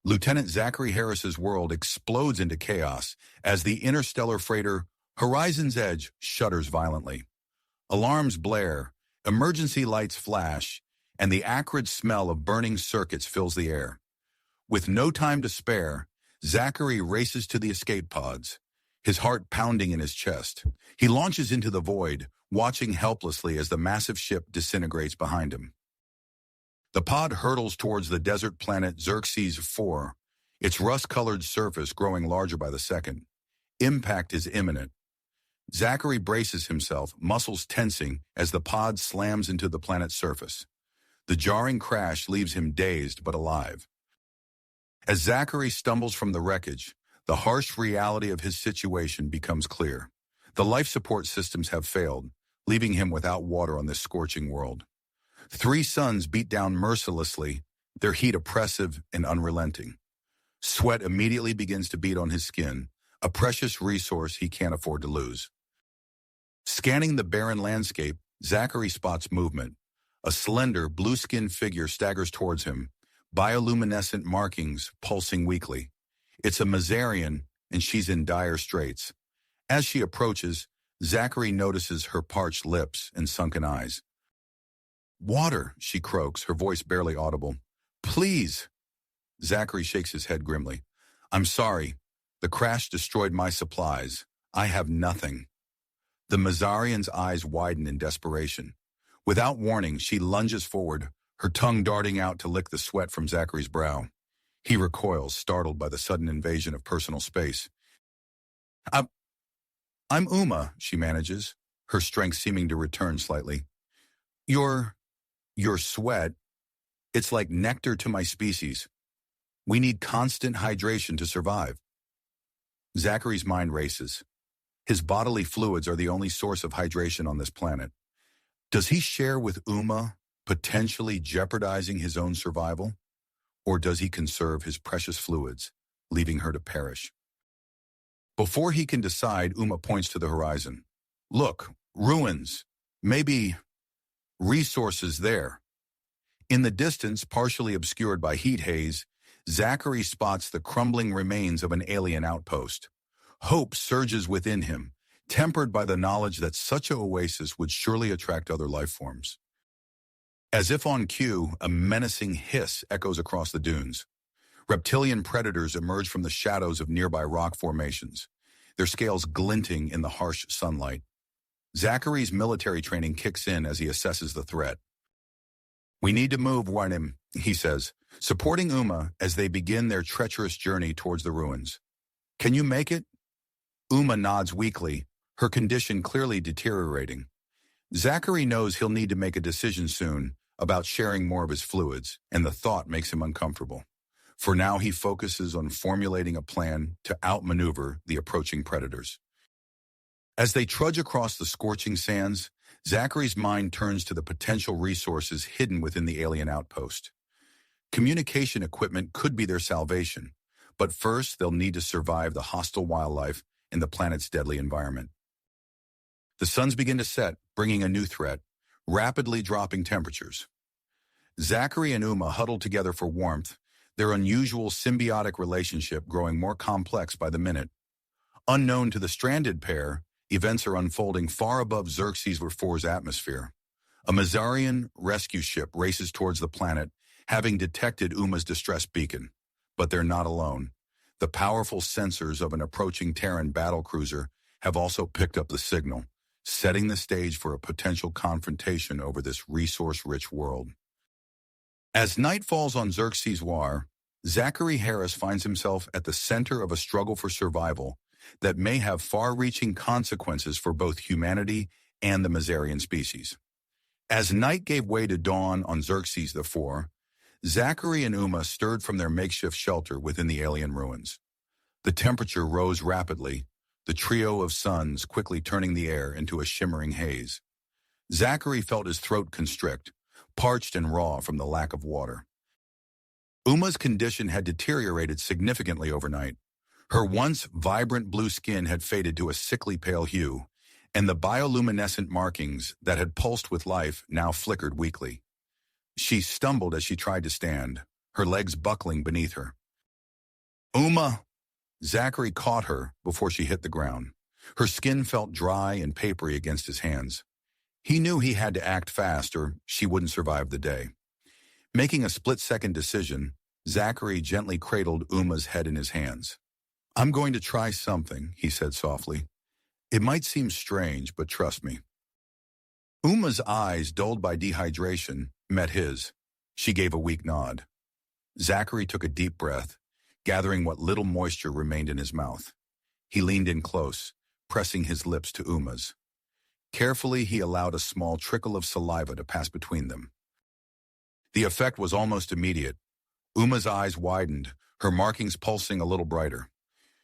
Lieutenant Zachary Harris's world explodes into chaos as the interstellar freighter Horizon's Edge shudders violently. Alarms blare, emergency lights flash, and the acrid smell of burning circuits fills the air. With no time to spare, Zachary races to the escape pods, his heart pounding in his chest. He launches into the void, watching helplessly as the massive ship disintegrates behind him. The pod hurtles towards the desert planet Xerxes 4, its rust-colored surface growing larger by the second. Impact is imminent. Zachary braces himself, muscles tensing as the pod slams into the planet's surface. The jarring crash leaves him dazed but alive. As Zachary stumbles from the wreckage, the harsh reality of his situation becomes clear. The life support systems have failed, leaving him without water on this scorching world. 3 suns beat down mercilessly, their heat oppressive and unrelenting. Sweat immediately begins to bead on his skin, a precious resource he can't afford to lose. Scanning the barren landscape, Zachary spots movement. A slender, blue-skinned figure staggers towards him, bioluminescent markings pulsing weakly. It's a Mazarian, and she's in dire straits. As she approaches, Zachary notices her parched lips and sunken eyes. "Water," she croaks, her voice barely audible. "Please." Zachary shakes his head grimly. "I'm sorry. The crash destroyed my supplies. I have nothing." The Mazarian's eyes widen in desperation. Without warning, she lunges forward, her tongue darting out to lick the sweat from Zachary's brow. He recoils, startled by the sudden invasion of personal space. I'm Uma," she manages, her strength seeming to return slightly. Your sweat, it's like nectar to my species. We need constant hydration to survive." Zachary's mind races. His bodily fluids are the only source of hydration on this planet. Does he share with Uma, potentially jeopardizing his own survival? Or does he conserve his precious fluids, leaving her to perish? Before he can decide, Uma points to the horizon. "Look, ruins, maybe resources there." In the distance, partially obscured by heat haze, Zachary spots the crumbling remains of an alien outpost. Hope surges within him, tempered by the knowledge that such an oasis would surely attract other life forms. As if on cue, a menacing hiss echoes across the dunes. Reptilian predators emerge from the shadows of nearby rock formations, their scales glinting in the harsh sunlight. Zachary's military training kicks in as he assesses the threat. "We need to move, Warnim," he says, supporting Uma as they begin their treacherous journey towards the ruins. "Can you make it?" Uma nods weakly, her condition clearly deteriorating. Zachary knows he'll need to make a decision soon about sharing more of his fluids, and the thought makes him uncomfortable. For now, he focuses on formulating a plan to outmaneuver the approaching predators. As they trudge across the scorching sands, Zachary's mind turns to the potential resources hidden within the alien outpost. Communication equipment could be their salvation, but first they'll need to survive the hostile wildlife in the planet's deadly environment. The suns begin to set, bringing a new threat, rapidly dropping temperatures. Zachary and Uma huddle together for warmth, their unusual symbiotic relationship growing more complex by the minute. Unknown to the stranded pair, events are unfolding far above Xerxes 4's atmosphere. A Mazarian rescue ship races towards the planet, having detected Uma's distress beacon. But they're not alone. The powerful sensors of an approaching Terran battlecruiser have also picked up the signal, setting the stage for a potential confrontation over this resource-rich world. As night falls on Xerxes War, Zachary Harris finds himself at the center of a struggle for survival that may have far-reaching consequences for both humanity and the Mazarian species. As night gave way to dawn on Xerxes IV, Zachary and Uma stirred from their makeshift shelter within the alien ruins. The temperature rose rapidly, the trio of suns quickly turning the air into a shimmering haze. Zachary felt his throat constrict, parched and raw from the lack of water. Uma's condition had deteriorated significantly overnight. Her once vibrant blue skin had faded to a sickly pale hue, and the bioluminescent markings that had pulsed with life now flickered weakly. She stumbled as she tried to stand, her legs buckling beneath her. Uma! Zachary caught her before she hit the ground. Her skin felt dry and papery against his hands. He knew he had to act fast or she wouldn't survive the day. Making a split-second decision, Zachary gently cradled Uma's head in his hands. I'm going to try something, he said softly. It might seem strange, but trust me. Uma's eyes, dulled by dehydration, met his. She gave a weak nod. Zachary took a deep breath, gathering what little moisture remained in his mouth. He leaned in close, pressing his lips to Uma's. Carefully, he allowed a small trickle of saliva to pass between them. The effect was almost immediate. Uma's eyes widened, her markings pulsing a little brighter.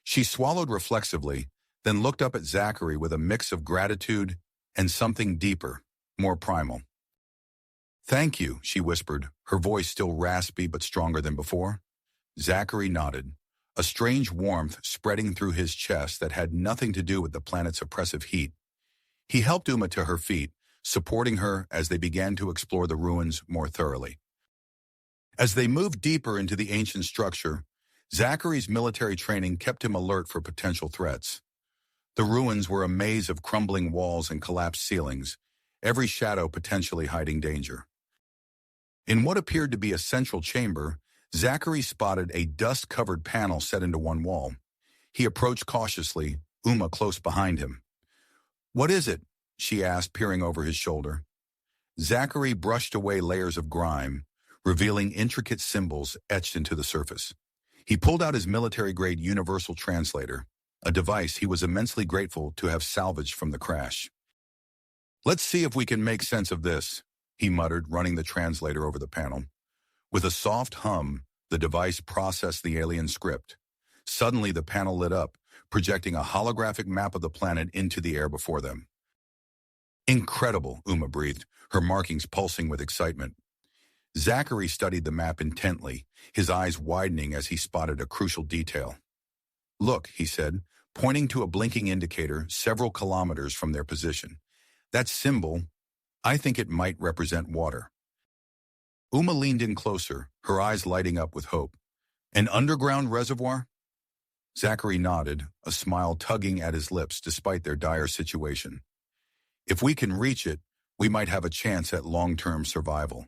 She swallowed reflexively, then looked up at Zachary with a mix of gratitude and something deeper, more primal. Thank you, she whispered, her voice still raspy but stronger than before. Zachary nodded, a strange warmth spreading through his chest that had nothing to do with the planet's oppressive heat. He helped Uma to her feet, supporting her as they began to explore the ruins more thoroughly. As they moved deeper into the ancient structure, Zachary's military training kept him alert for potential threats. The ruins were a maze of crumbling walls and collapsed ceilings, every shadow potentially hiding danger. In what appeared to be a central chamber, Zachary spotted a dust-covered panel set into one wall. He approached cautiously, Uma close behind him. What is it? She asked, peering over his shoulder. Zachary brushed away layers of grime, revealing intricate symbols etched into the surface. He pulled out his military-grade universal translator, a device he was immensely grateful to have salvaged from the crash. Let's see if we can make sense of this, he muttered, running the translator over the panel. With a soft hum, the device processed the alien script. Suddenly, the panel lit up, projecting a holographic map of the planet into the air before them. Incredible, Uma breathed, her markings pulsing with excitement. Zachary studied the map intently, his eyes widening as he spotted a crucial detail. Look, he said, pointing to a blinking indicator several kilometers from their position. That symbol, I think it might represent water. Uma leaned in closer, her eyes lighting up with hope. An underground reservoir? Zachary nodded, a smile tugging at his lips despite their dire situation. If we can reach it, we might have a chance at long-term survival.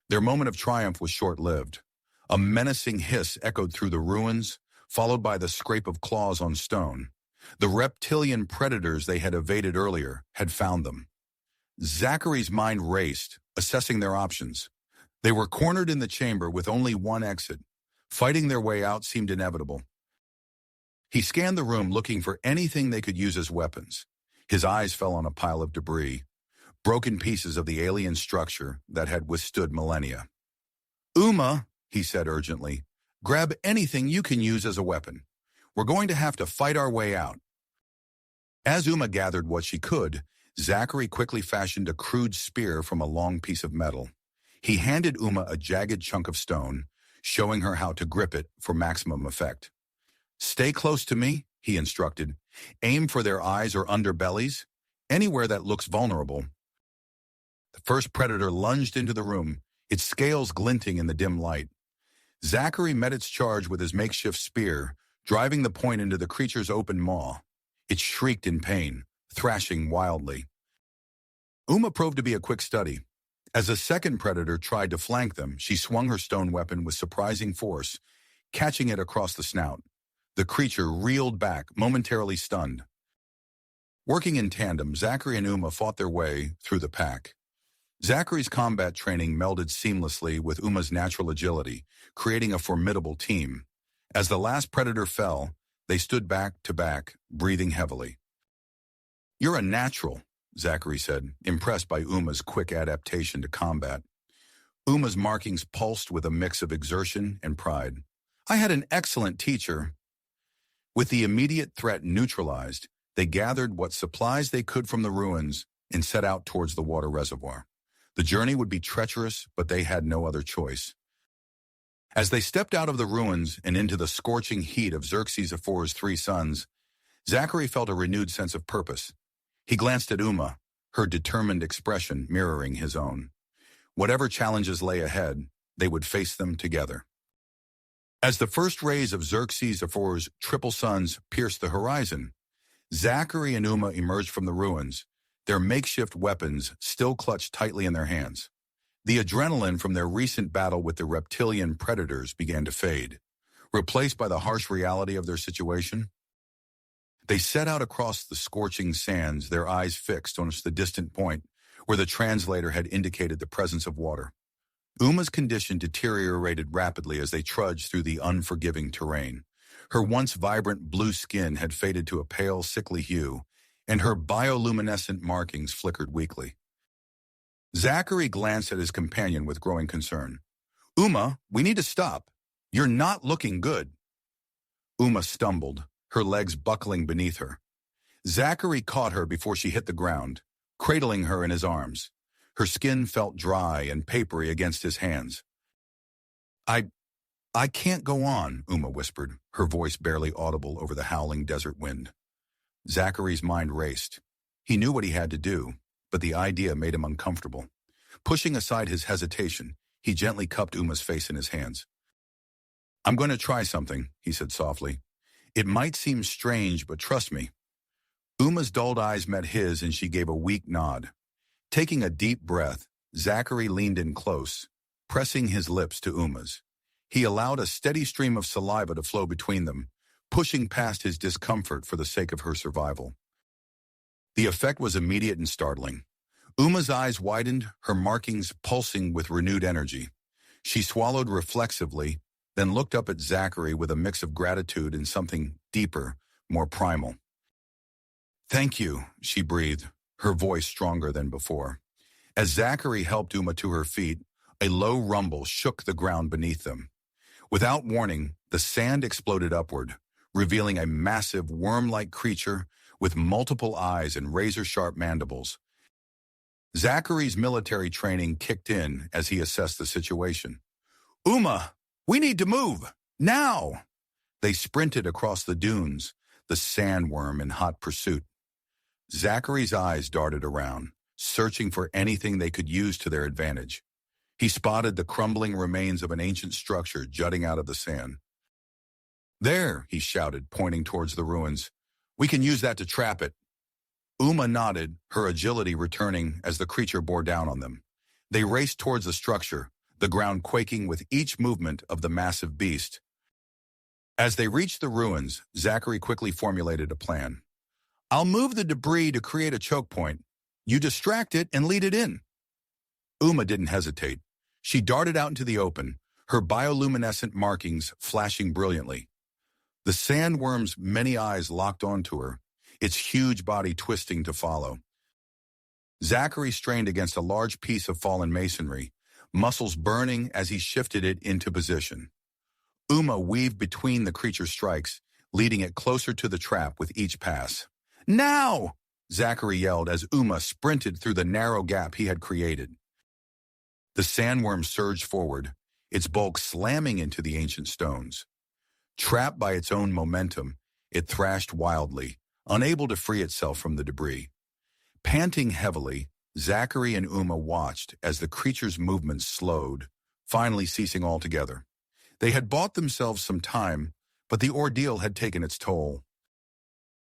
Their moment of triumph was short-lived. A menacing hiss echoed through the ruins, followed by the scrape of claws on stone. The reptilian predators they had evaded earlier had found them. Zachary's mind raced, assessing their options. They were cornered in the chamber with only one exit. Fighting their way out seemed inevitable. He scanned the room looking for anything they could use as weapons. His eyes fell on a pile of debris, broken pieces of the alien structure that had withstood millennia. Uma, he said urgently, grab anything you can use as a weapon. We're going to have to fight our way out. As Uma gathered what she could, Zachary quickly fashioned a crude spear from a long piece of metal. He handed Uma a jagged chunk of stone, showing her how to grip it for maximum effect. Stay close to me, he instructed. Aim for their eyes or underbellies, anywhere that looks vulnerable. The first predator lunged into the room, its scales glinting in the dim light. Zachary met its charge with his makeshift spear, driving the point into the creature's open maw. It shrieked in pain, thrashing wildly. Uma proved to be a quick study. As a second predator tried to flank them, she swung her stone weapon with surprising force, catching it across the snout. The creature reeled back, momentarily stunned. Working in tandem, Zachary and Uma fought their way through the pack. Zachary's combat training melded seamlessly with Uma's natural agility, creating a formidable team. As the last predator fell, they stood back to back, breathing heavily. You're a natural, Zachary said, impressed by Uma's quick adaptation to combat. Uma's markings pulsed with a mix of exertion and pride. I had an excellent teacher. With the immediate threat neutralized, they gathered what supplies they could from the ruins and set out towards the water reservoir. The journey would be treacherous, but they had no other choice. As they stepped out of the ruins and into the scorching heat of Xerxes IV's 3 sons, Zachary felt a renewed sense of purpose. He glanced at Uma, her determined expression mirroring his own. Whatever challenges lay ahead, they would face them together. As the first rays of Xerxes IV's triple suns pierced the horizon, Zachary and Uma emerged from the ruins, their makeshift weapons still clutched tightly in their hands. The adrenaline from their recent battle with the reptilian predators began to fade, replaced by the harsh reality of their situation. They set out across the scorching sands, their eyes fixed on the distant point where the translator had indicated the presence of water. Uma's condition deteriorated rapidly as they trudged through the unforgiving terrain. Her once vibrant blue skin had faded to a pale, sickly hue, and her bioluminescent markings flickered weakly. Zachary glanced at his companion with growing concern. "Uma, we need to stop. You're not looking good." Uma stumbled, her legs buckling beneath her. Zachary caught her before she hit the ground, cradling her in his arms. Her skin felt dry and papery against his hands. I can't go on," Uma whispered, her voice barely audible over the howling desert wind. Zachary's mind raced. He knew what he had to do, but the idea made him uncomfortable. Pushing aside his hesitation, he gently cupped Uma's face in his hands. "I'm going to try something," he said softly. "It might seem strange, but trust me." Uma's dulled eyes met his and she gave a weak nod. Taking a deep breath, Zachary leaned in close, pressing his lips to Uma's. He allowed a steady stream of saliva to flow between them, pushing past his discomfort for the sake of her survival. The effect was immediate and startling. Uma's eyes widened, her markings pulsing with renewed energy. She swallowed reflexively, then looked up at Zachary with a mix of gratitude and something deeper, more primal. "Thank you," she breathed, her voice stronger than before. As Zachary helped Uma to her feet, a low rumble shook the ground beneath them. Without warning, the sand exploded upward, revealing a massive worm-like creature with multiple eyes and razor-sharp mandibles. Zachary's military training kicked in as he assessed the situation. "Uma, we need to move, now!" They sprinted across the dunes, the sandworm in hot pursuit. Zachary's eyes darted around, searching for anything they could use to their advantage. He spotted the crumbling remains of an ancient structure jutting out of the sand. "There," he shouted, pointing towards the ruins. "We can use that to trap it." Uma nodded, her agility returning as the creature bore down on them. They raced towards the structure, the ground quaking with each movement of the massive beast. As they reached the ruins, Zachary quickly formulated a plan. "I'll move the debris to create a choke point. You distract it and lead it in." Uma didn't hesitate. She darted out into the open, her bioluminescent markings flashing brilliantly. The sandworm's many eyes locked onto her, its huge body twisting to follow. Zachary strained against a large piece of fallen masonry, muscles burning as he shifted it into position. Uma weaved between the creature's strikes, leading it closer to the trap with each pass. "Now!" Zachary yelled as Uma sprinted through the narrow gap he had created. The sandworm surged forward, its bulk slamming into the ancient stones. Trapped by its own momentum, it thrashed wildly, unable to free itself from the debris. Panting heavily, Zachary and Uma watched as the creature's movements slowed, finally ceasing altogether. They had bought themselves some time, but the ordeal had taken its toll.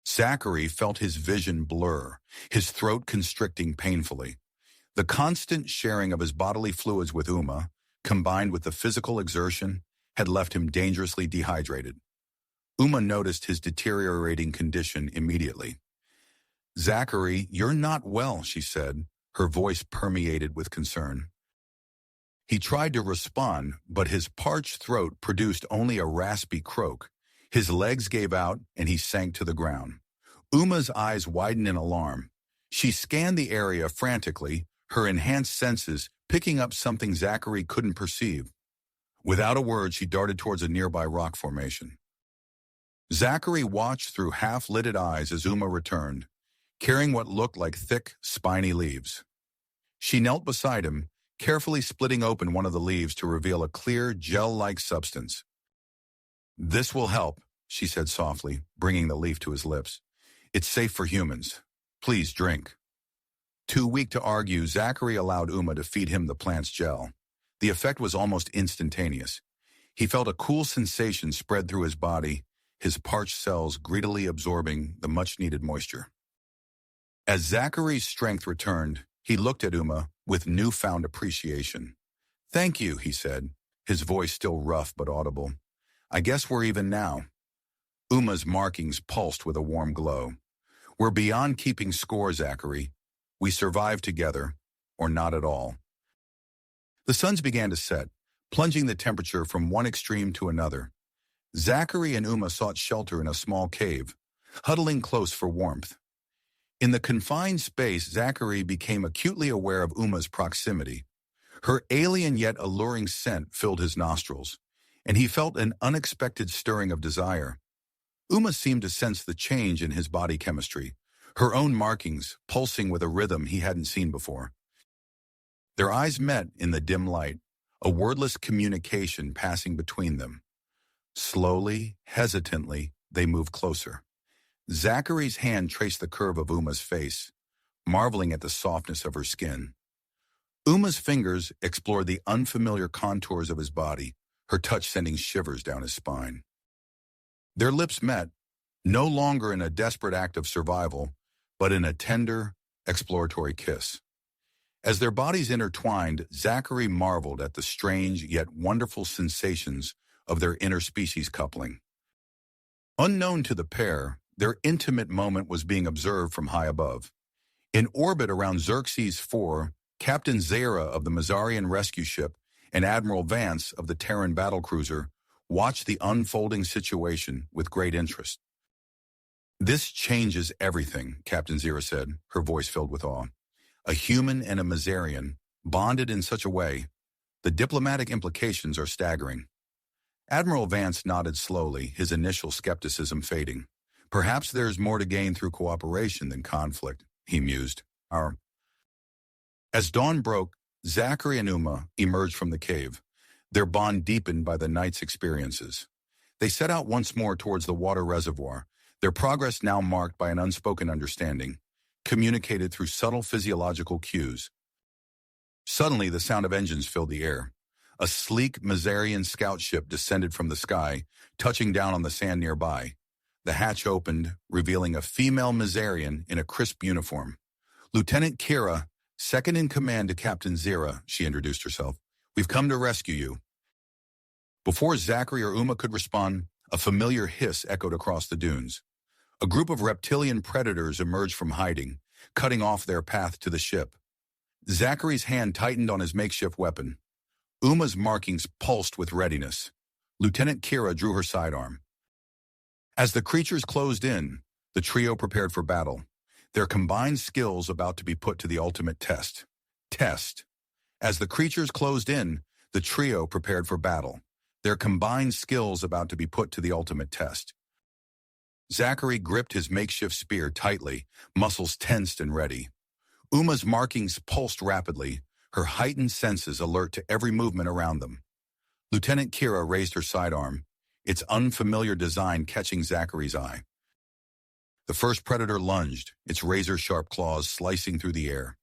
Zachary felt his vision blur, his throat constricting painfully. The constant sharing of his bodily fluids with Uma, combined with the physical exertion, had left him dangerously dehydrated. Uma noticed his deteriorating condition immediately. "Zachary, you're not well," she said, her voice permeated with concern. He tried to respond, but his parched throat produced only a raspy croak. His legs gave out, and he sank to the ground. Uma's eyes widened in alarm. She scanned the area frantically, her enhanced senses picking up something Zachary couldn't perceive. Without a word, she darted towards a nearby rock formation. Zachary watched through half-lidded eyes as Uma returned, carrying what looked like thick, spiny leaves. She knelt beside him, carefully splitting open one of the leaves to reveal a clear, gel-like substance. "This will help," she said softly, bringing the leaf to his lips. "It's safe for humans. Please drink." Too weak to argue, Zachary allowed Uma to feed him the plant's gel. The effect was almost instantaneous. He felt a cool sensation spread through his body, his parched cells greedily absorbing the much-needed moisture. As Zachary's strength returned, he looked at Uma with newfound appreciation. "Thank you," he said, his voice still rough but audible. "I guess we're even now." Uma's markings pulsed with a warm glow. "We're beyond keeping score, Zachary. We survived together, or not at all." The suns began to set, plunging the temperature from one extreme to another. Zachary and Uma sought shelter in a small cave, huddling close for warmth. In the confined space, Zachary became acutely aware of Uma's proximity. Her alien yet alluring scent filled his nostrils, and he felt an unexpected stirring of desire. Uma seemed to sense the change in his body chemistry, her own markings pulsing with a rhythm he hadn't seen before. Their eyes met in the dim light, a wordless communication passing between them. Slowly, hesitantly, they moved closer. Zachary's hand traced the curve of Uma's face, marveling at the softness of her skin. Uma's fingers explored the unfamiliar contours of his body, her touch sending shivers down his spine. Their lips met, no longer in a desperate act of survival, but in a tender, exploratory kiss. As their bodies intertwined, Zachary marveled at the strange yet wonderful sensations of their interspecies coupling. Unknown to the pair, their intimate moment was being observed from high above. In orbit around Xerxes IV, Captain Zara of the Mazarian rescue ship and Admiral Vance of the Terran battlecruiser watched the unfolding situation with great interest. "This changes everything," Captain Zara said, her voice filled with awe. "A human and a Mazarian, bonded in such a way, the diplomatic implications are staggering." Admiral Vance nodded slowly, his initial skepticism fading. "Perhaps there's more to gain through cooperation than conflict," he mused. As dawn broke, Zachary and Uma emerged from the cave, their bond deepened by the night's experiences. They set out once more towards the water reservoir, their progress now marked by an unspoken understanding, communicated through subtle physiological cues. Suddenly, the sound of engines filled the air. A sleek Mazarian scout ship descended from the sky, touching down on the sand nearby. The hatch opened, revealing a female Mazarian in a crisp uniform. "Lieutenant Kira, second in command to Captain Zara," she introduced herself. "We've come to rescue you." Before Zachary or Uma could respond, a familiar hiss echoed across the dunes. A group of reptilian predators emerged from hiding, cutting off their path to the ship. Zachary's hand tightened on his makeshift weapon. Uma's markings pulsed with readiness. Lieutenant Kira drew her sidearm. As the creatures closed in, the trio prepared for battle, their combined skills about to be put to the ultimate test. As the creatures closed in, the trio prepared for battle, their combined skills about to be put to the ultimate test. Zachary gripped his makeshift spear tightly, muscles tensed and ready. Uma's markings pulsed rapidly, her heightened senses alert to every movement around them. Lieutenant Kira raised her sidearm, its unfamiliar design catching Zachary's eye. The first predator lunged, its razor-sharp claws slicing through the air.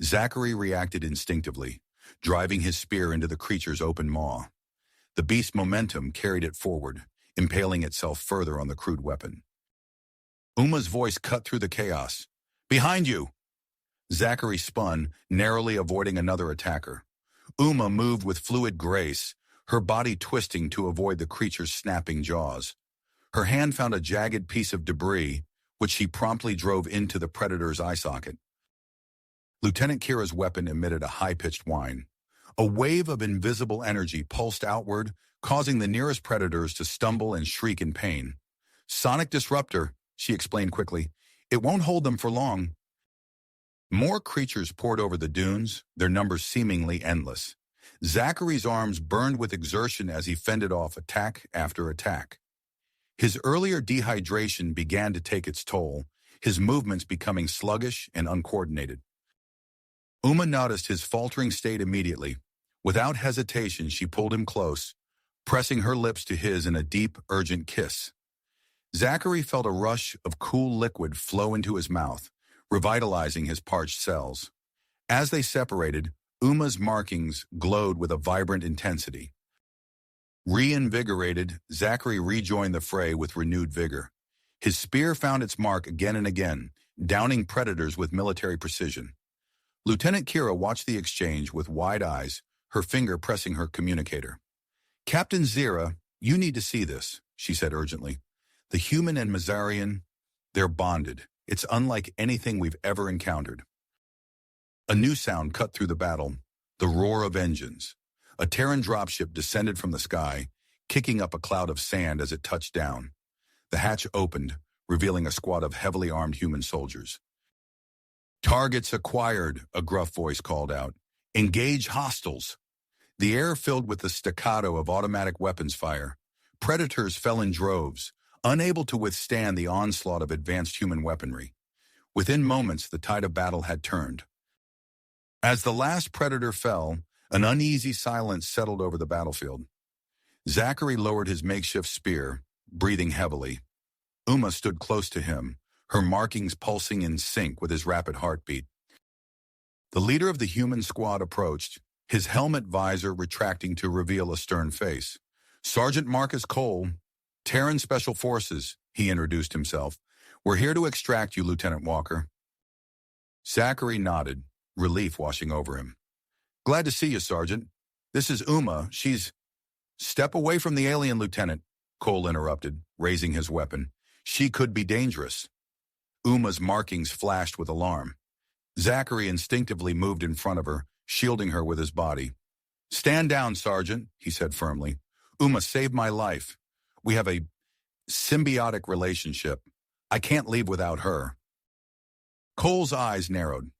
Zachary reacted instinctively, driving his spear into the creature's open maw. The beast's momentum carried it forward, impaling itself further on the crude weapon. Uma's voice cut through the chaos. "Behind you!" Zachary spun, narrowly avoiding another attacker. Uma moved with fluid grace, her body twisting to avoid the creature's snapping jaws. Her hand found a jagged piece of debris, which she promptly drove into the predator's eye socket. Lieutenant Kira's weapon emitted a high-pitched whine. A wave of invisible energy pulsed outward, causing the nearest predators to stumble and shriek in pain. "Sonic disruptor," she explained quickly. "It won't hold them for long." More creatures poured over the dunes, their numbers seemingly endless. Zachary's arms burned with exertion as he fended off attack after attack. His earlier dehydration began to take its toll, his movements becoming sluggish and uncoordinated. Uma noticed his faltering state immediately. Without hesitation, she pulled him close, pressing her lips to his in a deep, urgent kiss. Zachary felt a rush of cool liquid flow into his mouth, revitalizing his parched cells. As they separated, Uma's markings glowed with a vibrant intensity. Reinvigorated, Zachary rejoined the fray with renewed vigor. His spear found its mark again and again, downing predators with military precision. Lieutenant Kira watched the exchange with wide eyes, her finger pressing her communicator. "Captain Zira, you need to see this," she said urgently. "The human and Mazarian, they're bonded. It's unlike anything we've ever encountered." A new sound cut through the battle, the roar of engines. A Terran dropship descended from the sky, kicking up a cloud of sand as it touched down. The hatch opened, revealing a squad of heavily armed human soldiers. "Targets acquired," a gruff voice called out. "Engage hostiles." The air filled with the staccato of automatic weapons fire. Predators fell in droves, unable to withstand the onslaught of advanced human weaponry. Within moments, the tide of battle had turned. As the last predator fell, an uneasy silence settled over the battlefield. Zachary lowered his makeshift spear, breathing heavily. Uma stood close to him, her markings pulsing in sync with his rapid heartbeat. The leader of the human squad approached, his helmet visor retracting to reveal a stern face. "Sergeant Marcus Cole, Terran Special Forces," he introduced himself. "We're here to extract you, Lieutenant Walker." Zachary nodded, relief washing over him. "Glad to see you, Sergeant. This is Uma. She's—" "Step away from the alien, Lieutenant," Cole interrupted, raising his weapon. "She could be dangerous." Uma's markings flashed with alarm. Zachary instinctively moved in front of her, shielding her with his body. "Stand down, Sergeant," he said firmly. "Uma saved my life. We have a symbiotic relationship. I can't leave without her." Cole's eyes narrowed.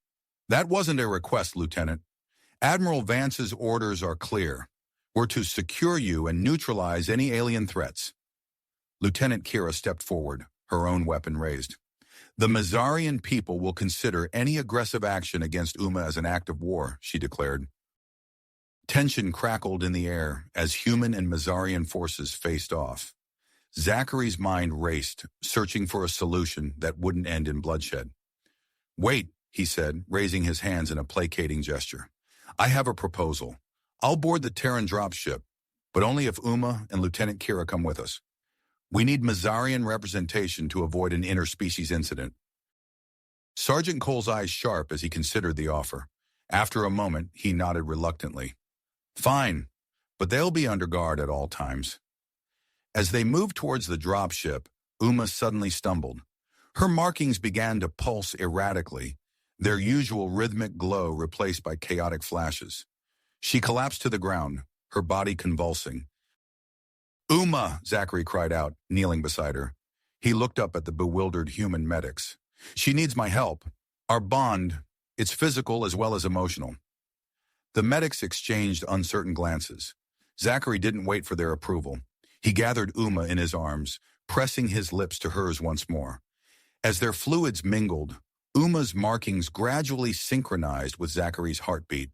"That wasn't a request, Lieutenant. Admiral Vance's orders are clear. We're to secure you and neutralize any alien threats." Lieutenant Kira stepped forward, her own weapon raised. "The Mazarian people will consider any aggressive action against Uma as an act of war," she declared. Tension crackled in the air as human and Mazarian forces faced off. Zachary's mind raced, searching for a solution that wouldn't end in bloodshed. "Wait," he said, raising his hands in a placating gesture. "I have a proposal. I'll board the Terran dropship, but only if Uma and Lieutenant Kira come with us. We need Mazarian representation to avoid an interspecies incident." Sergeant Cole's eyes sharp as he considered the offer. After a moment, he nodded reluctantly. "Fine, but they'll be under guard at all times." As they moved towards the dropship, Uma suddenly stumbled. Her markings began to pulse erratically, their usual rhythmic glow replaced by chaotic flashes. She collapsed to the ground, her body convulsing. "Uma!" Zachary cried out, kneeling beside her. He looked up at the bewildered human medics. "She needs my help. Our bond, it's physical as well as emotional." The medics exchanged uncertain glances. Zachary didn't wait for their approval. He gathered Uma in his arms, pressing his lips to hers once more. As their fluids mingled, Uma's markings gradually synchronized with Zachary's heartbeat.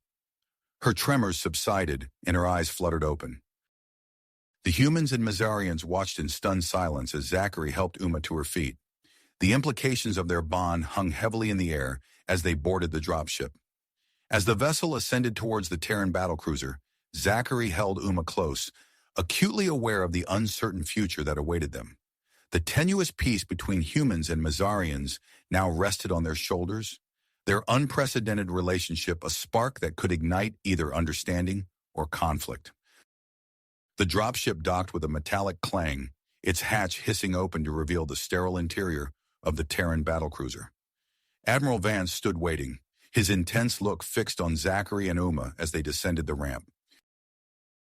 Her tremors subsided, and her eyes fluttered open. The humans and Mazarians watched in stunned silence as Zachary helped Uma to her feet. The implications of their bond hung heavily in the air as they boarded the dropship. As the vessel ascended towards the Terran battlecruiser, Zachary held Uma close, acutely aware of the uncertain future that awaited them. The tenuous peace between humans and Mazarians now rested on their shoulders, their unprecedented relationship a spark that could ignite either understanding or conflict. The dropship docked with a metallic clang, its hatch hissing open to reveal the sterile interior of the Terran battlecruiser. Admiral Vance stood waiting, his intense look fixed on Zachary and Uma as they descended the ramp.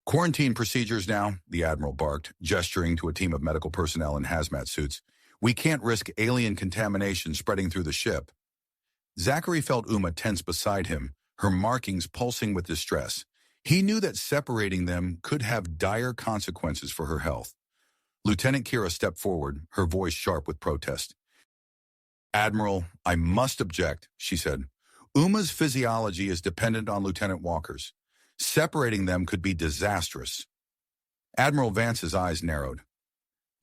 "Quarantine procedures now," the Admiral barked, gesturing to a team of medical personnel in hazmat suits. "We can't risk alien contamination spreading through the ship." Zachary felt Uma tense beside him, her markings pulsing with distress. He knew that separating them could have dire consequences for her health. Lieutenant Kira stepped forward, her voice sharp with protest. "Admiral, I must object," she said. "Uma's physiology is dependent on Lieutenant Walker's. Separating them could be disastrous." Admiral Vance's eyes narrowed.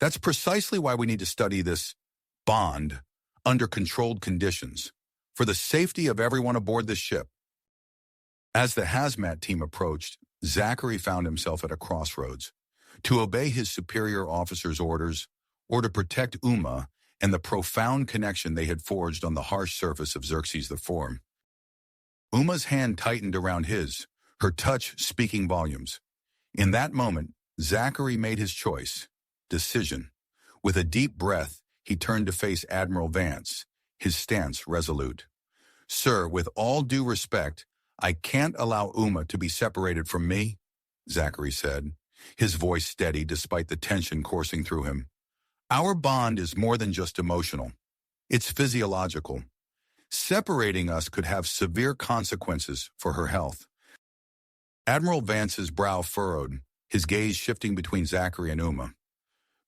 "That's precisely why we need to study this bond under controlled conditions, for the safety of everyone aboard this ship." As the hazmat team approached, Zachary found himself at a crossroads. to obey his superior officer's orders, or to protect Uma and the profound connection they had forged on the harsh surface of Xerxes IV. Uma's hand tightened around his, her touch speaking volumes. In that moment, Zachary made his choice. Decision. With a deep breath, he turned to face Admiral Vance, his stance resolute. "Sir, with all due respect, I can't allow Uma to be separated from me," Zachary said, his voice steady despite the tension coursing through him. "Our bond is more than just emotional. It's physiological. Separating us could have severe consequences for her health." Admiral Vance's brow furrowed, his gaze shifting between Zachary and Uma.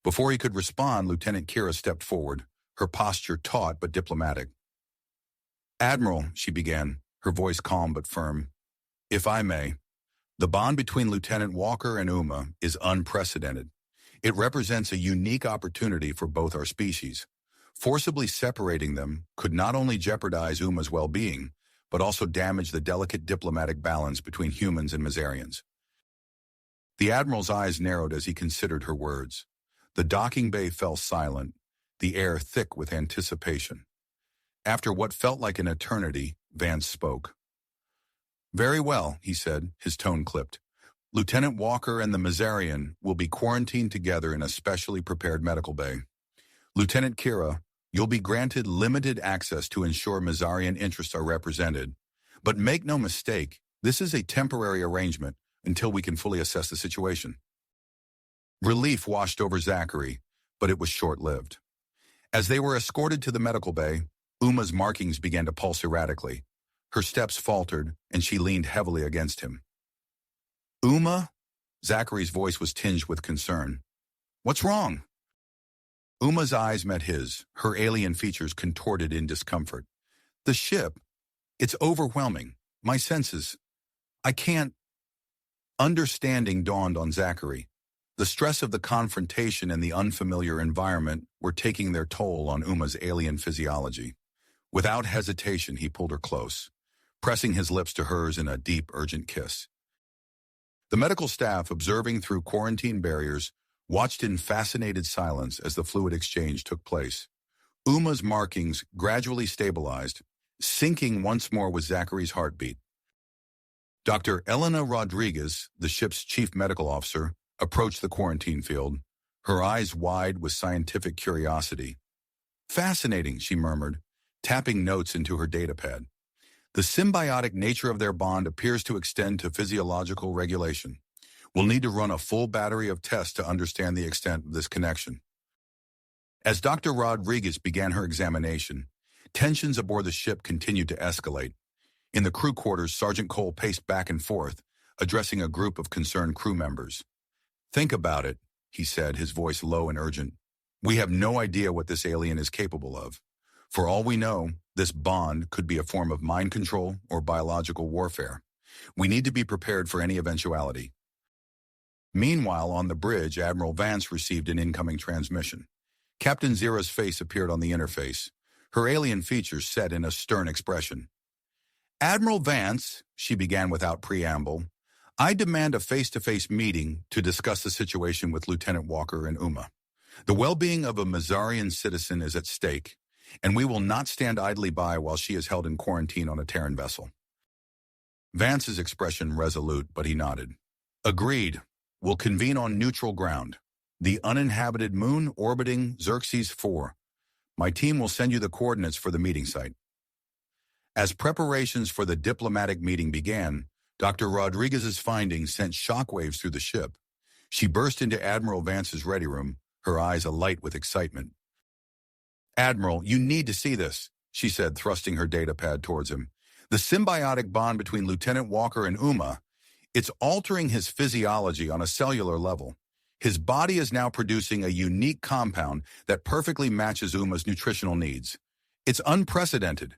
Before he could respond, Lieutenant Kira stepped forward, her posture taut but diplomatic. "Admiral," she began, her voice calm but firm, "if I may, the bond between Lieutenant Walker and Uma is unprecedented. It represents a unique opportunity for both our species. Forcibly separating them could not only jeopardize Uma's well-being, but also damage the delicate diplomatic balance between humans and Mazarians." The Admiral's eyes narrowed as he considered her words. The docking bay fell silent, the air thick with anticipation. After what felt like an eternity, Vance spoke. "Very well," he said, his tone clipped. "Lieutenant Walker and the Mazarian will be quarantined together in a specially prepared medical bay. Lieutenant Kira, you'll be granted limited access to ensure Mazarian interests are represented. But make no mistake, this is a temporary arrangement until we can fully assess the situation." Relief washed over Zachary, but it was short-lived. As they were escorted to the medical bay, Uma's markings began to pulse erratically. Her steps faltered, and she leaned heavily against him. "Uma?" Zachary's voice was tinged with concern. "What's wrong?" Uma's eyes met his, her alien features contorted in discomfort. "The ship. It's overwhelming. My senses. I can't." Understanding dawned on Zachary. The stress of the confrontation and the unfamiliar environment were taking their toll on Uma's alien physiology. Without hesitation, he pulled her close, pressing his lips to hers in a deep, urgent kiss. The medical staff, observing through quarantine barriers, watched in fascinated silence as the fluid exchange took place. Uma's markings gradually stabilized, syncing once more with Zachary's heartbeat. Dr. Elena Rodriguez, the ship's chief medical officer, approached the quarantine field, her eyes wide with scientific curiosity. "Fascinating," she murmured, tapping notes into her datapad. "The symbiotic nature of their bond appears to extend to physiological regulation. We'll need to run a full battery of tests to understand the extent of this connection." As Dr. Rodriguez began her examination, tensions aboard the ship continued to escalate. In the crew quarters, Sergeant Cole paced back and forth, addressing a group of concerned crew members. "Think about it," he said, his voice low and urgent. "We have no idea what this alien is capable of. For all we know, this bond could be a form of mind control or biological warfare. We need to be prepared for any eventuality." Meanwhile, on the bridge, Admiral Vance received an incoming transmission. Captain Zira's face appeared on the interface, her alien features set in a stern expression. "Admiral Vance," she began without preamble, "I demand a face-to-face meeting to discuss the situation with Lieutenant Walker and Uma. The well-being of a Mazarian citizen is at stake, and we will not stand idly by while she is held in quarantine on a Terran vessel." Vance's expression resolute, but he nodded. "Agreed. We'll convene on neutral ground. The uninhabited moon orbiting Xerxes IV. My team will send you the coordinates for the meeting site." As preparations for the diplomatic meeting began, Dr. Rodriguez's findings sent shockwaves through the ship. She burst into Admiral Vance's ready room, her eyes alight with excitement. "Admiral, you need to see this," she said, thrusting her datapad towards him. "The symbiotic bond between Lieutenant Walker and Uma, it's altering his physiology on a cellular level. His body is now producing a unique compound that perfectly matches Uma's nutritional needs. It's unprecedented."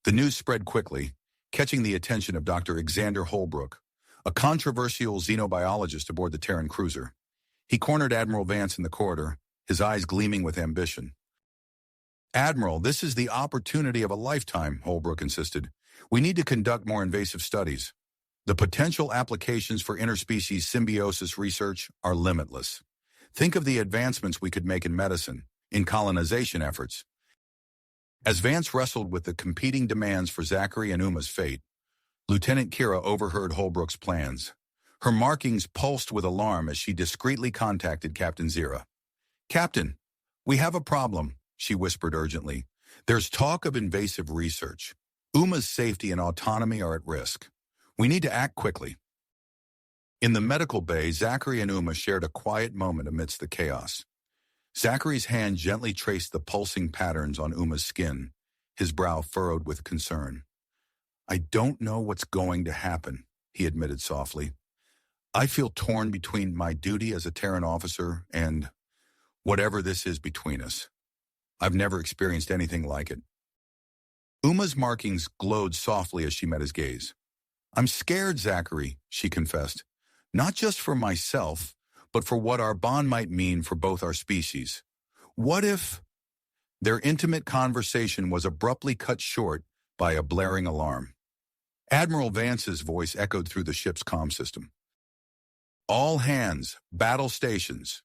The news spread quickly, catching the attention of Dr. Xander Holbrook, a controversial xenobiologist aboard the Terran cruiser. He cornered Admiral Vance in the corridor, his eyes gleaming with ambition. "Admiral, this is the opportunity of a lifetime," Holbrook insisted. "We need to conduct more invasive studies." The potential applications for interspecies symbiosis research are limitless. Think of the advancements we could make in medicine, in colonization efforts. As Vance wrestled with the competing demands for Zachary and Uma's fate, Lieutenant Kira overheard Holbrook's plans. Her markings pulsed with alarm as she discreetly contacted Captain Zira. "Captain, we have a problem," she whispered urgently. "There's talk of invasive research. Uma's safety and autonomy are at risk. We need to act quickly." In the medical bay, Zachary and Uma shared a quiet moment amidst the chaos. Zachary's hand gently traced the pulsing patterns on Uma's skin, his brow furrowed with concern. "I don't know what's going to happen," he admitted softly. "I feel torn between my duty as a Terran officer and whatever this is between us. I've never experienced anything like it." Uma's markings glowed softly as she met his gaze. "I'm scared, Zachary," she confessed. "Not just for myself, but for what our bond might mean for both our species. What if—" Their intimate conversation was abruptly cut short by a blaring alarm. Admiral Vance's voice echoed through the ship's comm system. "All hands, battle stations.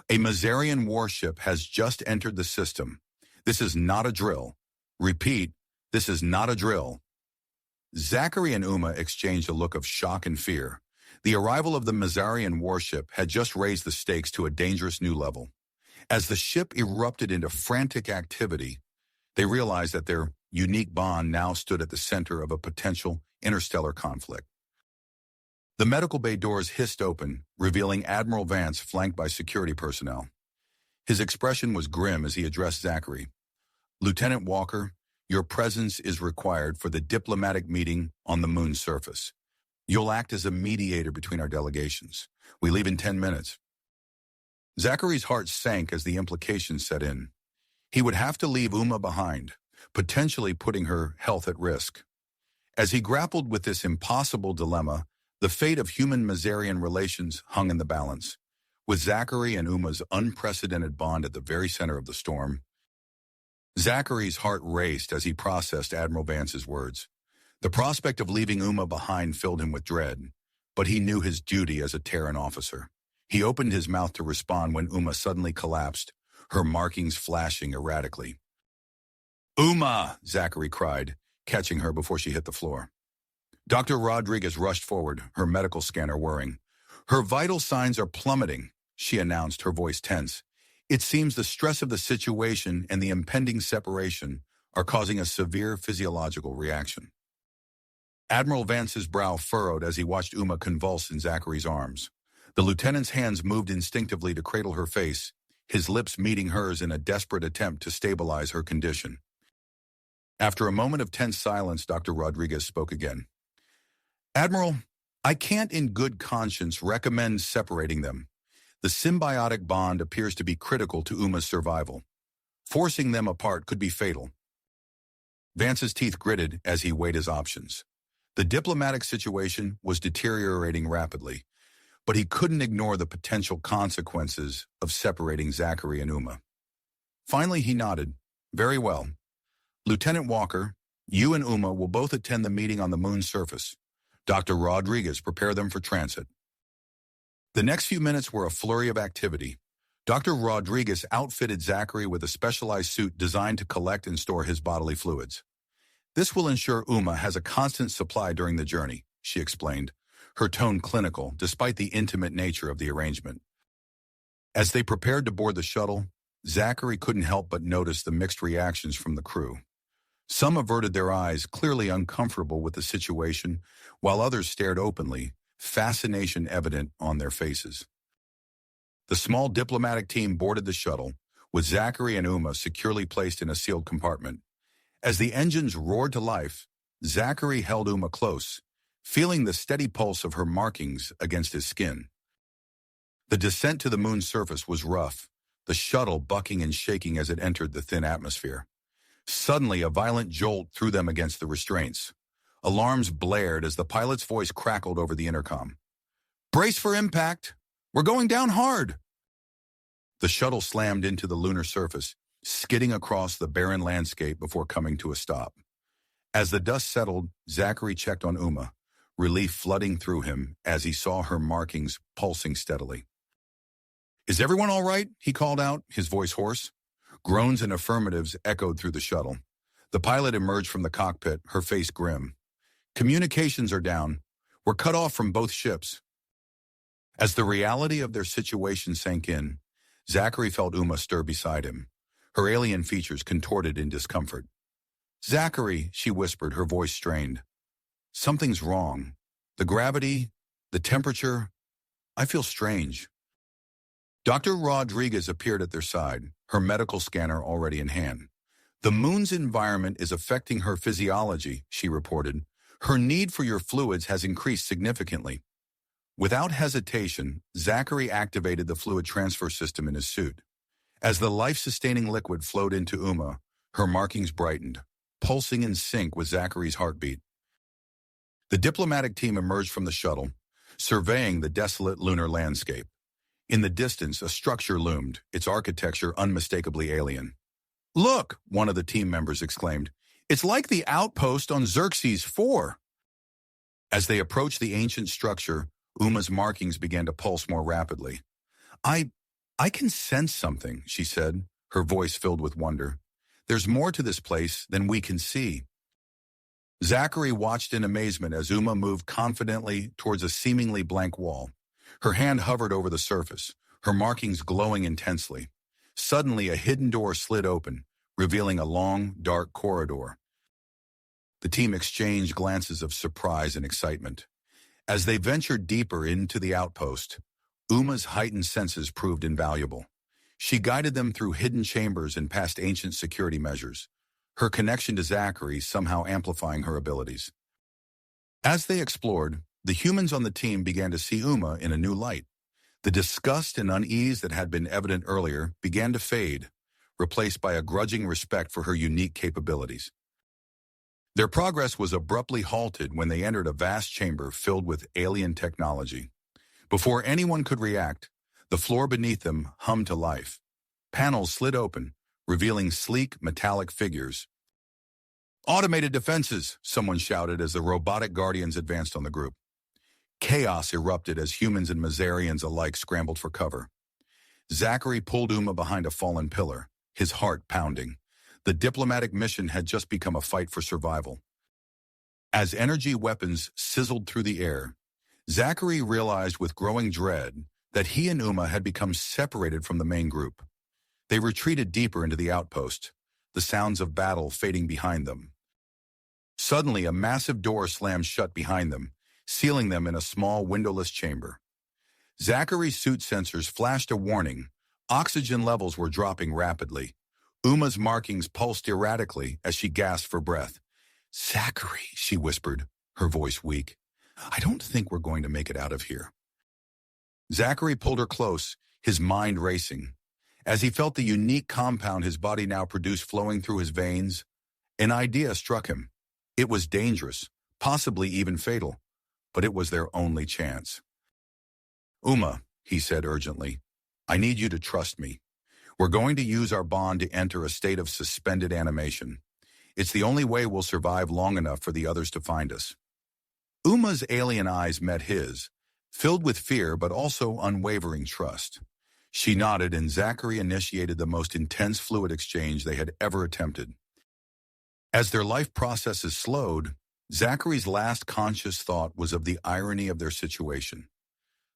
A Mazarian warship has just entered the system. This is not a drill. Repeat, this is not a drill." Zachary and Uma exchanged a look of shock and fear. The arrival of the Mazarian warship had just raised the stakes to a dangerous new level. As the ship erupted into frantic activity, they realized that their unique bond now stood at the center of a potential interstellar conflict. The medical bay doors hissed open, revealing Admiral Vance flanked by security personnel. His expression was grim as he addressed Zachary. "Lieutenant Walker, your presence is required for the diplomatic meeting on the moon's surface. You'll act as a mediator between our delegations. We leave in 10 minutes. Zachary's heart sank as the implications set in. He would have to leave Uma behind, potentially putting her health at risk. As he grappled with this impossible dilemma, the fate of human-Mazarian relations hung in the balance. With Zachary and Uma's unprecedented bond at the very center of the storm, Zachary's heart raced as he processed Admiral Vance's words. The prospect of leaving Uma behind filled him with dread, but he knew his duty as a Terran officer. He opened his mouth to respond when Uma suddenly collapsed, her markings flashing erratically. "Uma!" Zachary cried, catching her before she hit the floor. Dr. Rodriguez rushed forward, her medical scanner whirring. "Her vital signs are plummeting," she announced, her voice tense. "It seems the stress of the situation and the impending separation are causing a severe physiological reaction." Admiral Vance's brow furrowed as he watched Uma convulse in Zachary's arms. The lieutenant's hands moved instinctively to cradle her face, his lips meeting hers in a desperate attempt to stabilize her condition. After a moment of tense silence, Dr. Rodriguez spoke again. "Admiral, I can't in good conscience recommend separating them. The symbiotic bond appears to be critical to Uma's survival. Forcing them apart could be fatal." Vance's teeth gritted as he weighed his options. The diplomatic situation was deteriorating rapidly, but he couldn't ignore the potential consequences of separating Zachary and Uma. Finally, he nodded. "Very well. Lieutenant Walker, you and Uma will both attend the meeting on the moon's surface. Dr. Rodriguez, prepare them for transit." The next few minutes were a flurry of activity. Dr. Rodriguez outfitted Zachary with a specialized suit designed to collect and store his bodily fluids. "This will ensure Uma has a constant supply during the journey," she explained, her tone clinical despite the intimate nature of the arrangement. As they prepared to board the shuttle, Zachary couldn't help but notice the mixed reactions from the crew. Some averted their eyes, clearly uncomfortable with the situation, while others stared openly, fascination evident on their faces. The small diplomatic team boarded the shuttle, with Zachary and Uma securely placed in a sealed compartment. As the engines roared to life, Zachary held Uma close, feeling the steady pulse of her markings against his skin. The descent to the moon's surface was rough, the shuttle bucking and shaking as it entered the thin atmosphere. Suddenly, a violent jolt threw them against the restraints. Alarms blared as the pilot's voice crackled over the intercom. "Brace for impact! We're going down hard!" The shuttle slammed into the lunar surface, skidding across the barren landscape before coming to a stop. As the dust settled, Zachary checked on Uma. relief flooding through him as he saw her markings pulsing steadily. "Is everyone all right?" he called out, his voice hoarse. Groans and affirmatives echoed through the shuttle. The pilot emerged from the cockpit, her face grim. "Communications are down. We're cut off from both ships." As the reality of their situation sank in, Zachary felt Uma stir beside him, her alien features contorted in discomfort. "Zachary," she whispered, her voice strained. "Something's wrong. The gravity, the temperature, I feel strange." Dr. Rodriguez appeared at their side, her medical scanner already in hand. "The moon's environment is affecting her physiology," she reported. "Her need for your fluids has increased significantly." Without hesitation, Zachary activated the fluid transfer system in his suit. As the life-sustaining liquid flowed into Uma, her markings brightened, pulsing in sync with Zachary's heartbeat. The diplomatic team emerged from the shuttle, surveying the desolate lunar landscape. In the distance, a structure loomed, its architecture unmistakably alien. "Look," one of the team members exclaimed. "It's like the outpost on Xerxes 4. As they approached the ancient structure, Uma's markings began to pulse more rapidly. I can sense something," she said, her voice filled with wonder. "There's more to this place than we can see." Zachary watched in amazement as Uma moved confidently towards a seemingly blank wall. Her hand hovered over the surface, her markings glowing intensely. Suddenly, a hidden door slid open, revealing a long, dark corridor. The team exchanged glances of surprise and excitement. As they ventured deeper into the outpost, Uma's heightened senses proved invaluable. She guided them through hidden chambers and past ancient security measures, her connection to Zachary somehow amplifying her abilities. As they explored, the humans on the team began to see Uma in a new light. The disgust and unease that had been evident earlier began to fade, replaced by a grudging respect for her unique capabilities. Their progress was abruptly halted when they entered a vast chamber filled with alien technology. Before anyone could react, the floor beneath them hummed to life. Panels slid open, revealing sleek, metallic figures. "Automated defenses," someone shouted as the robotic guardians advanced on the group. Chaos erupted as humans and Mazarians alike scrambled for cover. Zachary pulled Uma behind a fallen pillar, his heart pounding. The diplomatic mission had just become a fight for survival. As energy weapons sizzled through the air, Zachary realized with growing dread that he and Uma had become separated from the main group. They retreated deeper into the outpost, the sounds of battle fading behind them. Suddenly, a massive door slammed shut behind them, sealing them in a small windowless chamber. Zachary's suit sensors flashed a warning. Oxygen levels were dropping rapidly. Uma's markings pulsed erratically as she gasped for breath. "Zachary," she whispered, her voice weak. "I don't think we're going to make it out of here." Zachary pulled her close, his mind racing. As he felt the unique compound his body now produced flowing through his veins, an idea struck him. It was dangerous, possibly even fatal, but it was their only chance. "Uma," he said urgently, "I need you to trust me. We're going to use our bond to enter a state of suspended animation. It's the only way we'll survive long enough for the others to find us." Uma's alien eyes met his, filled with fear but also unwavering trust. She nodded and Zachary initiated the most intense fluid exchange they had ever attempted. As their life processes slowed, Zachary's last conscious thought was of the irony of their situation.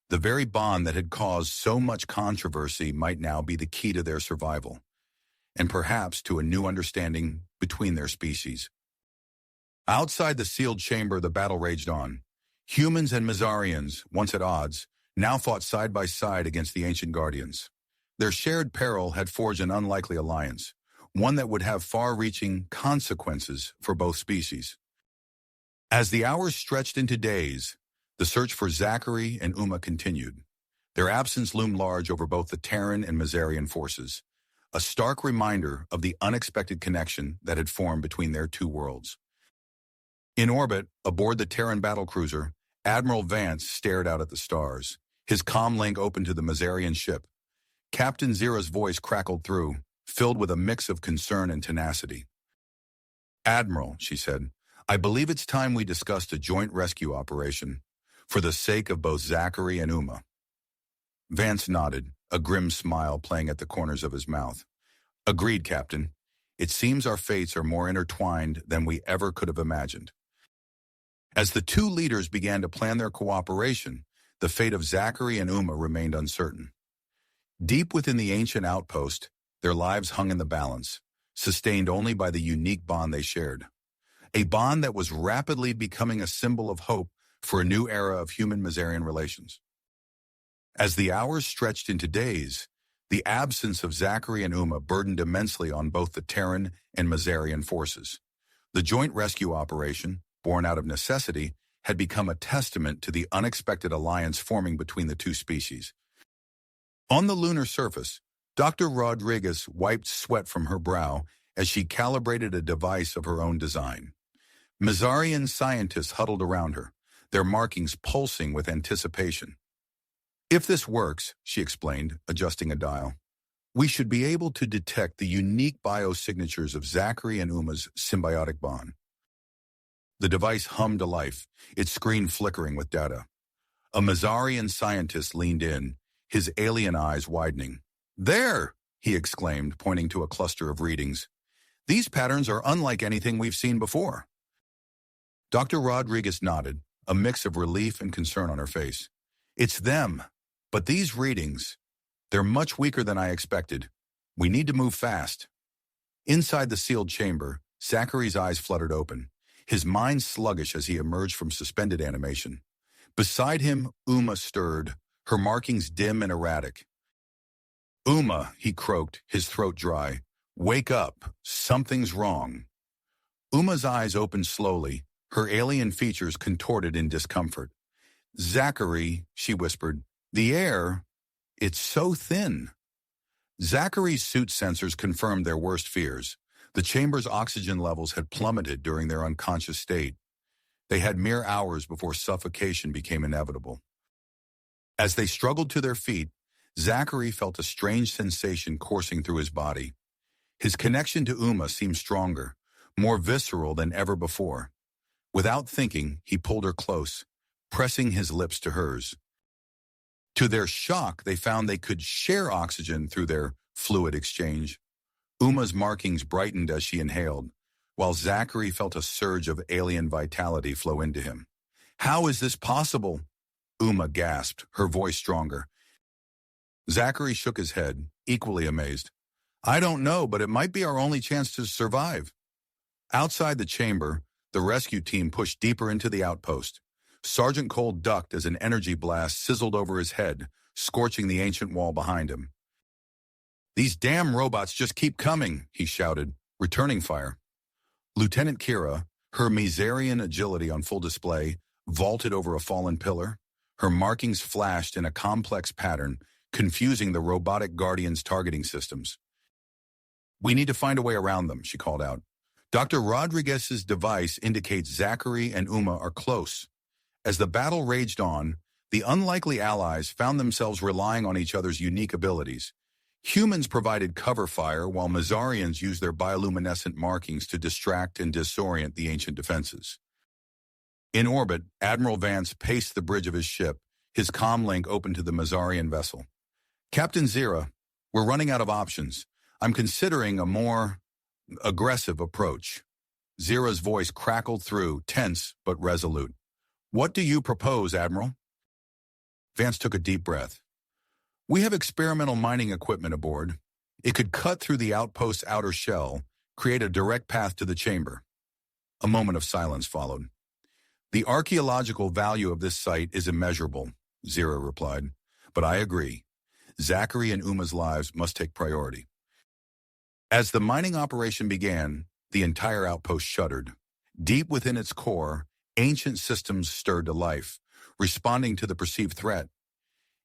The very bond that had caused so much controversy might now be the key to their survival, and perhaps to a new understanding between their species. Outside the sealed chamber, the battle raged on. Humans and Mazarians, once at odds, now fought side by side against the ancient guardians. Their shared peril had forged an unlikely alliance, one that would have far-reaching consequences for both species. As the hours stretched into days, the search for Zachary and Uma continued. Their absence loomed large over both the Terran and Mazarian forces, a stark reminder of the unexpected connection that had formed between their two worlds. In orbit, aboard the Terran battlecruiser, Admiral Vance stared out at the stars, his comlink open to the Mazarian ship. Captain Zera's voice crackled through, filled with a mix of concern and tenacity. "Admiral," she said, I believe it's time we discussed a joint rescue operation for the sake of both Zachary and Uma. Vance nodded, a grim smile playing at the corners of his mouth. Agreed, Captain. It seems our fates are more intertwined than we ever could have imagined. As the two leaders began to plan their cooperation, the fate of Zachary and Uma remained uncertain. Deep within the ancient outpost, their lives hung in the balance, sustained only by the unique bond they shared. A bond that was rapidly becoming a symbol of hope for a new era of human-Mazarian relations. As the hours stretched into days, the absence of Zachary and Uma burdened immensely on both the Terran and Mazarian forces. The joint rescue operation, born out of necessity, had become a testament to the unexpected alliance forming between the two species. On the lunar surface, Dr. Rodriguez wiped sweat from her brow as she calibrated a device of her own design. Mazarian scientists huddled around her, their markings pulsing with anticipation. If this works, she explained, adjusting a dial, we should be able to detect the unique biosignatures of Zachary and Uma's symbiotic bond. The device hummed to life, its screen flickering with data. A Mazarian scientist leaned in, his alien eyes widening. There, he exclaimed, pointing to a cluster of readings. These patterns are unlike anything we've seen before. Dr. Rodriguez nodded, a mix of relief and concern on her face. It's them, but these readings, they're much weaker than I expected. We need to move fast. Inside the sealed chamber, Zachary's eyes fluttered open, his mind sluggish as he emerged from suspended animation. Beside him, Uma stirred, her markings dim and erratic. Uma, he croaked, his throat dry. Wake up. Something's wrong. Uma's eyes opened slowly, her alien features contorted in discomfort. Zachary, she whispered, the air, it's so thin. Zachary's suit sensors confirmed their worst fears. The chamber's oxygen levels had plummeted during their unconscious state. They had mere hours before suffocation became inevitable. As they struggled to their feet, Zachary felt a strange sensation coursing through his body. His connection to Uma seemed stronger, more visceral than ever before. Without thinking, he pulled her close, pressing his lips to hers. To their shock, they found they could share oxygen through their fluid exchange. Uma's markings brightened as she inhaled, while Zachary felt a surge of alien vitality flow into him. How is this possible? Uma gasped, her voice stronger. Zachary shook his head, equally amazed. I don't know, but it might be our only chance to survive. Outside the chamber, the rescue team pushed deeper into the outpost. Sergeant Cole ducked as an energy blast sizzled over his head, scorching the ancient wall behind him. These damn robots just keep coming, he shouted, returning fire. Lieutenant Kira, her Mazarian agility on full display, vaulted over a fallen pillar. Her markings flashed in a complex pattern, confusing the robotic Guardian's targeting systems. We need to find a way around them, she called out. Dr. Rodriguez's device indicates Zachary and Uma are close. As the battle raged on, the unlikely allies found themselves relying on each other's unique abilities. Humans provided cover fire while Mazarians used their bioluminescent markings to distract and disorient the ancient defenses. In orbit, Admiral Vance paced the bridge of his ship, his comlink open to the Mazarian vessel. Captain Zira, we're running out of options. I'm considering a more aggressive approach. Zira's voice crackled through, tense but resolute. What do you propose, Admiral? Vance took a deep breath. We have experimental mining equipment aboard. It could cut through the outpost's outer shell, create a direct path to the chamber. A moment of silence followed. The archaeological value of this site is immeasurable, Zira replied. But I agree. Zachary and Uma's lives must take priority. As the mining operation began, the entire outpost shuddered. Deep within its core, ancient systems stirred to life, responding to the perceived threat.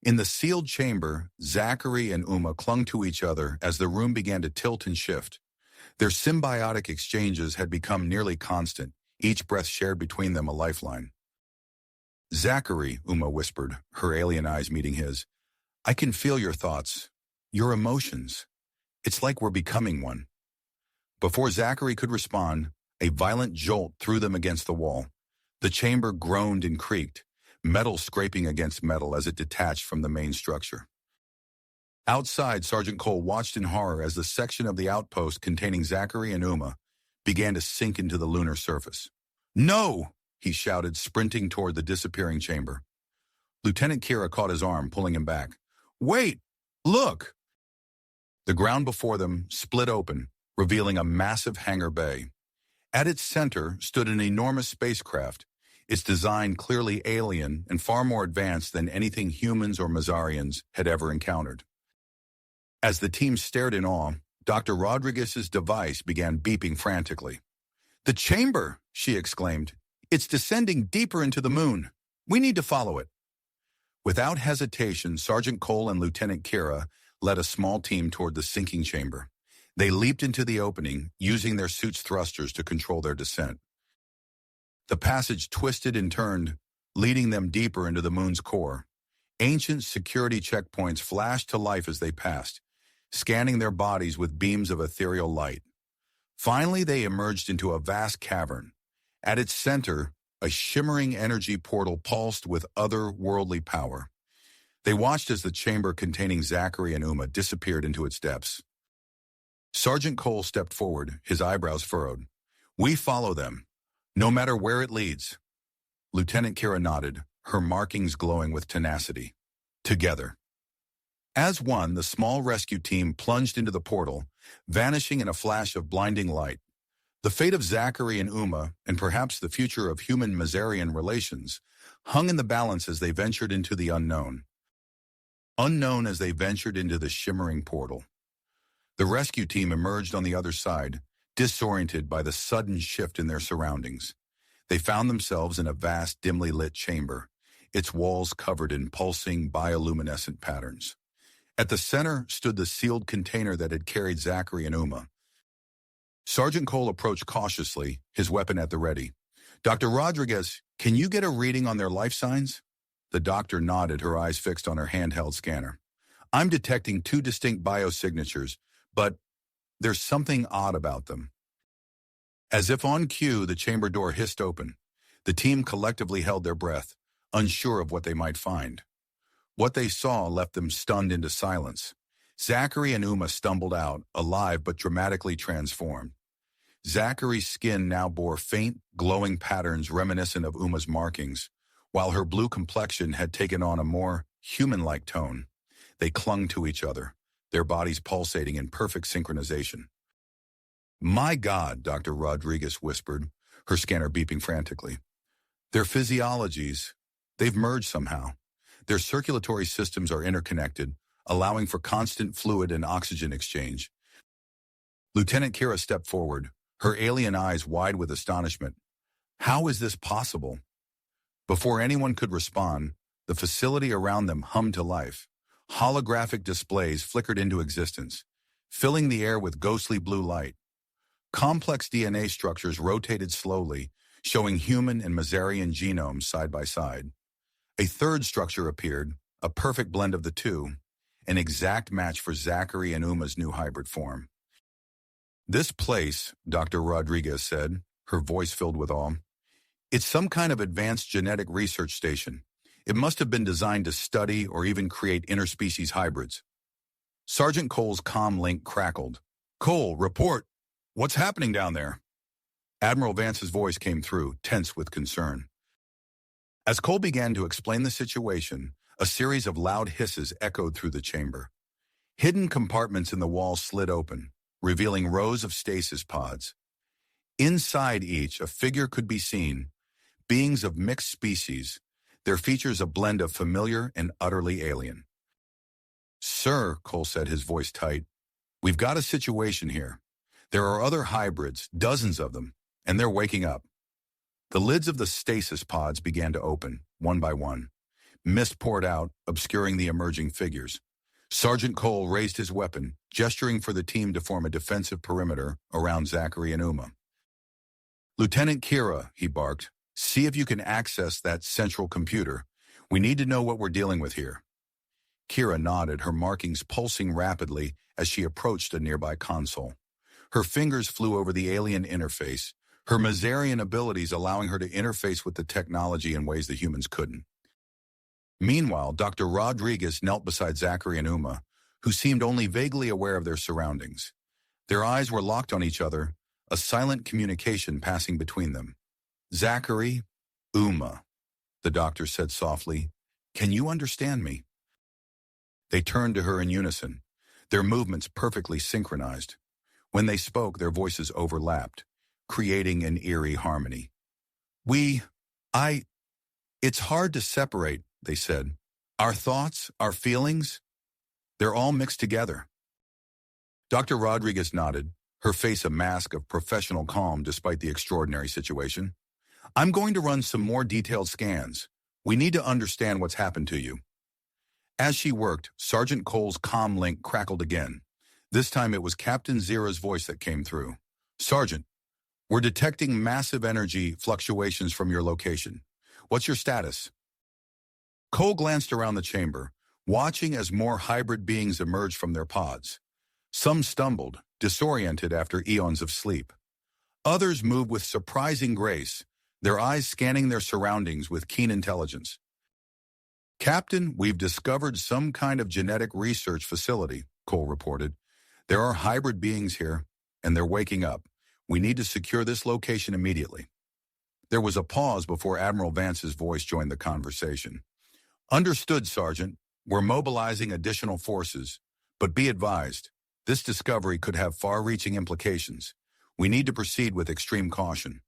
In the sealed chamber, Zachary and Uma clung to each other as the room began to tilt and shift. Their symbiotic exchanges had become nearly constant, each breath shared between them a lifeline. Zachary, Uma whispered, her alien eyes meeting his. I can feel your thoughts, your emotions. It's like we're becoming one. Before Zachary could respond, A violent jolt threw them against the wall. The chamber groaned and creaked, metal scraping against metal as it detached from the main structure. Outside, Sergeant Cole watched in horror as the section of the outpost containing Zachary and Uma began to sink into the lunar surface. "No!" he shouted, sprinting toward the disappearing chamber. Lieutenant Kira caught his arm, pulling him back. "Wait! Look!" The ground before them split open, revealing a massive hangar bay. At its center stood an enormous spacecraft, its design clearly alien and far more advanced than anything humans or Mazarians had ever encountered. As the team stared in awe, Dr. Rodriguez's device began beeping frantically. "The chamber!" she exclaimed. "It's descending deeper into the moon. We need to follow it." Without hesitation, Sergeant Cole and Lieutenant Kira led a small team toward the sinking chamber. They leaped into the opening, using their suit's thrusters to control their descent. The passage twisted and turned, leading them deeper into the moon's core. Ancient security checkpoints flashed to life as they passed, scanning their bodies with beams of ethereal light. Finally, they emerged into a vast cavern. At its center, a shimmering energy portal pulsed with otherworldly power. They watched as the chamber containing Zachary and Uma disappeared into its depths. Sergeant Cole stepped forward, his eyebrows furrowed. "We follow them, no matter where it leads." Lieutenant Kira nodded, her markings glowing with tenacity. Together. As one, the small rescue team plunged into the portal, vanishing in a flash of blinding light. The fate of Zachary and Uma, and perhaps the future of human-Mazarian relations, hung in the balance as they ventured into the unknown. Unknown as they ventured into the shimmering portal. The rescue team emerged on the other side, disoriented by the sudden shift in their surroundings. They found themselves in a vast, dimly lit chamber, its walls covered in pulsing, bioluminescent patterns. At the center stood the sealed container that had carried Zachary and Uma. Sergeant Cole approached cautiously, his weapon at the ready. "Dr. Rodriguez, can you get a reading on their life signs?" The doctor nodded, her eyes fixed on her handheld scanner. "I'm detecting 2 distinct biosignatures, but there's something odd about them." As if on cue, the chamber door hissed open. The team collectively held their breath, unsure of what they might find. What they saw left them stunned into silence. Zachary and Uma stumbled out, alive but dramatically transformed. Zachary's skin now bore faint, glowing patterns reminiscent of Uma's markings, while her blue complexion had taken on a more human-like tone. They clung to each other, their bodies pulsating in perfect synchronization. "My God," Dr. Rodriguez whispered, her scanner beeping frantically. "Their physiologies, they've merged somehow. Their circulatory systems are interconnected, allowing for constant fluid and oxygen exchange." Lieutenant Kira stepped forward, her alien eyes wide with astonishment. "How is this possible?" Before anyone could respond, the facility around them hummed to life. Holographic displays flickered into existence, filling the air with ghostly blue light. Complex DNA structures rotated slowly, showing human and Mazarian genomes side by side. A third structure appeared, a perfect blend of the two, an exact match for Zachary and Uma's new hybrid form. "This place," Dr. Rodriguez said, her voice filled with awe, "it's some kind of advanced genetic research station. It must have been designed to study or even create interspecies hybrids." Sergeant Cole's comm link crackled. "Cole, report. What's happening down there?" Admiral Vance's voice came through, tense with concern. As Cole began to explain the situation, a series of loud hisses echoed through the chamber. Hidden compartments in the wall slid open, revealing rows of stasis pods. Inside each, a figure could be seen, beings of mixed species, their features a blend of familiar and utterly alien. "Sir," Cole said, his voice tight, "we've got a situation here. There are other hybrids, dozens of them, and they're waking up." The lids of the stasis pods began to open, one by one. Mist poured out, obscuring the emerging figures. Sergeant Cole raised his weapon, gesturing for the team to form a defensive perimeter around Zachary and Uma. "Lieutenant Kira," he barked, "see if you can access that central computer. We need to know what we're dealing with here." Kira nodded, her markings pulsing rapidly as she approached a nearby console. Her fingers flew over the alien interface, her Mazarian abilities allowing her to interface with the technology in ways that humans couldn't. Meanwhile, Dr. Rodriguez knelt beside Zachary and Uma, who seemed only vaguely aware of their surroundings. Their eyes were locked on each other, a silent communication passing between them. "Zachary, Uma," the doctor said softly, "can you understand me?" They turned to her in unison, their movements perfectly synchronized. When they spoke, their voices overlapped, creating an eerie harmony. It's hard to separate," they said. "Our thoughts, our feelings, they're all mixed together." Dr. Rodriguez nodded, her face a mask of professional calm despite the extraordinary situation. "I'm going to run some more detailed scans. We need to understand what's happened to you." As she worked, Sergeant Cole's comm link crackled again. This time it was Captain Zira's voice that came through. "Sergeant, we're detecting massive energy fluctuations from your location. What's your status?" Cole glanced around the chamber, watching as more hybrid beings emerged from their pods. Some stumbled, disoriented after eons of sleep. Others moved with surprising grace, their eyes scanning their surroundings with keen intelligence. "Captain, we've discovered some kind of genetic research facility," Cole reported. "There are hybrid beings here, and they're waking up. We need to secure this location immediately." There was a pause before Admiral Vance's voice joined the conversation. "Understood, Sergeant. We're mobilizing additional forces, but be advised, this discovery could have far-reaching implications. We need to proceed with extreme caution."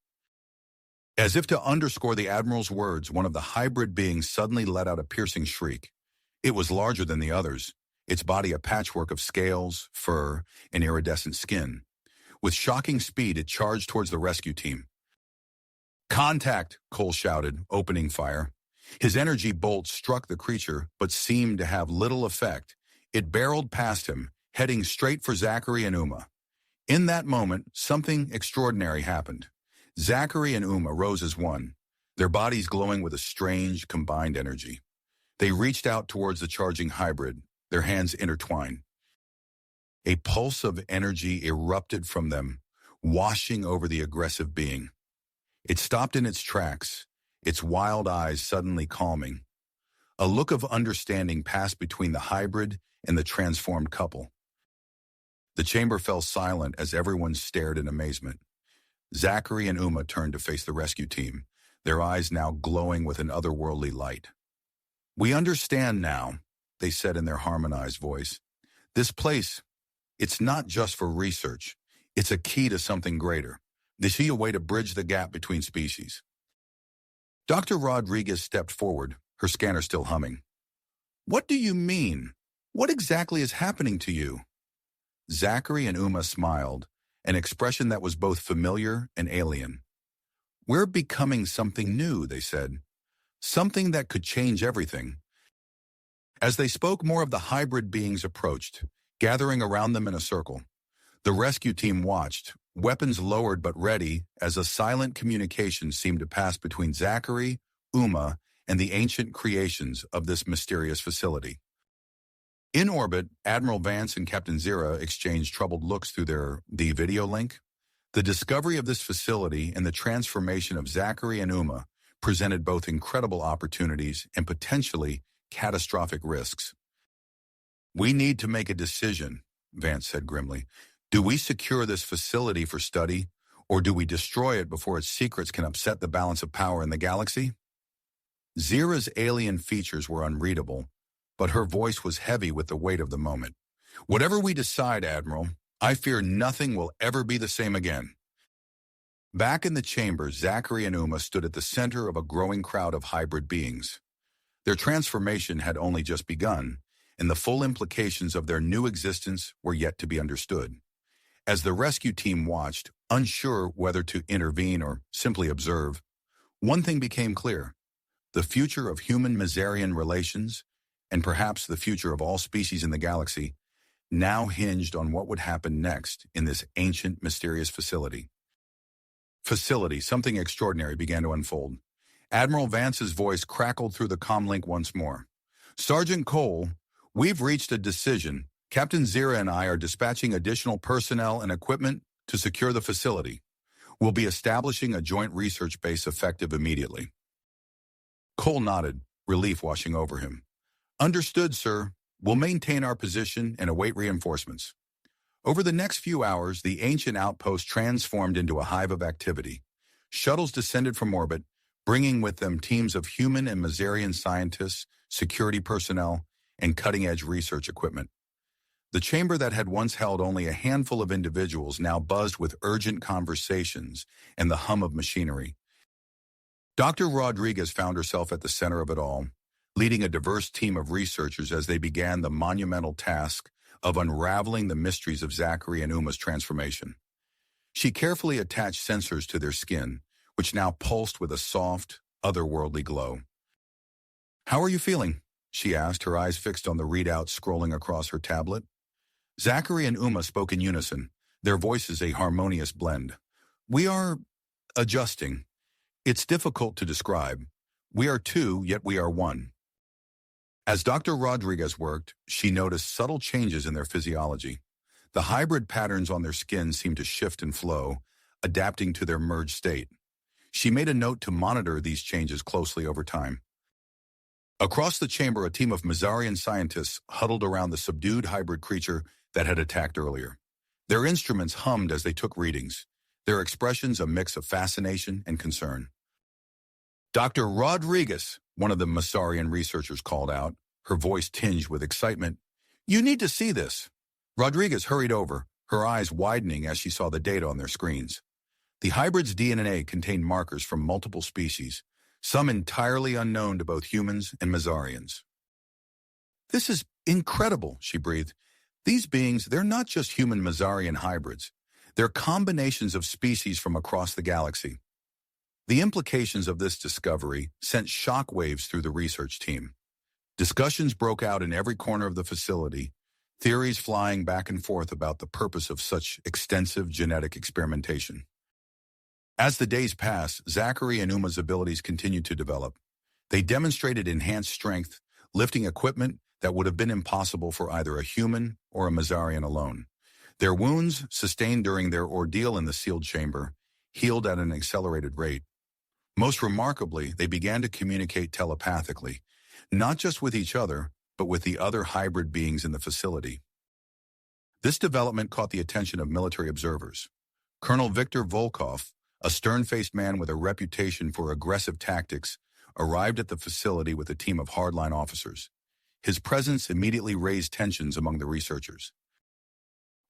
As if to underscore the Admiral's words, one of the hybrid beings suddenly let out a piercing shriek. It was larger than the others, its body a patchwork of scales, fur, and iridescent skin. With shocking speed, it charged towards the rescue team. "Contact!" Cole shouted, opening fire. His energy bolt struck the creature, but seemed to have little effect. It barreled past him, heading straight for Zachary and Uma. In that moment, something extraordinary happened. Zachary and Uma rose as one, their bodies glowing with a strange, combined energy. They reached out towards the charging hybrid, their hands intertwined. A pulse of energy erupted from them, washing over the aggressive being. It stopped in its tracks, its wild eyes suddenly calming. A look of understanding passed between the hybrid and the transformed couple. The chamber fell silent as everyone stared in amazement. Zachary and Uma turned to face the rescue team, their eyes now glowing with an otherworldly light. "We understand now," they said in their harmonized voice. "This place, it's not just for research. It's a key to something greater. They see a way to bridge the gap between species." Dr. Rodriguez stepped forward, her scanner still humming. "What do you mean? What exactly is happening to you?" Zachary and Uma smiled, an expression that was both familiar and alien. "We're becoming something new," they said. "Something that could change everything." As they spoke, more of the hybrid beings approached, gathering around them in a circle. The rescue team watched, weapons lowered but ready, as a silent communication seemed to pass between Zachary, Uma, and the ancient creations of this mysterious facility. In orbit, Admiral Vance and Captain Zira exchanged troubled looks through the video link. The discovery of this facility and the transformation of Zachary and Uma presented both incredible opportunities and potentially catastrophic risks. "We need to make a decision," Vance said grimly. "Do we secure this facility for study, or do we destroy it before its secrets can upset the balance of power in the galaxy?" Zira's alien features were unreadable, but her voice was heavy with the weight of the moment. "Whatever we decide, Admiral, I fear nothing will ever be the same again." Back in the chamber, Zachary and Uma stood at the center of a growing crowd of hybrid beings. Their transformation had only just begun, and the full implications of their new existence were yet to be understood. As the rescue team watched, unsure whether to intervene or simply observe, one thing became clear: the future of human-Mazarian relations, and perhaps the future of all species in the galaxy, now hinged on what would happen next in this ancient, mysterious facility. Something extraordinary began to unfold. Admiral Vance's voice crackled through the comlink once more. "Sergeant Cole, we've reached a decision. Captain Zira and I are dispatching additional personnel and equipment to secure the facility. We'll be establishing a joint research base effective immediately. Cole nodded, relief washing over him. Understood, sir. We'll maintain our position and await reinforcements. Over the next few hours, the ancient outpost transformed into a hive of activity. Shuttles descended from orbit, bringing with them teams of human and Mazarian scientists, security personnel, and cutting-edge research equipment. The chamber that had once held only a handful of individuals now buzzed with urgent conversations and the hum of machinery. Dr. Rodriguez found herself at the center of it all, leading a diverse team of researchers as they began the monumental task of unraveling the mysteries of Zachary and Uma's transformation. She carefully attached sensors to their skin, which now pulsed with a soft, otherworldly glow. "How are you feeling?" she asked, her eyes fixed on the readout scrolling across her tablet. Zachary and Uma spoke in unison, their voices a harmonious blend. "We are adjusting. It's difficult to describe. We are two, yet we are one." As Dr. Rodriguez worked, she noticed subtle changes in their physiology. The hybrid patterns on their skin seemed to shift and flow, adapting to their merged state. She made a note to monitor these changes closely over time. Across the chamber, a team of Mazarian scientists huddled around the subdued hybrid creature that had attacked earlier. Their instruments hummed as they took readings, their expressions a mix of fascination and concern. "Dr. Rodriguez," one of the Mazarian researchers called out, her voice tinged with excitement. "You need to see this." Rodriguez hurried over, her eyes widening as she saw the data on their screens. The hybrid's DNA contained markers from multiple species, some entirely unknown to both humans and Mazarians. "This is incredible," she breathed. "These beings, they're not just human Mazarian hybrids. They're combinations of species from across the galaxy." The implications of this discovery sent shockwaves through the research team. Discussions broke out in every corner of the facility, theories flying back and forth about the purpose of such extensive genetic experimentation. As the days passed, Zachary and Uma's abilities continued to develop. They demonstrated enhanced strength, lifting equipment that would have been impossible for either a human or a Mazarian alone. Their wounds, sustained during their ordeal in the sealed chamber, healed at an accelerated rate. Most remarkably, they began to communicate telepathically, not just with each other, but with the other hybrid beings in the facility. This development caught the attention of military observers. Colonel Viktor Volkov, a stern-faced man with a reputation for aggressive tactics, arrived at the facility with a team of hardline officers. His presence immediately raised tensions among the researchers.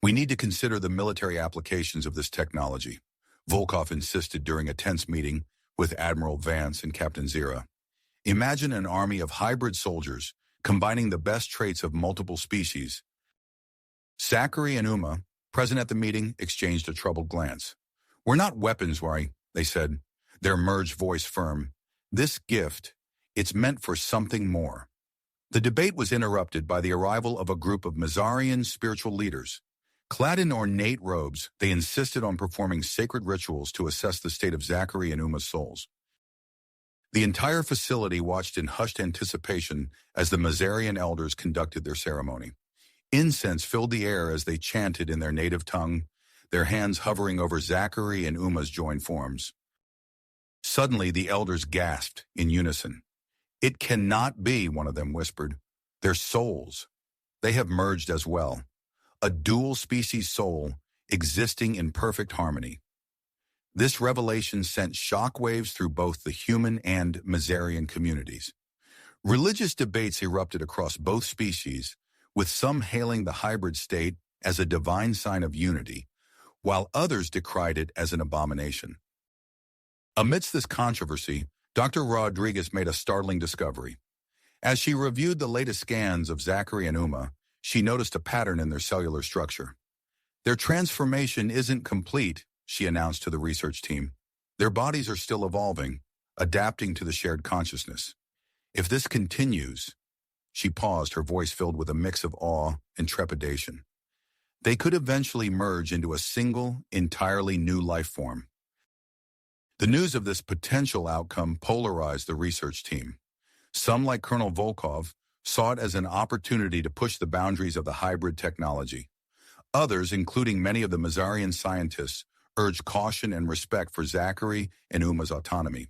"We need to consider the military applications of this technology," Volkov insisted during a tense meeting with Admiral Vance and Captain Zira. "Imagine an army of hybrid soldiers combining the best traits of multiple species." Zachary and Uma, present at the meeting, exchanged a troubled glance. "We're not weapons, worry," they said, their merged voice firm. "This gift, it's meant for something more." The debate was interrupted by the arrival of a group of Mazarian spiritual leaders. Clad in ornate robes, they insisted on performing sacred rituals to assess the state of Zachary and Uma's souls. The entire facility watched in hushed anticipation as the Mazarian elders conducted their ceremony. Incense filled the air as they chanted in their native tongue, their hands hovering over Zachary and Uma's joined forms. Suddenly, the elders gasped in unison. "It cannot be," one of them whispered. "Their souls. They have merged as well. A dual-species soul existing in perfect harmony." This revelation sent shockwaves through both the human and Mazarian communities. Religious debates erupted across both species, with some hailing the hybrid state as a divine sign of unity, while others decried it as an abomination. Amidst this controversy, Dr. Rodriguez made a startling discovery. As she reviewed the latest scans of Zachary and Uma, she noticed a pattern in their cellular structure. "Their transformation isn't complete," she announced to the research team. "Their bodies are still evolving, adapting to the shared consciousness. If this continues," she paused, her voice filled with a mix of awe and trepidation, "they could eventually merge into a single, entirely new life form." The news of this potential outcome polarized the research team. Some, like Colonel Volkov, saw it as an opportunity to push the boundaries of the hybrid technology. Others, including many of the Mazarian scientists, urged caution and respect for Zachary and Uma's autonomy.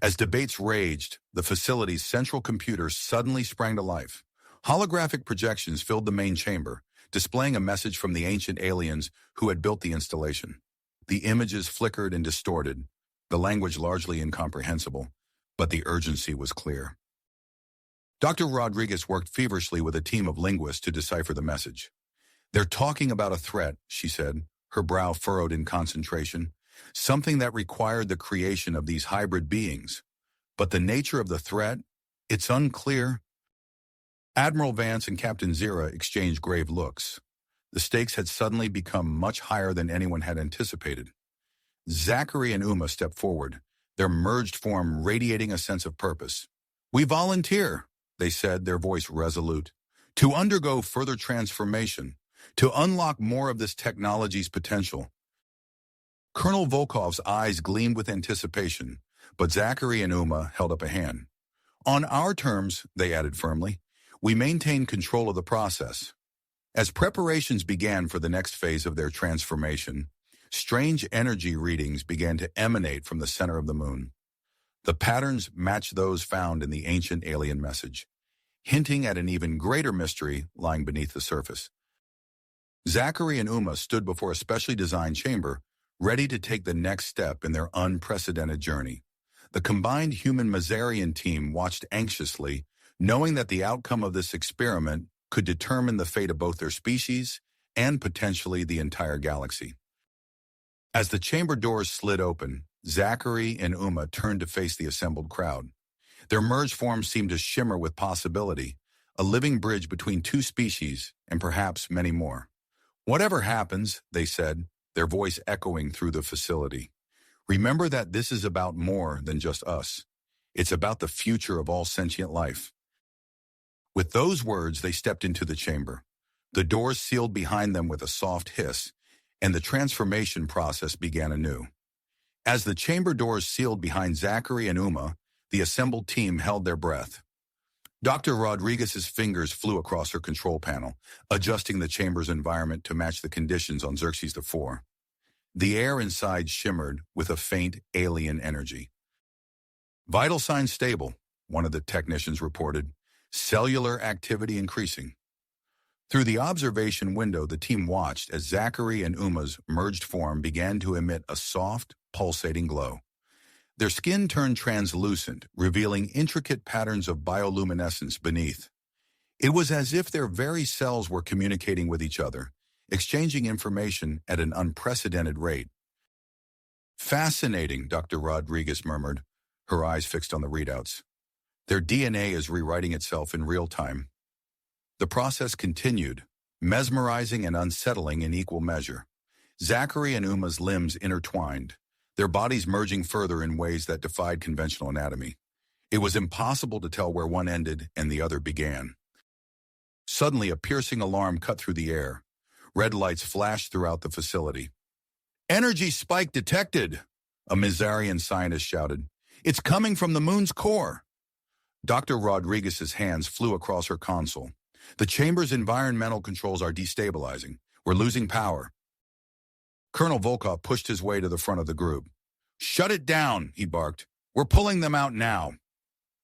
As debates raged, the facility's central computer suddenly sprang to life. Holographic projections filled the main chamber, displaying a message from the ancient aliens who had built the installation. The images flickered and distorted, the language largely incomprehensible, but the urgency was clear. Dr. Rodriguez worked feverishly with a team of linguists to decipher the message. "They're talking about a threat," she said, her brow furrowed in concentration, "something that required the creation of these hybrid beings. But the nature of the threat, it's unclear." Admiral Vance and Captain Zira exchanged grave looks. The stakes had suddenly become much higher than anyone had anticipated. Zachary and Uma stepped forward, their merged form radiating a sense of purpose. "We volunteer," they said, their voice resolute, "to undergo further transformation, to unlock more of this technology's potential." Colonel Volkov's eyes gleamed with anticipation, but Zachary and Uma held up a hand. "On our terms," they added firmly, "we maintain control of the process." As preparations began for the next phase of their transformation, strange energy readings began to emanate from the center of the moon. The patterns matched those found in the ancient alien message, hinting at an even greater mystery lying beneath the surface. Zachary and Uma stood before a specially designed chamber, ready to take the next step in their unprecedented journey. The combined human-Mazarian team watched anxiously, knowing that the outcome of this experiment could determine the fate of both their species and potentially the entire galaxy. As the chamber doors slid open, Zachary and Uma turned to face the assembled crowd. Their merged forms seemed to shimmer with possibility, a living bridge between two species and perhaps many more. "Whatever happens," they said, their voice echoing through the facility, "remember that this is about more than just us. It's about the future of all sentient life." With those words, they stepped into the chamber. The doors sealed behind them with a soft hiss, and the transformation process began anew. As the chamber doors sealed behind Zachary and Uma, the assembled team held their breath. Dr. Rodriguez's fingers flew across her control panel, adjusting the chamber's environment to match the conditions on Xerxes IV. The air inside shimmered with a faint alien energy. "Vital signs stable," one of the technicians reported. "Cellular activity increasing." Through the observation window, the team watched as Zachary and Uma's merged form began to emit a soft, pulsating glow. Their skin turned translucent, revealing intricate patterns of bioluminescence beneath. It was as if their very cells were communicating with each other, exchanging information at an unprecedented rate. "Fascinating," Dr. Rodriguez murmured, her eyes fixed on the readouts. "Their DNA is rewriting itself in real time." The process continued, mesmerizing and unsettling in equal measure. Zachary and Uma's limbs intertwined, their bodies merging further in ways that defied conventional anatomy. It was impossible to tell where one ended and the other began. Suddenly, a piercing alarm cut through the air. Red lights flashed throughout the facility. "Energy spike detected," a Mazarian scientist shouted. "It's coming from the moon's core." Dr. Rodriguez's hands flew across her console. "The chamber's environmental controls are destabilizing. We're losing power." Colonel Volkov pushed his way to the front of the group. "Shut it down," he barked. "We're pulling them out now."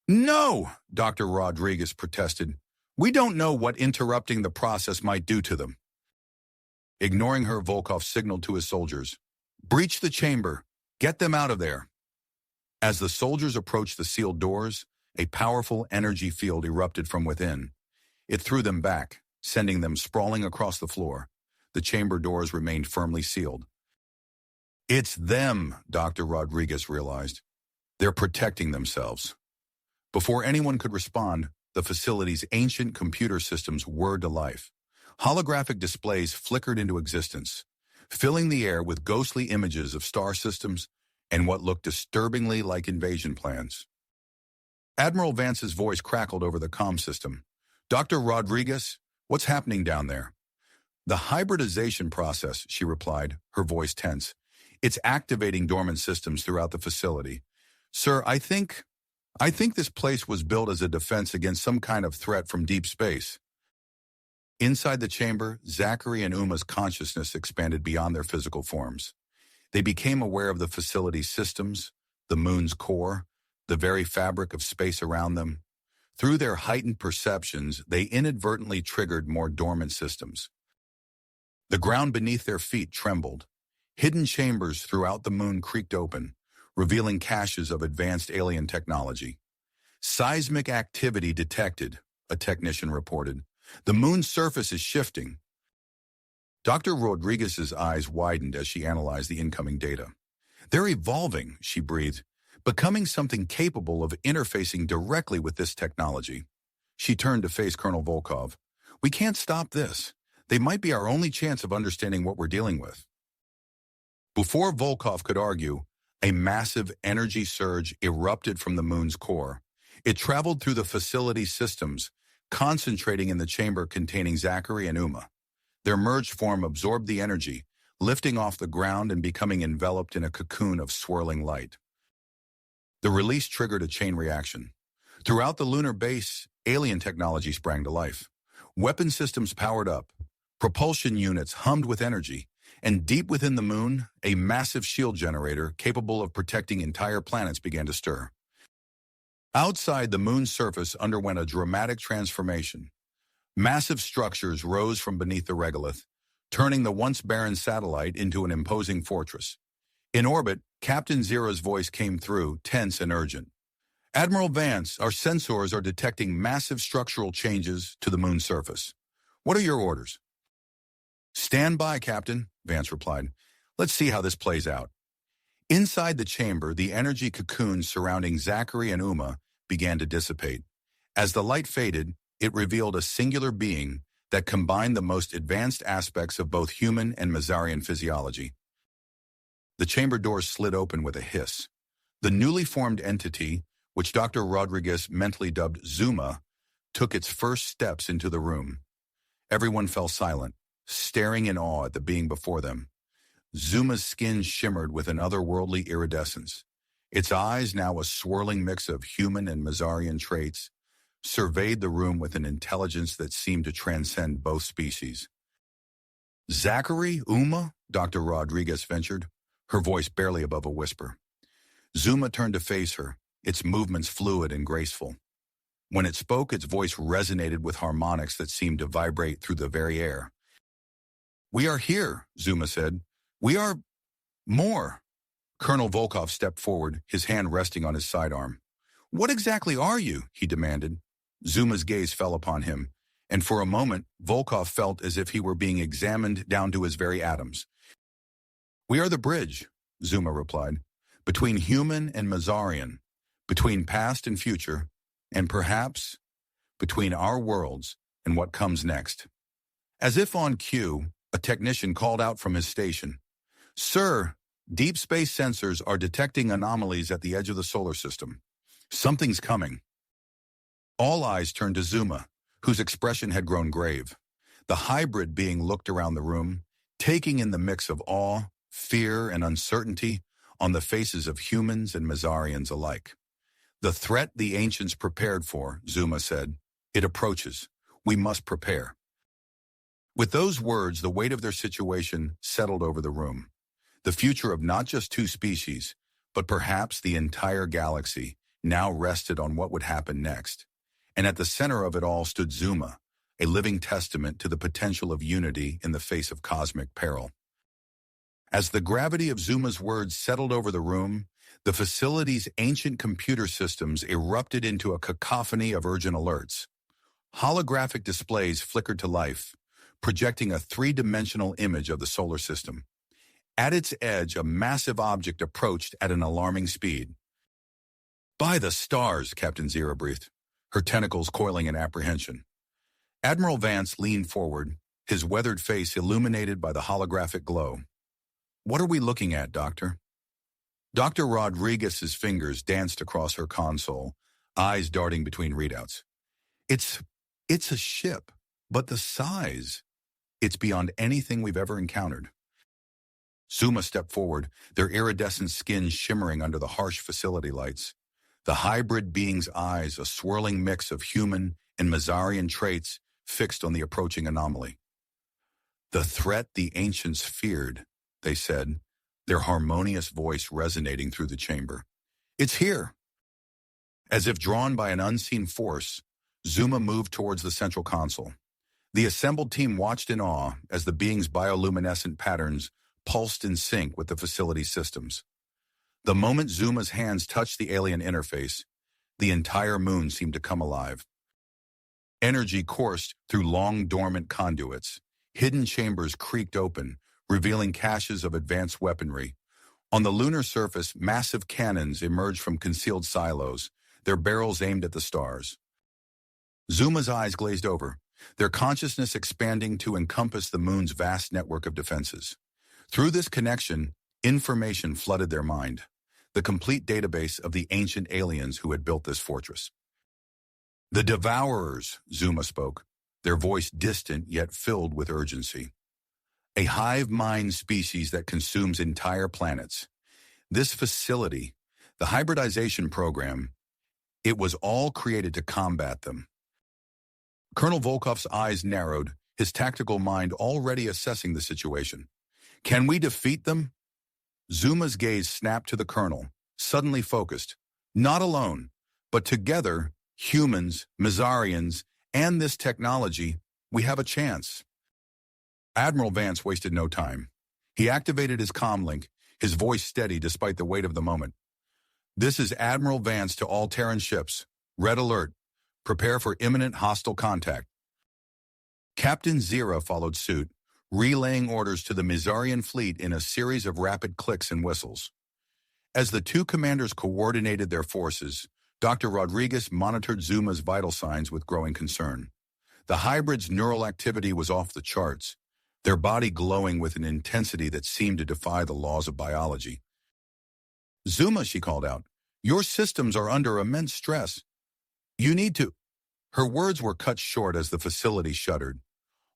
"No," Dr. Rodriguez protested. "We don't know what interrupting the process might do to them." Ignoring her, Volkov signaled to his soldiers. "Breach the chamber. Get them out of there." As the soldiers approached the sealed doors, a powerful energy field erupted from within. It threw them back, sending them sprawling across the floor. The chamber doors remained firmly sealed. "It's them," Dr. Rodriguez realized. "They're protecting themselves." Before anyone could respond, the facility's ancient computer systems whirred to life. Holographic displays flickered into existence, filling the air with ghostly images of star systems and what looked disturbingly like invasion plans. Admiral Vance's voice crackled over the comm system. "Dr. Rodriguez, what's happening down there?" "The hybridization process," she replied, her voice tense. "It's activating dormant systems throughout the facility. Sir, I think this place was built as a defense against some kind of threat from deep space." Inside the chamber, Zachary and Uma's consciousness expanded beyond their physical forms. They became aware of the facility's systems, the moon's core, the very fabric of space around them. Through their heightened perceptions, they inadvertently triggered more dormant systems. The ground beneath their feet trembled. Hidden chambers throughout the moon creaked open, revealing caches of advanced alien technology. Seismic activity detected, a technician reported. The moon's surface is shifting. Dr. Rodriguez's eyes widened as she analyzed the incoming data. They're evolving, she breathed, becoming something capable of interfacing directly with this technology. She turned to face Colonel Volkov. We can't stop this. They might be our only chance of understanding what we're dealing with. Before Volkov could argue, a massive energy surge erupted from the moon's core. It traveled through the facility's systems, concentrating in the chamber containing Zachary and Uma. Their merged form absorbed the energy, lifting off the ground and becoming enveloped in a cocoon of swirling light. The release triggered a chain reaction. Throughout the lunar base, alien technology sprang to life. Weapon systems powered up, propulsion units hummed with energy, and deep within the moon, a massive shield generator capable of protecting entire planets began to stir. Outside, the moon's surface underwent a dramatic transformation. Massive structures rose from beneath the regolith, turning the once barren satellite into an imposing fortress. In orbit, Captain Zera's voice came through, tense and urgent. Admiral Vance, our sensors are detecting massive structural changes to the moon's surface. What are your orders? Stand by, Captain, Vance replied. Let's see how this plays out. Inside the chamber, the energy cocoon surrounding Zachary and Uma began to dissipate. As the light faded, it revealed a singular being that combined the most advanced aspects of both human and Mazarian physiology. The chamber doors slid open with a hiss. The newly formed entity, which Dr. Rodriguez mentally dubbed Zuma, took its first steps into the room. Everyone fell silent, staring in awe at the being before them. Zuma's skin shimmered with an otherworldly iridescence. Its eyes, now a swirling mix of human and Mazarian traits, surveyed the room with an intelligence that seemed to transcend both species. Zachary, Uma, Dr. Rodriguez ventured, her voice barely above a whisper. Zuma turned to face her, its movements fluid and graceful. When it spoke, its voice resonated with harmonics that seemed to vibrate through the very air. We are here, Zuma said. We are more. Colonel Volkov stepped forward, his hand resting on his sidearm. What exactly are you? He demanded. Zuma's gaze fell upon him, and for a moment, Volkov felt as if he were being examined down to his very atoms. We are the bridge, Zuma replied, between human and Mazarian, between past and future, and perhaps between our worlds and what comes next. As if on cue, a technician called out from his station. Sir, deep space sensors are detecting anomalies at the edge of the solar system. Something's coming. All eyes turned to Zuma, whose expression had grown grave. The hybrid being looked around the room, taking in the mix of awe, fear, and uncertainty on the faces of humans and Mazarians alike. The threat the ancients prepared for, Zuma said. It approaches. We must prepare. With those words, the weight of their situation settled over the room. The future of not just two species, but perhaps the entire galaxy, now rested on what would happen next. And at the center of it all stood Zuma, a living testament to the potential of unity in the face of cosmic peril. As the gravity of Zuma's words settled over the room, the facility's ancient computer systems erupted into a cacophony of urgent alerts. Holographic displays flickered to life, projecting a three-dimensional image of the solar system. At its edge, a massive object approached at an alarming speed. By the stars, Captain Zera breathed, her tentacles coiling in apprehension. Admiral Vance leaned forward, his weathered face illuminated by the holographic glow. What are we looking at, Doctor? Dr. Rodriguez's fingers danced across her console, eyes darting between readouts. It's a ship, but the size, it's beyond anything we've ever encountered. Zuma stepped forward, their iridescent skin shimmering under the harsh facility lights. The hybrid being's eyes, a swirling mix of human and Mazarian traits, fixed on the approaching anomaly. "The threat the ancients feared," they said, their harmonious voice resonating through the chamber. "It's here." As if drawn by an unseen force, Zuma moved towards the central console. The assembled team watched in awe as the being's bioluminescent patterns pulsed in sync with the facility's systems. The moment Zuma's hands touched the alien interface, the entire moon seemed to come alive. Energy coursed through long, dormant conduits. Hidden chambers creaked open, revealing caches of advanced weaponry. On the lunar surface, massive cannons emerged from concealed silos, their barrels aimed at the stars. Zuma's eyes glazed over, their consciousness expanding to encompass the moon's vast network of defenses. Through this connection, information flooded their mind, the complete database of the ancient aliens who had built this fortress. "The devourers," Zuma spoke, their voice distant yet filled with urgency. "A hive mind species that consumes entire planets. This facility, the hybridization program, it was all created to combat them." Colonel Volkov's eyes narrowed, his tactical mind already assessing the situation. "Can we defeat them?" Zuma's gaze snapped to the colonel, suddenly focused. "Not alone, but together, humans, Mizarians, and this technology, we have a chance." Admiral Vance wasted no time. He activated his comlink, his voice steady despite the weight of the moment. "This is Admiral Vance to all Terran ships. Red alert. Prepare for imminent hostile contact." Captain Zira followed suit, relaying orders to the Mizarian fleet in a series of rapid clicks and whistles. As the two commanders coordinated their forces, Dr. Rodriguez monitored Zuma's vital signs with growing concern. The hybrid's neural activity was off the charts, their body glowing with an intensity that seemed to defy the laws of biology. "Zuma," she called out, "your systems are under immense stress. You need to—" Her words were cut short as the facility shuddered.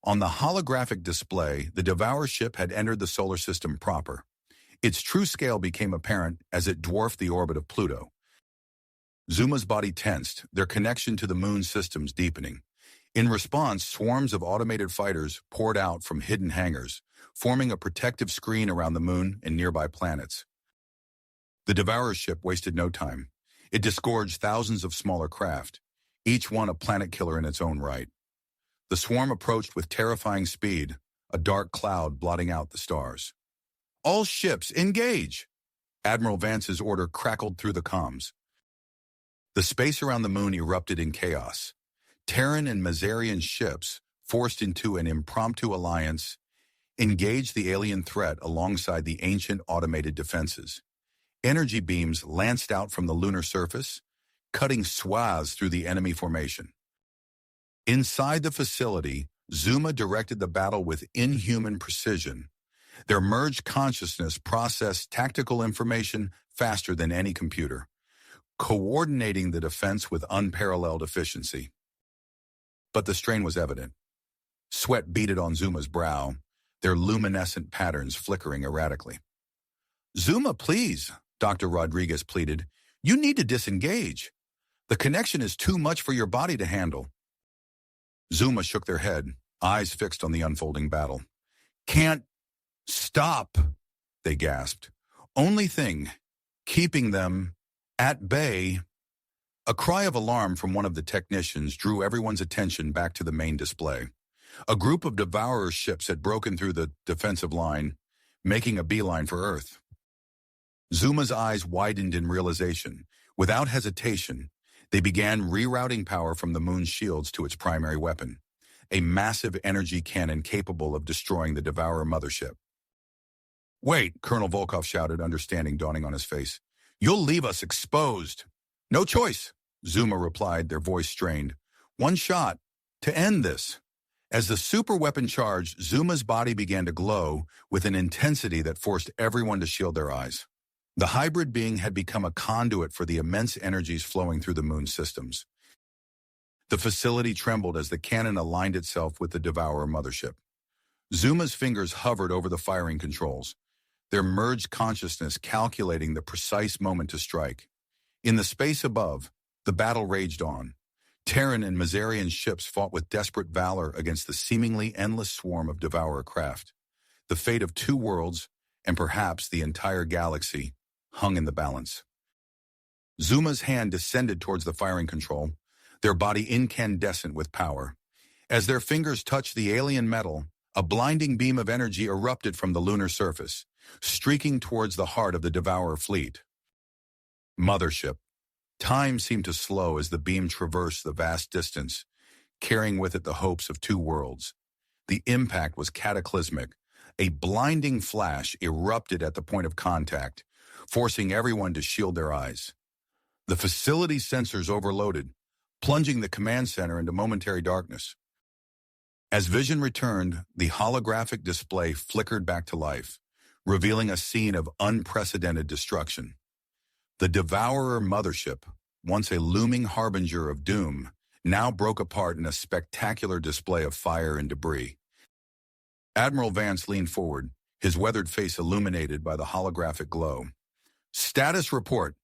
On the holographic display, the Devourer ship had entered the solar system proper. Its true scale became apparent as it dwarfed the orbit of Pluto. Zuma's body tensed, their connection to the moon's systems deepening. In response, swarms of automated fighters poured out from hidden hangars, forming a protective screen around the moon and nearby planets. The Devourer ship wasted no time. It disgorged thousands of smaller craft, each one a planet killer in its own right. The swarm approached with terrifying speed, a dark cloud blotting out the stars. "All ships, engage!" Admiral Vance's order crackled through the comms. The space around the moon erupted in chaos. Terran and Mizarian ships, forced into an impromptu alliance, engaged the alien threat alongside the ancient automated defenses. Energy beams lanced out from the lunar surface, cutting swaths through the enemy formation. Inside the facility, Zuma directed the battle with inhuman precision. Their merged consciousness processed tactical information faster than any computer, coordinating the defense with unparalleled efficiency. But the strain was evident. Sweat beaded on Zuma's brow, their luminescent patterns flickering erratically. "Zuma, please," Dr. Rodriguez pleaded. "You need to disengage. The connection is too much for your body to handle." Zuma shook their head, eyes fixed on the unfolding battle. "Can't stop," they gasped. "Only thing keeping them at bay." A cry of alarm from one of the technicians drew everyone's attention back to the main display. A group of Devourer ships had broken through the defensive line, making a beeline for Earth. Zuma's eyes widened in realization. Without hesitation, they began rerouting power from the moon's shields to its primary weapon, a massive energy cannon capable of destroying the Devourer mothership. "Wait," Colonel Volkov shouted, understanding dawning on his face. "You'll leave us exposed." "No choice," Zuma replied, their voice strained. "One shot to end this." As the superweapon charged, Zuma's body began to glow with an intensity that forced everyone to shield their eyes. The hybrid being had become a conduit for the immense energies flowing through the moon's systems. The facility trembled as the cannon aligned itself with the Devourer mothership. Zuma's fingers hovered over the firing controls, their merged consciousness calculating the precise moment to strike. In the space above, the battle raged on. Terran and Mazarian ships fought with desperate valor against the seemingly endless swarm of devourer craft. The fate of two worlds, and perhaps the entire galaxy, hung in the balance. Zuma's hand descended towards the firing control, their body incandescent with power. As their fingers touched the alien metal, a blinding beam of energy erupted from the lunar surface, streaking towards the heart of the devourer fleet. Mothership. Time seemed to slow as the beam traversed the vast distance, carrying with it the hopes of two worlds. The impact was cataclysmic. A blinding flash erupted at the point of contact, forcing everyone to shield their eyes. The facility's sensors overloaded, plunging the command center into momentary darkness. As vision returned, the holographic display flickered back to life, revealing a scene of unprecedented destruction. The Devourer mothership, once a looming harbinger of doom, now broke apart in a spectacular display of fire and debris. Admiral Vance leaned forward, his weathered face illuminated by the holographic glow. "Status report."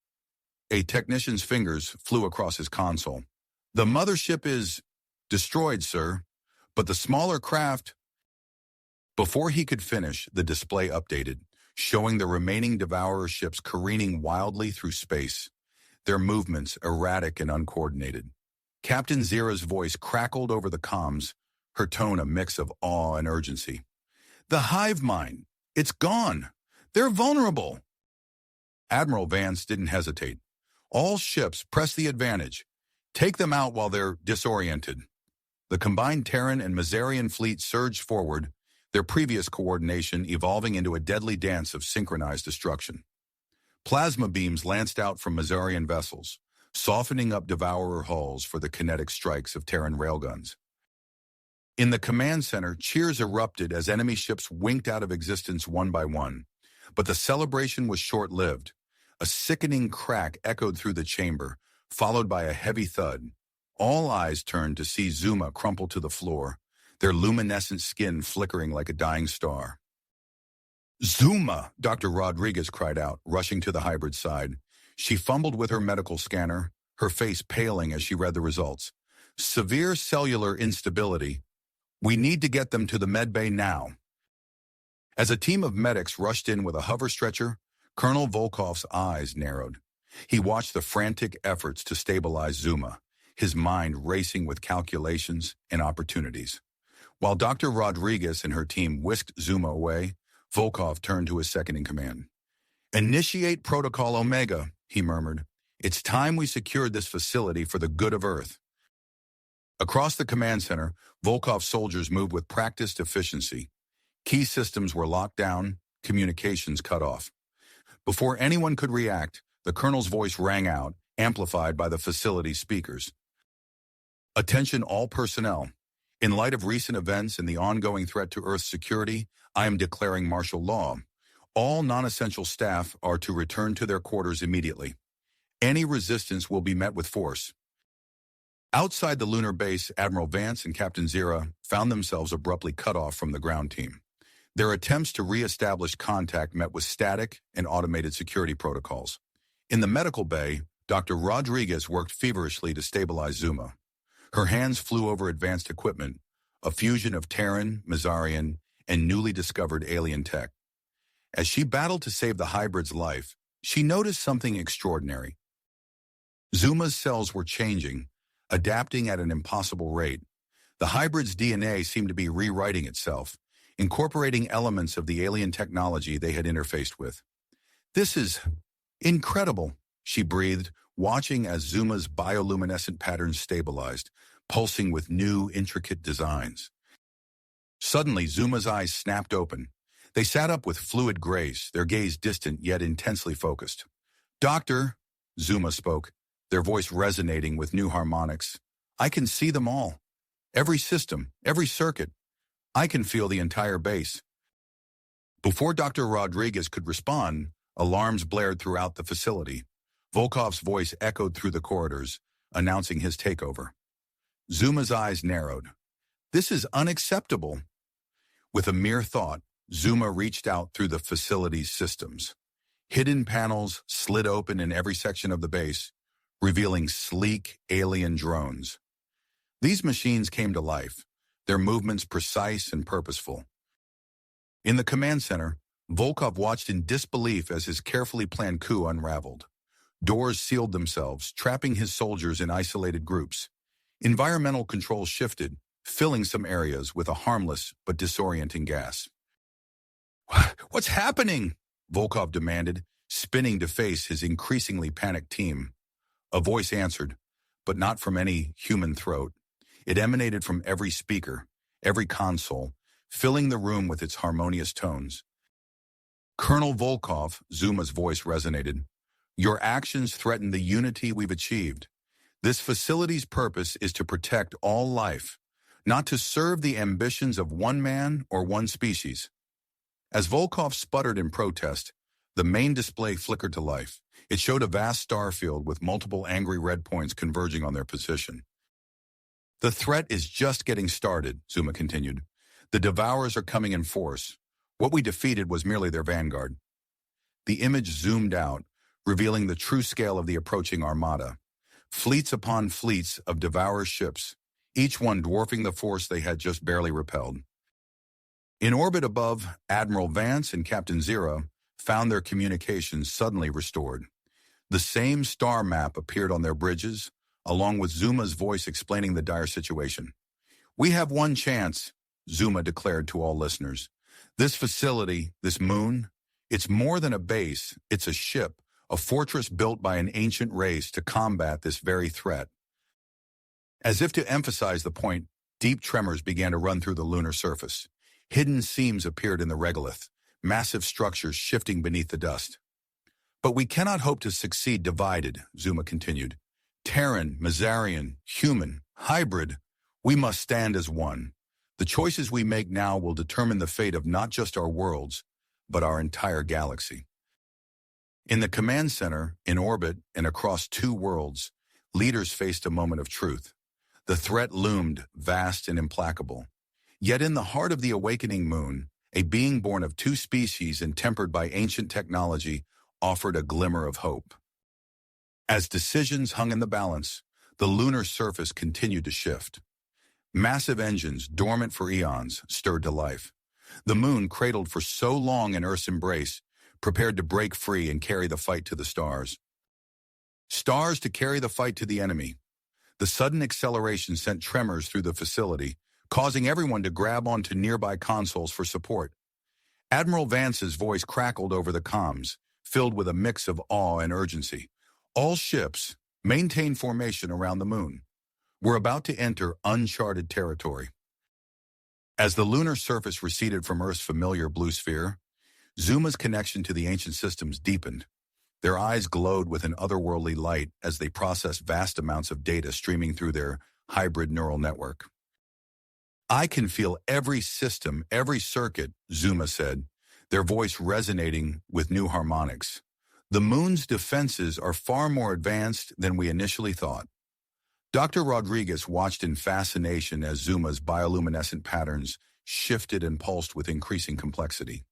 A technician's fingers flew across his console. "The mothership is destroyed, sir, but the smaller craft—" Before he could finish, the display updated, showing the remaining Devourer ships careening wildly through space, their movements erratic and uncoordinated. Captain Zira's voice crackled over the comms, her tone a mix of awe and urgency. "The hive mind! It's gone! They're vulnerable!" Admiral Vance didn't hesitate. "All ships press the advantage. Take them out while they're disoriented." The combined Terran and Mazarian fleet surged forward, their previous coordination evolving into a deadly dance of synchronized destruction. Plasma beams lanced out from Mazarian vessels, softening up Devourer hulls for the kinetic strikes of Terran railguns. In the command center, cheers erupted as enemy ships winked out of existence one by one. But the celebration was short-lived. A sickening crack echoed through the chamber, followed by a heavy thud. All eyes turned to see Zuma crumple to the floor, their luminescent skin flickering like a dying star. "Zuma!" Dr. Rodriguez cried out, rushing to the hybrid's side. She fumbled with her medical scanner, her face paling as she read the results. "Severe cellular instability. We need to get them to the medbay now." As a team of medics rushed in with a hover stretcher, Colonel Volkov's eyes narrowed. He watched the frantic efforts to stabilize Zuma, his mind racing with calculations and opportunities. While Dr. Rodriguez and her team whisked Zuma away, Volkov turned to his second-in-command. "Initiate Protocol Omega," he murmured. "It's time we secured this facility for the good of Earth." Across the command center, Volkov's soldiers moved with practiced efficiency. Key systems were locked down, communications cut off. Before anyone could react, the colonel's voice rang out, amplified by the facility's speakers. "Attention all personnel. In light of recent events and the ongoing threat to Earth's security, I am declaring martial law. All non-essential staff are to return to their quarters immediately. Any resistance will be met with force." Outside the lunar base, Admiral Vance and Captain Zira found themselves abruptly cut off from the ground team. Their attempts to re-establish contact met with static and automated security protocols. In the medical bay, Dr. Rodriguez worked feverishly to stabilize Zuma. Her hands flew over advanced equipment, a fusion of Terran, Mazarian, and newly discovered alien tech. As she battled to save the hybrid's life, she noticed something extraordinary. Zuma's cells were changing, adapting at an impossible rate. The hybrid's DNA seemed to be rewriting itself, incorporating elements of the alien technology they had interfaced with. "This is incredible," she breathed, watching as Zuma's bioluminescent patterns stabilized, pulsing with new, intricate designs. Suddenly, Zuma's eyes snapped open. They sat up with fluid grace, their gaze distant yet intensely focused. "Doctor," Zuma spoke, their voice resonating with new harmonics, "I can see them all. Every system, every circuit. I can feel the entire base." Before Dr. Rodriguez could respond, alarms blared throughout the facility. Volkov's voice echoed through the corridors, announcing his takeover. Zuma's eyes narrowed. "This is unacceptable." With a mere thought, Zuma reached out through the facility's systems. Hidden panels slid open in every section of the base, revealing sleek alien drones. These machines came to life, their movements precise and purposeful. In the command center, Volkov watched in disbelief as his carefully planned coup unraveled. Doors sealed themselves, trapping his soldiers in isolated groups. Environmental controls shifted, filling some areas with a harmless but disorienting gas. "What's happening?" Volkov demanded, spinning to face his increasingly panicked team. A voice answered, but not from any human throat. It emanated from every speaker, every console, filling the room with its harmonious tones. "Colonel Volkov," Zuma's voice resonated, "your actions threaten the unity we've achieved. This facility's purpose is to protect all life, not to serve the ambitions of one man or one species." As Volkov sputtered in protest, the main display flickered to life. It showed a vast star field with multiple angry red points converging on their position. "The threat is just getting started," Zuma continued. "The devourers are coming in force. What we defeated was merely their vanguard." The image zoomed out, revealing the true scale of the approaching armada. Fleets upon fleets of devourer ships, each one dwarfing the force they had just barely repelled. In orbit above, Admiral Vance and Captain Zero found their communications suddenly restored. The same star map appeared on their bridges, along with Zuma's voice explaining the dire situation. "We have one chance," Zuma declared to all listeners. "This facility, this moon, it's more than a base, it's a ship, a fortress built by an ancient race to combat this very threat." As if to emphasize the point, deep tremors began to run through the lunar surface. Hidden seams appeared in the regolith, massive structures shifting beneath the dust. "But we cannot hope to succeed divided," Zuma continued. "Terran, Mazarian, human, hybrid, we must stand as one. The choices we make now will determine the fate of not just our worlds, but our entire galaxy." In the command center, in orbit, and across two worlds, leaders faced a moment of truth. The threat loomed, vast and implacable. Yet in the heart of the awakening moon, a being born of two species and tempered by ancient technology offered a glimmer of hope. As decisions hung in the balance, the lunar surface continued to shift. Massive engines, dormant for eons, stirred to life. The moon, cradled for so long in Earth's embrace, prepared to break free and carry the fight to the stars. Stars to carry the fight to the enemy. The sudden acceleration sent tremors through the facility, causing everyone to grab onto nearby consoles for support. Admiral Vance's voice crackled over the comms, filled with a mix of awe and urgency. "All ships, maintain formation around the moon. We're about to enter uncharted territory." As the lunar surface receded from Earth's familiar blue sphere, Zuma's connection to the ancient systems deepened. Their eyes glowed with an otherworldly light as they processed vast amounts of data streaming through their hybrid neural network. "I can feel every system, every circuit," Zuma said, their voice resonating with new harmonics. "The moon's defenses are far more advanced than we initially thought." Dr. Rodriguez watched in fascination as Zuma's bioluminescent patterns shifted and pulsed with increasing complexity.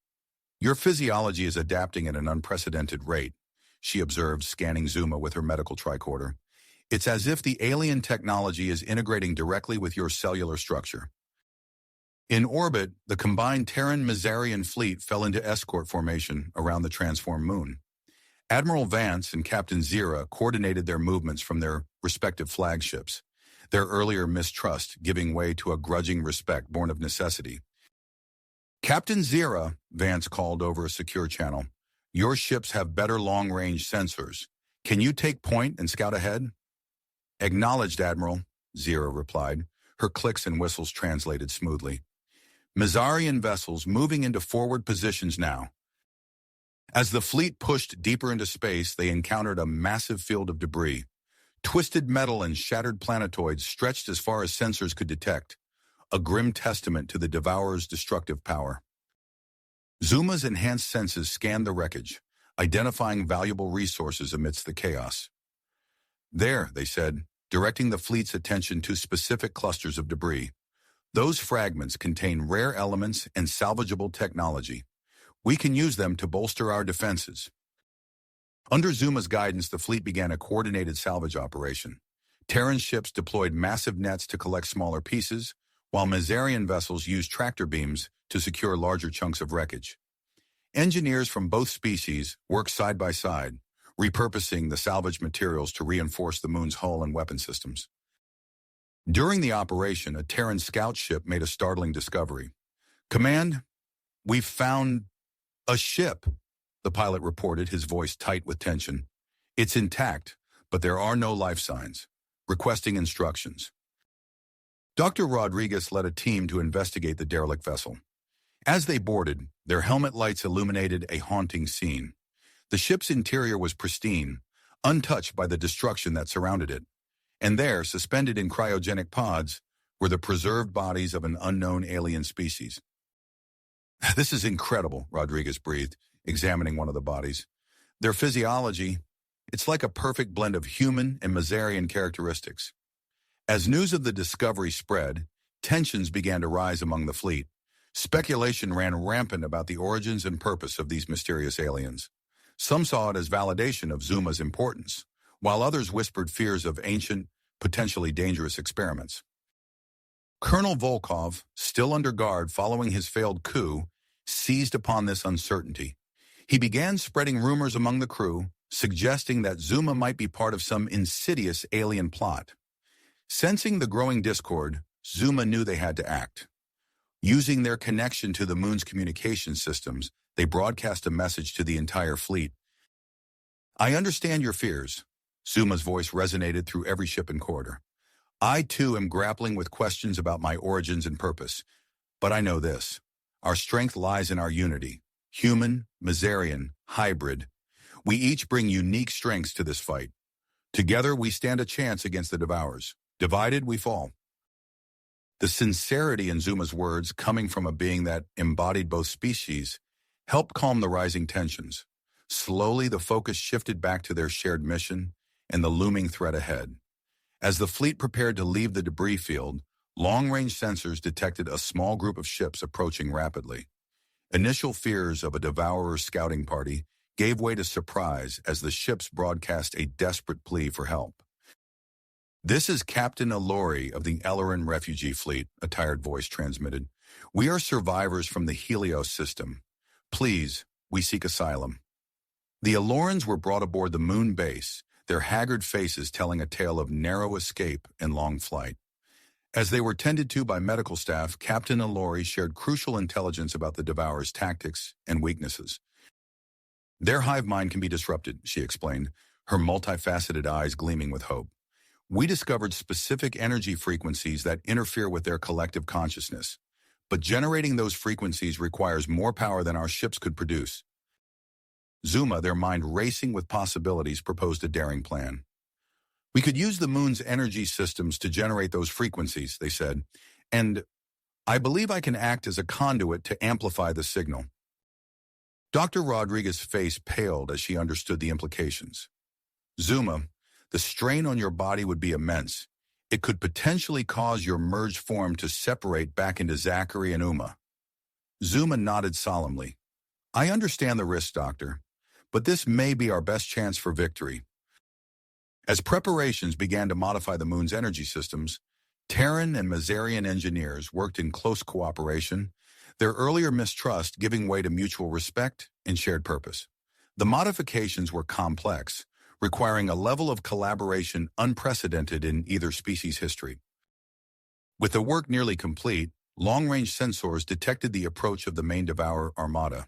"Your physiology is adapting at an unprecedented rate," she observed, scanning Zuma with her medical tricorder. "It's as if the alien technology is integrating directly with your cellular structure." In orbit, the combined Terran-Mazarian fleet fell into escort formation around the transformed moon. Admiral Vance and Captain Zira coordinated their movements from their respective flagships, their earlier mistrust giving way to a grudging respect born of necessity. "Captain Zira," Vance called over a secure channel, "your ships have better long-range sensors. Can you take point and scout ahead?" "Acknowledged, Admiral," Zira replied, her clicks and whistles translated smoothly. Mazarian vessels moving into forward positions now. As the fleet pushed deeper into space, they encountered a massive field of debris. Twisted metal and shattered planetoids stretched as far as sensors could detect, a grim testament to the devourers' destructive power. Zuma's enhanced senses scanned the wreckage, identifying valuable resources amidst the chaos. "There," they said, directing the fleet's attention to specific clusters of debris. "Those fragments contain rare elements and salvageable technology. We can use them to bolster our defenses." Under Zuma's guidance, the fleet began a coordinated salvage operation. Terran ships deployed massive nets to collect smaller pieces, while Mazarian vessels used tractor beams to secure larger chunks of wreckage. Engineers from both species worked side by side, repurposing the salvaged materials to reinforce the moon's hull and weapon systems. During the operation, a Terran scout ship made a startling discovery. "Command, we've found a ship," the pilot reported, his voice tight with tension. "It's intact, but there are no life signs. Requesting instructions." Dr. Rodriguez led a team to investigate the derelict vessel. As they boarded, their helmet lights illuminated a haunting scene. The ship's interior was pristine, untouched by the destruction that surrounded it. And there, suspended in cryogenic pods, were the preserved bodies of an unknown alien species. "This is incredible," Rodriguez breathed, examining one of the bodies. "Their physiology, it's like a perfect blend of human and Mazarian characteristics." As news of the discovery spread, tensions began to rise among the fleet. Speculation ran rampant about the origins and purpose of these mysterious aliens. Some saw it as validation of Zuma's importance, while others whispered fears of ancient, potentially dangerous experiments. Colonel Volkov, still under guard following his failed coup, seized upon this uncertainty. He began spreading rumors among the crew, suggesting that Zuma might be part of some insidious alien plot. Sensing the growing discord, Zuma knew they had to act. Using their connection to the moon's communication systems, they broadcast a message to the entire fleet. "I understand your fears." Zuma's voice resonated through every ship and corridor. "I, too, am grappling with questions about my origins and purpose. But I know this. Our strength lies in our unity. Human, Mazarian, hybrid. We each bring unique strengths to this fight. Together, we stand a chance against the devourers. Divided, we fall." The sincerity in Zuma's words, coming from a being that embodied both species, helped calm the rising tensions. Slowly, the focus shifted back to their shared mission and the looming threat ahead. As the fleet prepared to leave the debris field, long-range sensors detected a small group of ships approaching rapidly. Initial fears of a devourer scouting party gave way to surprise as the ships broadcast a desperate plea for help. "This is Captain Alori of the Ellerin refugee fleet," a tired voice transmitted. "We are survivors from the Helios system. Please, we seek asylum." The Allorans were brought aboard the moon base, their haggard faces telling a tale of narrow escape and long flight. As they were tended to by medical staff, Captain Alori shared crucial intelligence about the Devourers' tactics and weaknesses. "Their hive mind can be disrupted," she explained, her multifaceted eyes gleaming with hope. "We discovered specific energy frequencies that interfere with their collective consciousness. But generating those frequencies requires more power than our ships could produce." Zuma, their mind racing with possibilities, proposed a daring plan. "We could use the moon's energy systems to generate those frequencies," they said, "and I believe I can act as a conduit to amplify the signal." Dr. Rodriguez's face paled as she understood the implications. "Zuma, the strain on your body would be immense. It could potentially cause your merged form to separate back into Zachary and Uma." Zuma nodded solemnly. "I understand the risk, Doctor, but this may be our best chance for victory." As preparations began to modify the moon's energy systems, Terran and Mazarian engineers worked in close cooperation, their earlier mistrust giving way to mutual respect and shared purpose. The modifications were complex, requiring a level of collaboration unprecedented in either species' history. With the work nearly complete, long-range sensors detected the approach of the main Devourer armada.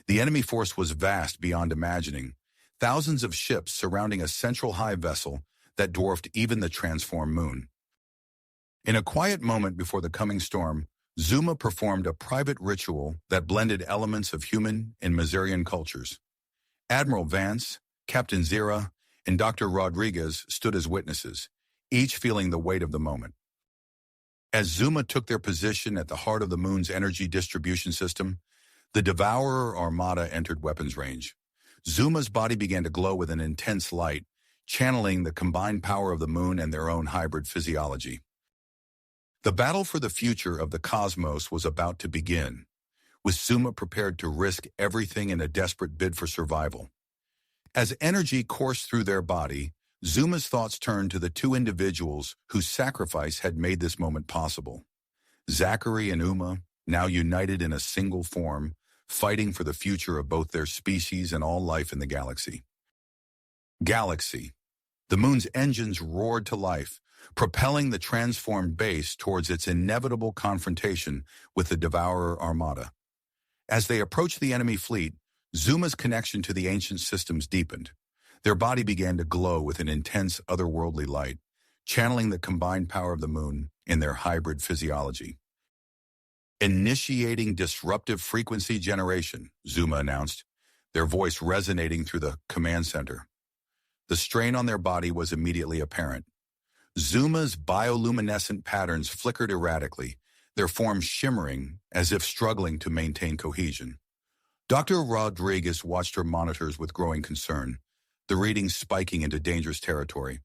The enemy force was vast beyond imagining, thousands of ships surrounding a central hive vessel that dwarfed even the transformed moon. In a quiet moment before the coming storm, Zuma performed a private ritual that blended elements of human and Mazarian cultures. Admiral Vance, Captain Zira, and Dr. Rodriguez stood as witnesses, each feeling the weight of the moment. As Zuma took their position at the heart of the moon's energy distribution system, the Devourer armada entered weapons range. Zuma's body began to glow with an intense light, channeling the combined power of the moon and their own hybrid physiology. The battle for the future of the cosmos was about to begin, with Zuma prepared to risk everything in a desperate bid for survival. As energy coursed through their body, Zuma's thoughts turned to the two individuals whose sacrifice had made this moment possible. Zachary and Uma, now united in a single form, fighting for the future of both their species and all life in the galaxy. Galaxy. The moon's engines roared to life, propelling the transformed base towards its inevitable confrontation with the Devourer Armada. As they approached the enemy fleet, Zuma's connection to the ancient systems deepened. Their body began to glow with an intense otherworldly light, channeling the combined power of the moon in their hybrid physiology. Initiating disruptive frequency generation, Zuma announced, their voice resonating through the command center. The strain on their body was immediately apparent. Zuma's bioluminescent patterns flickered erratically, their forms shimmering as if struggling to maintain cohesion. Dr. Rodriguez watched her monitors with growing concern, the readings spiking into dangerous territory.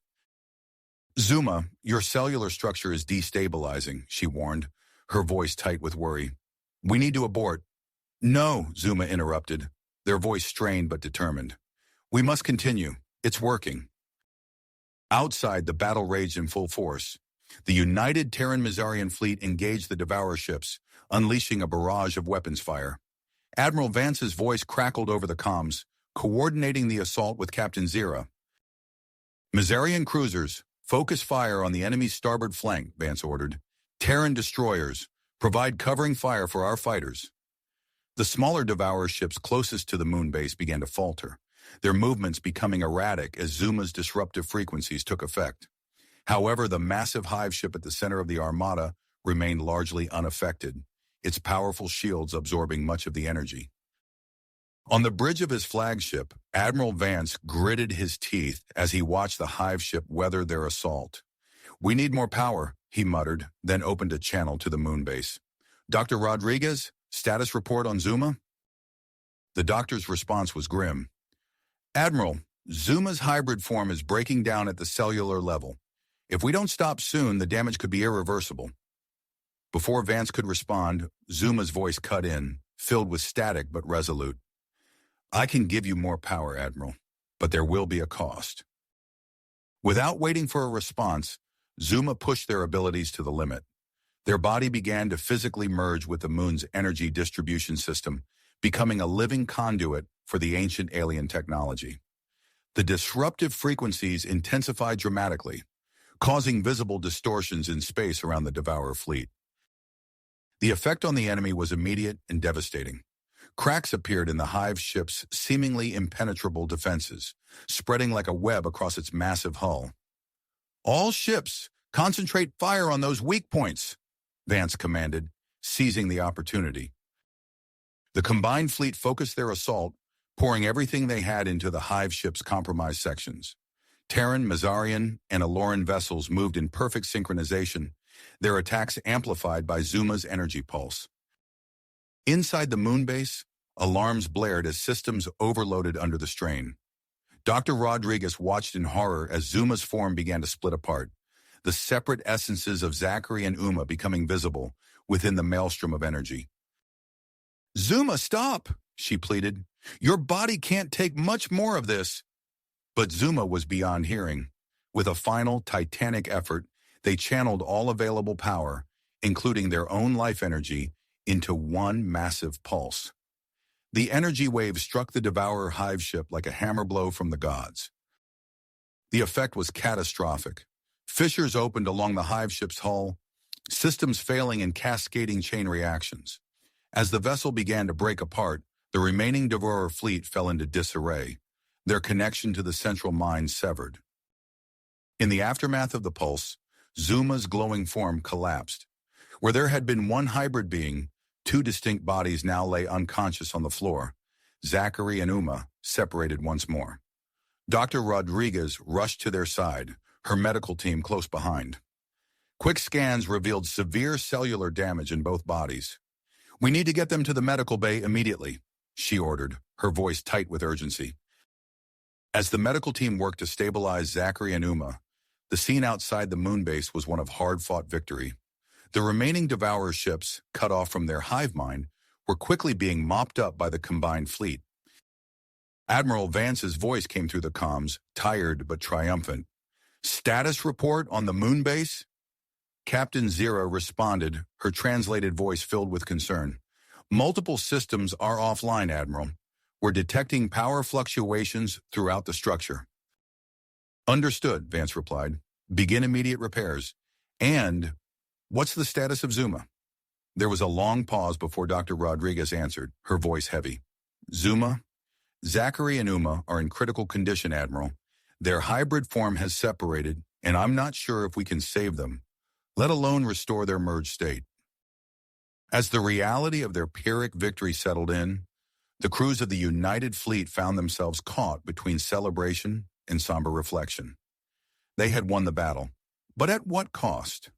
Zuma, your cellular structure is destabilizing, she warned, her voice tight with worry. We need to abort. No, Zuma interrupted, their voice strained but determined. We must continue. It's working. Outside, the battle raged in full force. The united Terran-Mizarian fleet engaged the Devourer ships, unleashing a barrage of weapons fire. Admiral Vance's voice crackled over the comms, coordinating the assault with Captain Zira. Mizarian cruisers, focus fire on the enemy's starboard flank, Vance ordered. Terran destroyers, provide covering fire for our fighters. The smaller Devourer ships closest to the moon base began to falter, their movements becoming erratic as Zuma's disruptive frequencies took effect. However, the massive hive ship at the center of the Armada remained largely unaffected, its powerful shields absorbing much of the energy. On the bridge of his flagship, Admiral Vance gritted his teeth as he watched the hive ship weather their assault. We need more power, he muttered, then opened a channel to the moon base. Dr. Rodriguez, status report on Zuma? The doctor's response was grim. Admiral, Zuma's hybrid form is breaking down at the cellular level. If we don't stop soon, the damage could be irreversible. Before Vance could respond, Zuma's voice cut in, filled with static but resolute. I can give you more power, Admiral, but there will be a cost. Without waiting for a response, Zuma pushed their abilities to the limit. Their body began to physically merge with the moon's energy distribution system, becoming a living conduit for the ancient alien technology. The disruptive frequencies intensified dramatically, causing visible distortions in space around the Devourer fleet. The effect on the enemy was immediate and devastating. Cracks appeared in the hive ship's seemingly impenetrable defenses, spreading like a web across its massive hull. All ships, concentrate fire on those weak points, Vance commanded, seizing the opportunity. The combined fleet focused their assault, pouring everything they had into the hive ship's compromised sections. Terran, Mizarian, and Aloran vessels moved in perfect synchronization, their attacks amplified by Zuma's energy pulse. Inside the moon base, alarms blared as systems overloaded under the strain. Dr. Rodriguez watched in horror as Zuma's form began to split apart, the separate essences of Zachary and Uma becoming visible within the maelstrom of energy. Zuma, stop, she pleaded. Your body can't take much more of this. But Zuma was beyond hearing. With a final, titanic effort, they channeled all available power, including their own life energy, into one massive pulse. The energy wave struck the Devourer hive ship like a hammer blow from the gods. The effect was catastrophic. Fissures opened along the hive ship's hull, systems failing in cascading chain reactions. As the vessel began to break apart, the remaining Devourer fleet fell into disarray, their connection to the central mine severed. In the aftermath of the pulse, Zuma's glowing form collapsed. Where there had been one hybrid being, two distinct bodies now lay unconscious on the floor, Zachary and Uma separated once more. Dr. Rodriguez rushed to their side, her medical team close behind. Quick scans revealed severe cellular damage in both bodies. We need to get them to the medical bay immediately, she ordered, her voice tight with urgency. As the medical team worked to stabilize Zachary and Uma, the scene outside the moon base was one of hard-fought victory. The remaining Devourer ships, cut off from their hive mind, were quickly being mopped up by the combined fleet. Admiral Vance's voice came through the comms, tired but triumphant. "Status report on the moon base?" Captain Zira responded, her translated voice filled with concern. "Multiple systems are offline, Admiral. We're detecting power fluctuations throughout the structure." "Understood," Vance replied. "Begin immediate repairs. And what's the status of Zuma?" There was a long pause before Dr. Rodriguez answered, her voice heavy. "Zuma? Zachary and Uma are in critical condition, Admiral. Their hybrid form has separated, and I'm not sure if we can save them, let alone restore their merged state." As the reality of their Pyrrhic victory settled in, the crews of the United Fleet found themselves caught between celebration and somber reflection. They had won the battle, but at what cost?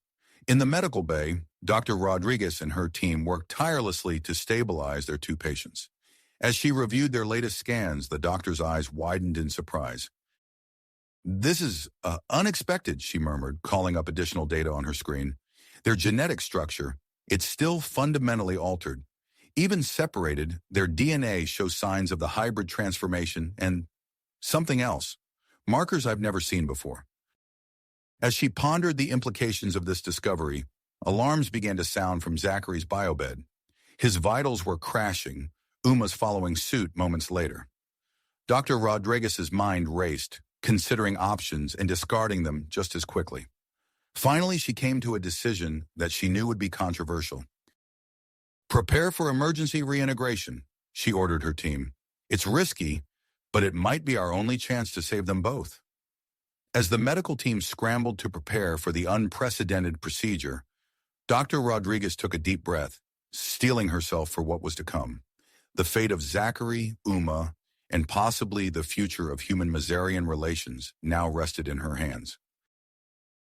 In the medical bay, Dr. Rodriguez and her team worked tirelessly to stabilize their two patients. As she reviewed their latest scans, the doctor's eyes widened in surprise. "This is unexpected," she murmured, calling up additional data on her screen. "Their genetic structure, it's still fundamentally altered. Even separated, their DNA shows signs of the hybrid transformation and something else, markers I've never seen before." As she pondered the implications of this discovery, alarms began to sound from Zachary's biobed. His vitals were crashing, Uma's following suit moments later. Dr. Rodriguez's mind raced, considering options and discarding them just as quickly. Finally, she came to a decision that she knew would be controversial. "Prepare for emergency reintegration," she ordered her team. "It's risky, but it might be our only chance to save them both." As the medical team scrambled to prepare for the unprecedented procedure, Dr. Rodriguez took a deep breath, steeling herself for what was to come. The fate of Zachary, Uma, and possibly the future of human-Mazarian relations now rested in her hands.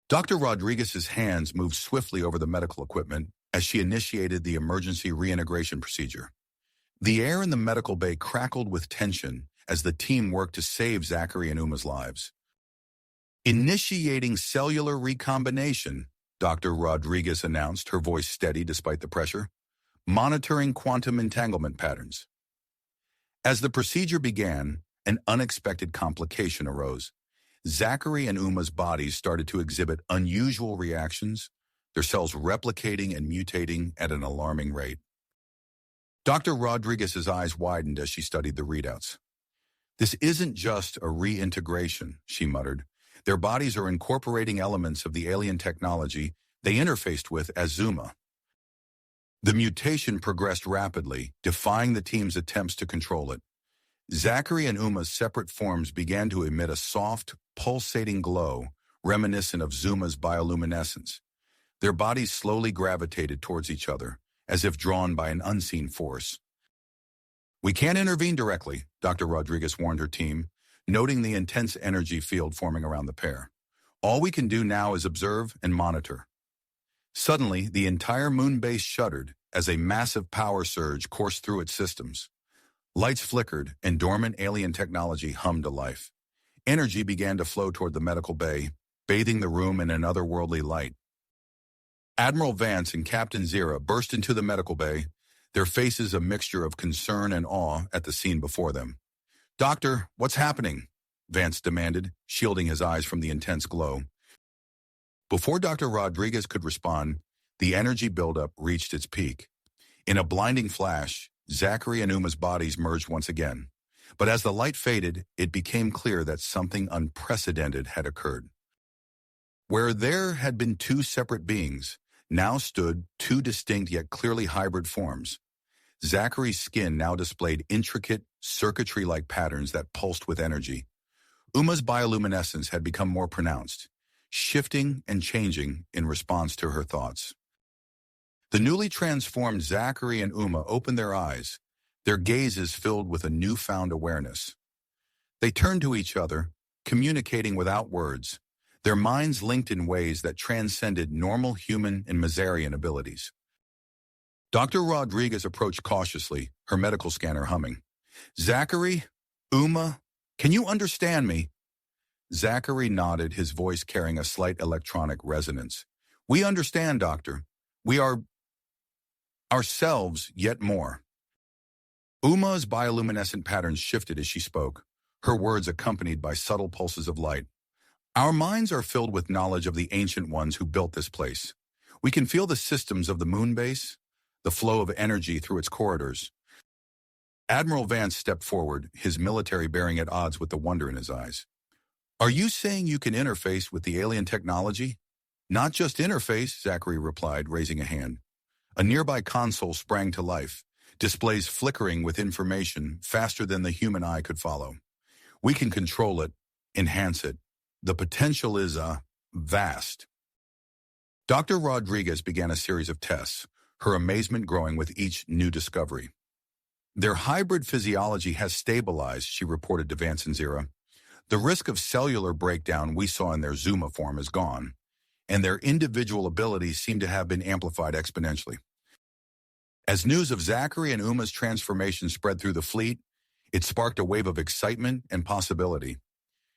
Dr. Rodriguez's hands moved swiftly over the medical equipment as she initiated the emergency reintegration procedure. The air in the medical bay crackled with tension as the team worked to save Zachary and Uma's lives. "Initiating cellular recombination," Dr. Rodriguez announced, her voice steady despite the pressure. "Monitoring quantum entanglement patterns." As the procedure began, an unexpected complication arose. Zachary and Uma's bodies started to exhibit unusual reactions, their cells replicating and mutating at an alarming rate. Dr. Rodriguez's eyes widened as she studied the readouts. "This isn't just a reintegration," she muttered. "Their bodies are incorporating elements of the alien technology they interfaced with as Zuma." The mutation progressed rapidly, defying the team's attempts to control it. Zachary and Uma's separate forms began to emit a soft, pulsating glow, reminiscent of Zuma's bioluminescence. Their bodies slowly gravitated towards each other, as if drawn by an unseen force. "We can't intervene directly," Dr. Rodriguez warned her team, noting the intense energy field forming around the pair. "All we can do now is observe and monitor." Suddenly, the entire moon base shuddered as a massive power surge coursed through its systems. Lights flickered, and dormant alien technology hummed to life. Energy began to flow toward the medical bay, bathing the room in an otherworldly light. Admiral Vance and Captain Zira burst into the medical bay, their faces a mixture of concern and awe at the scene before them. "Doctor, what's happening?" Vance demanded, shielding his eyes from the intense glow. Before Dr. Rodriguez could respond, the energy buildup reached its peak. In a blinding flash, Zachary and Uma's bodies merged once again. But as the light faded, it became clear that something unprecedented had occurred. Where there had been two separate beings, now stood two distinct yet clearly hybrid forms. Zachary's skin now displayed intricate, circuitry-like patterns that pulsed with energy. Uma's bioluminescence had become more pronounced, shifting and changing in response to her thoughts. The newly transformed Zachary and Uma opened their eyes, their gazes filled with a newfound awareness. They turned to each other, communicating without words, their minds linked in ways that transcended normal human and Mazarian abilities. Dr. Rodriguez approached cautiously, her medical scanner humming. "Zachary? Uma? Can you understand me?" Zachary nodded, his voice carrying a slight electronic resonance. "We understand, Doctor. We are ourselves yet more." Uma's bioluminescent patterns shifted as she spoke, her words accompanied by subtle pulses of light. Our minds are filled with knowledge of the ancient ones who built this place. We can feel the systems of the moon base, the flow of energy through its corridors. Admiral Vance stepped forward, his military bearing at odds with the wonder in his eyes. Are you saying you can interface with the alien technology? Not just interface, Zachary replied, raising a hand. A nearby console sprang to life, displays flickering with information faster than the human eye could follow. We can control it, enhance it. The potential is, vast. Dr. Rodriguez began a series of tests, her amazement growing with each new discovery. Their hybrid physiology has stabilized, she reported to Vance and Zira. The risk of cellular breakdown we saw in their Zuma form is gone, and their individual abilities seem to have been amplified exponentially. As news of Zachary and Uma's transformation spread through the fleet, it sparked a wave of excitement and possibility.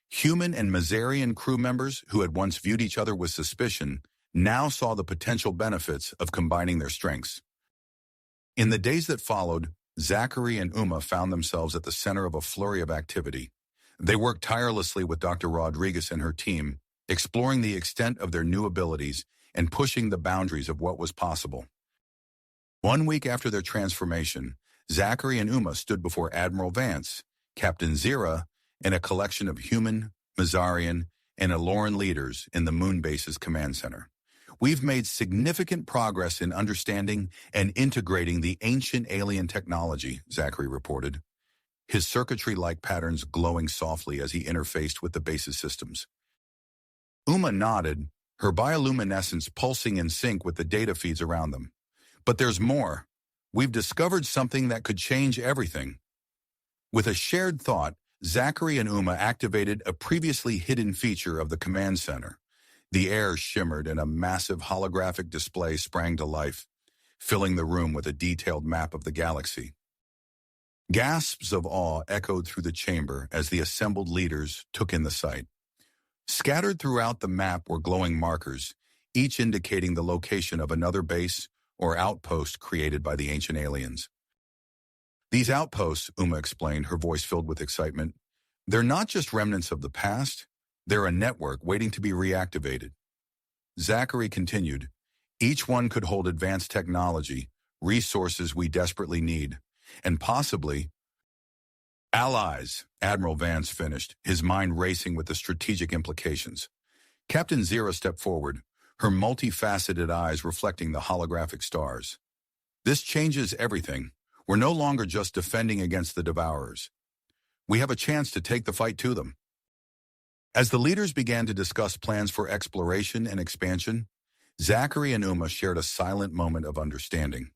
Human and Mazarian crew members who had once viewed each other with suspicion now saw the potential benefits of combining their strengths. In the days that followed, Zachary and Uma found themselves at the center of a flurry of activity. They worked tirelessly with Dr. Rodriguez and her team, exploring the extent of their new abilities and pushing the boundaries of what was possible. 1 week after their transformation, Zachary and Uma stood before Admiral Vance, Captain Zira, and a collection of human, Mazarian, and Aloran leaders in the Moon Base's command center. We've made significant progress in understanding and integrating the ancient alien technology, Zachary reported, his circuitry-like patterns glowing softly as he interfaced with the base's systems. Uma nodded, her bioluminescence pulsing in sync with the data feeds around them. But there's more. We've discovered something that could change everything. With a shared thought, Zachary and Uma activated a previously hidden feature of the command center. The air shimmered and a massive holographic display sprang to life, filling the room with a detailed map of the galaxy. Gasps of awe echoed through the chamber as the assembled leaders took in the sight. Scattered throughout the map were glowing markers, each indicating the location of another base or outpost created by the ancient aliens. These outposts, Uma explained, her voice filled with excitement, they're not just remnants of the past, they're a network waiting to be reactivated. Zachary continued, each one could hold advanced technology, resources we desperately need, and possibly allies, Admiral Vance finished, his mind racing with the strategic implications. Captain Zira stepped forward, her multifaceted eyes reflecting the holographic stars. This changes everything. We're no longer just defending against the devourers. We have a chance to take the fight to them. As the leaders began to discuss plans for exploration and expansion, Zachary and Uma shared a silent moment of understanding.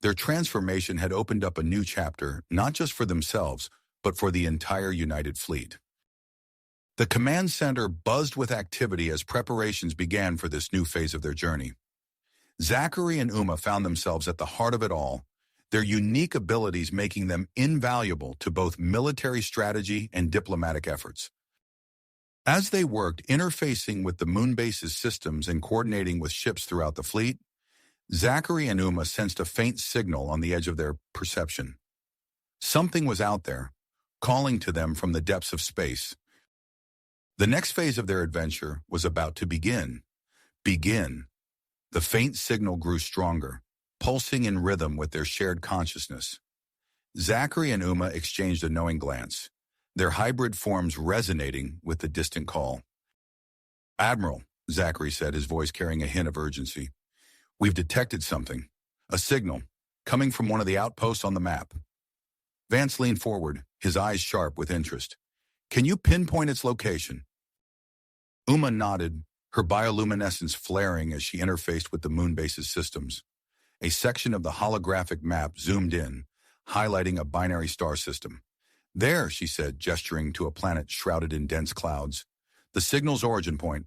Their transformation had opened up a new chapter, not just for themselves, but for the entire United Fleet. The command center buzzed with activity as preparations began for this new phase of their journey. Zachary and Uma found themselves at the heart of it all, their unique abilities making them invaluable to both military strategy and diplomatic efforts. As they worked interfacing with the moon base's systems and coordinating with ships throughout the fleet, Zachary and Uma sensed a faint signal on the edge of their perception. Something was out there, calling to them from the depths of space. The next phase of their adventure was about to begin. The faint signal grew stronger, pulsing in rhythm with their shared consciousness. Zachary and Uma exchanged a knowing glance, their hybrid forms resonating with the distant call. Admiral, Zachary said, his voice carrying a hint of urgency. We've detected something, a signal, coming from one of the outposts on the map. Vance leaned forward, his eyes sharp with interest. Can you pinpoint its location? Uma nodded, her bioluminescence flaring as she interfaced with the moon base's systems. A section of the holographic map zoomed in, highlighting a binary star system. There, she said, gesturing to a planet shrouded in dense clouds. The signal's origin point.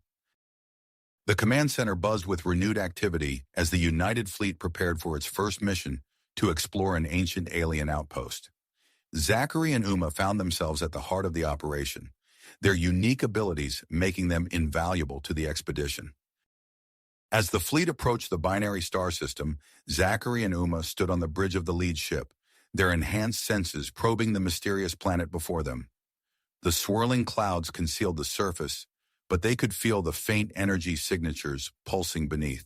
The command center buzzed with renewed activity as the United Fleet prepared for its first mission to explore an ancient alien outpost. Zachary and Uma found themselves at the heart of the operation, their unique abilities making them invaluable to the expedition. As the fleet approached the binary star system, Zachary and Uma stood on the bridge of the lead ship, their enhanced senses probing the mysterious planet before them. The swirling clouds concealed the surface, but they could feel the faint energy signatures pulsing beneath.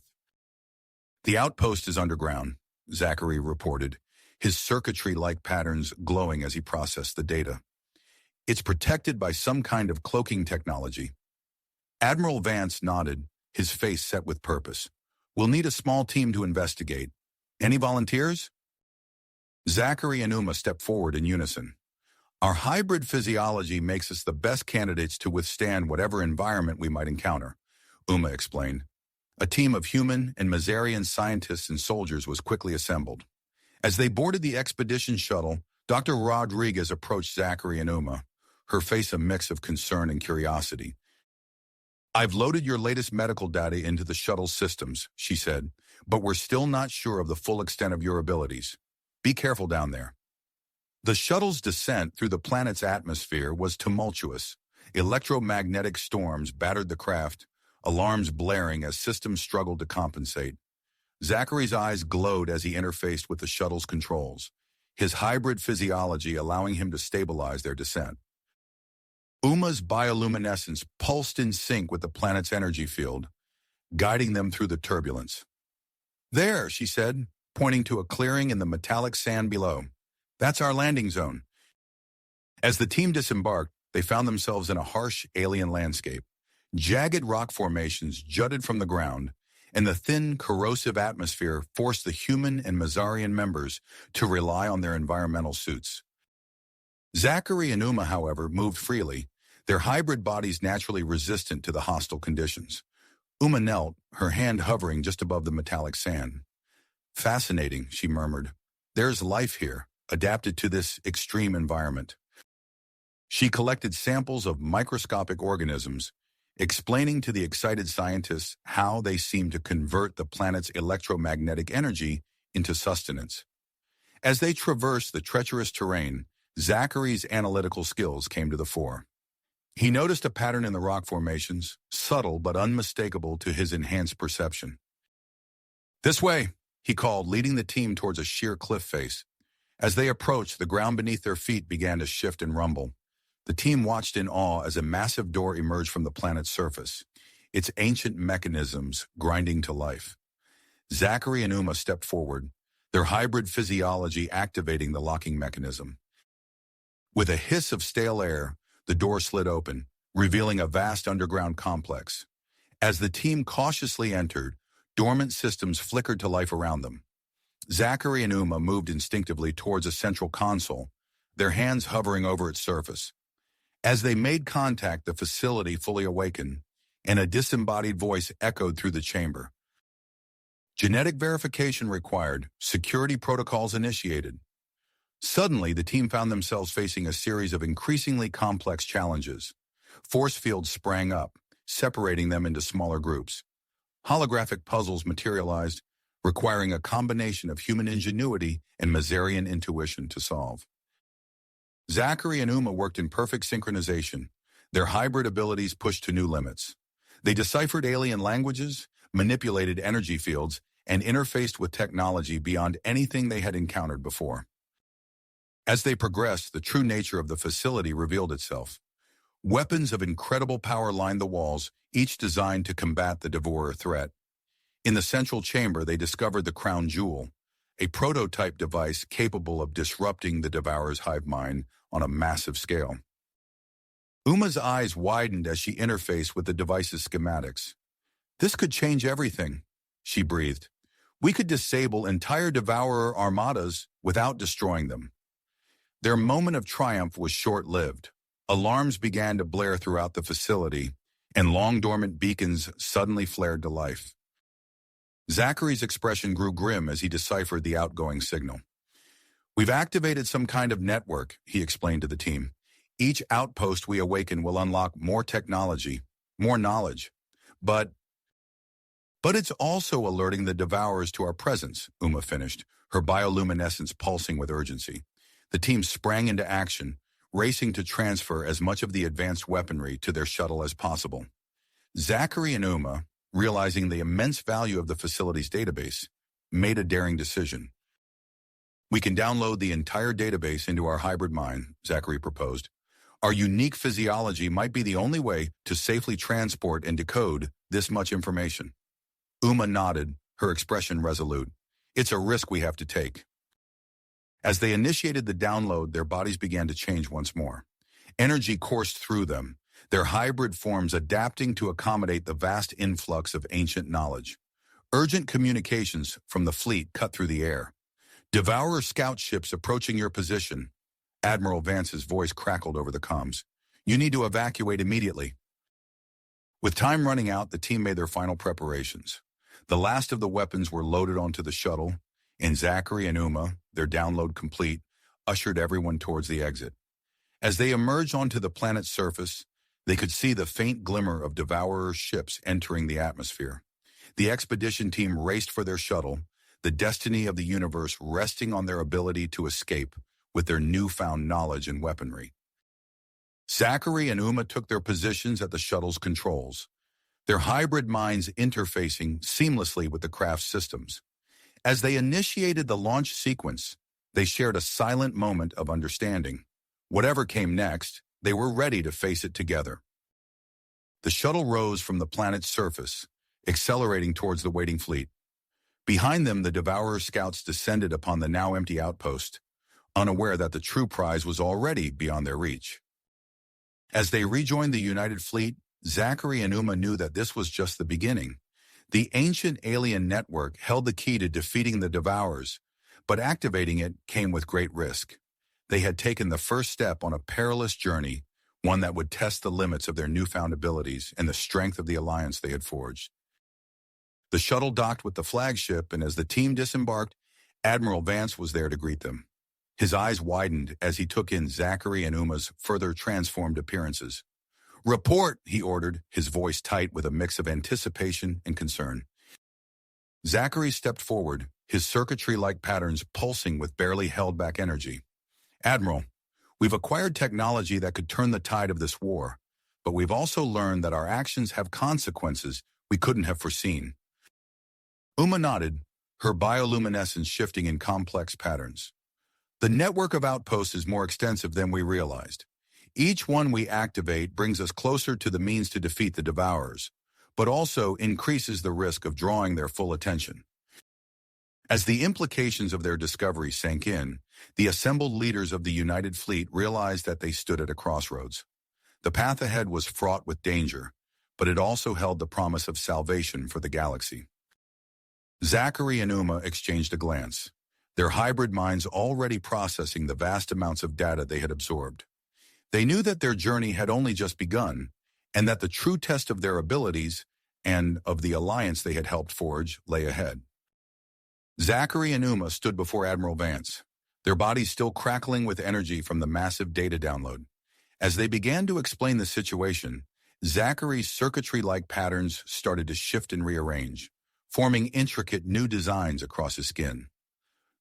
The outpost is underground, Zachary reported, his circuitry-like patterns glowing as he processed the data. It's protected by some kind of cloaking technology. Admiral Vance nodded, his face set with purpose. We'll need a small team to investigate. Any volunteers? Zachary and Uma stepped forward in unison. Our hybrid physiology makes us the best candidates to withstand whatever environment we might encounter, Uma explained. A team of human and Mazarian scientists and soldiers was quickly assembled. As they boarded the expedition shuttle, Dr. Rodriguez approached Zachary and Uma, her face a mix of concern and curiosity. I've loaded your latest medical data into the shuttle's systems, she said, but we're still not sure of the full extent of your abilities. Be careful down there. The shuttle's descent through the planet's atmosphere was tumultuous. Electromagnetic storms battered the craft, alarms blaring as systems struggled to compensate. Zachary's eyes glowed as he interfaced with the shuttle's controls, his hybrid physiology allowing him to stabilize their descent. Uma's bioluminescence pulsed in sync with the planet's energy field, guiding them through the turbulence. There, she said, pointing to a clearing in the metallic sand below. That's our landing zone. As the team disembarked, they found themselves in a harsh alien landscape. Jagged rock formations jutted from the ground, and the thin, corrosive atmosphere forced the human and Mazarian members to rely on their environmental suits. Zachary and Uma, however, moved freely, their hybrid bodies naturally resistant to the hostile conditions. Uma knelt, her hand hovering just above the metallic sand. Fascinating, she murmured. There's life here, adapted to this extreme environment. She collected samples of microscopic organisms, explaining to the excited scientists how they seemed to convert the planet's electromagnetic energy into sustenance. As they traversed the treacherous terrain, Zachary's analytical skills came to the fore. He noticed a pattern in the rock formations, subtle but unmistakable to his enhanced perception. This way, he called, leading the team towards a sheer cliff face. As they approached, the ground beneath their feet began to shift and rumble. The team watched in awe as a massive door emerged from the planet's surface, its ancient mechanisms grinding to life. Zachary and Uma stepped forward, their hybrid physiology activating the locking mechanism. With a hiss of stale air, the door slid open, revealing a vast underground complex. As the team cautiously entered, dormant systems flickered to life around them. Zachary and Uma moved instinctively towards a central console, their hands hovering over its surface. As they made contact, the facility fully awakened, and a disembodied voice echoed through the chamber. Genetic verification required, security protocols initiated. Suddenly, the team found themselves facing a series of increasingly complex challenges. Force fields sprang up, separating them into smaller groups. Holographic puzzles materialized, requiring a combination of human ingenuity and Mazarian intuition to solve. Zachary and Uma worked in perfect synchronization, their hybrid abilities pushed to new limits. They deciphered alien languages, manipulated energy fields, and interfaced with technology beyond anything they had encountered before. As they progressed, the true nature of the facility revealed itself. Weapons of incredible power lined the walls, each designed to combat the devourer threat. In the central chamber, they discovered the crown jewel, a prototype device capable of disrupting the devourer's hive mind on a massive scale. Uma's eyes widened as she interfaced with the device's schematics. This could change everything, she breathed. We could disable entire devourer armadas without destroying them. Their moment of triumph was short-lived. Alarms began to blare throughout the facility, and long-dormant beacons suddenly flared to life. Zachary's expression grew grim as he deciphered the outgoing signal. We've activated some kind of network, he explained to the team. Each outpost we awaken will unlock more technology, more knowledge. But it's also alerting the devourers to our presence, Uma finished, her bioluminescence pulsing with urgency. The team sprang into action, racing to transfer as much of the advanced weaponry to their shuttle as possible. Zachary and Uma, realizing the immense value of the facility's database, made a daring decision. We can download the entire database into our hybrid mind, Zachary proposed. Our unique physiology might be the only way to safely transport and decode this much information. Uma nodded, her expression resolute. It's a risk we have to take. As they initiated the download, their bodies began to change once more. Energy coursed through them, their hybrid forms adapting to accommodate the vast influx of ancient knowledge. Urgent communications from the fleet cut through the air. Devourer scout ships approaching your position. Admiral Vance's voice crackled over the comms. You need to evacuate immediately. With time running out, the team made their final preparations. The last of the weapons were loaded onto the shuttle, and Zachary and Uma, their download complete, ushered everyone towards the exit. As they emerged onto the planet's surface, they could see the faint glimmer of Devourers' ships entering the atmosphere. The expedition team raced for their shuttle, the destiny of the universe resting on their ability to escape with their newfound knowledge and weaponry. Zachary and Uma took their positions at the shuttle's controls, their hybrid minds interfacing seamlessly with the craft's systems. As they initiated the launch sequence, they shared a silent moment of understanding. Whatever came next, they were ready to face it together. The shuttle rose from the planet's surface, accelerating towards the waiting fleet. Behind them, the Devourer scouts descended upon the now empty outpost, unaware that the true prize was already beyond their reach. As they rejoined the United Fleet, Zachary and Uma knew that this was just the beginning. The ancient alien network held the key to defeating the Devourers, but activating it came with great risk. They had taken the first step on a perilous journey, one that would test the limits of their newfound abilities and the strength of the alliance they had forged. The shuttle docked with the flagship, and as the team disembarked, Admiral Vance was there to greet them. His eyes widened as he took in Zachary and Uma's further transformed appearances. "Report," he ordered, his voice tight with a mix of anticipation and concern. Zachary stepped forward, his circuitry-like patterns pulsing with barely held-back energy. "Admiral, we've acquired technology that could turn the tide of this war, but we've also learned that our actions have consequences we couldn't have foreseen." Uma nodded, her bioluminescence shifting in complex patterns. "The network of outposts is more extensive than we realized. Each one we activate brings us closer to the means to defeat the Devourers, but also increases the risk of drawing their full attention." As the implications of their discovery sank in, the assembled leaders of the United Fleet realized that they stood at a crossroads. The path ahead was fraught with danger, but it also held the promise of salvation for the galaxy. Zachary and Uma exchanged a glance, their hybrid minds already processing the vast amounts of data they had absorbed. They knew that their journey had only just begun, and that the true test of their abilities and of the alliance they had helped forge lay ahead. Zachary and Uma stood before Admiral Vance, their bodies still crackling with energy from the massive data download. As they began to explain the situation, Zachary's circuitry-like patterns started to shift and rearrange, forming intricate new designs across his skin.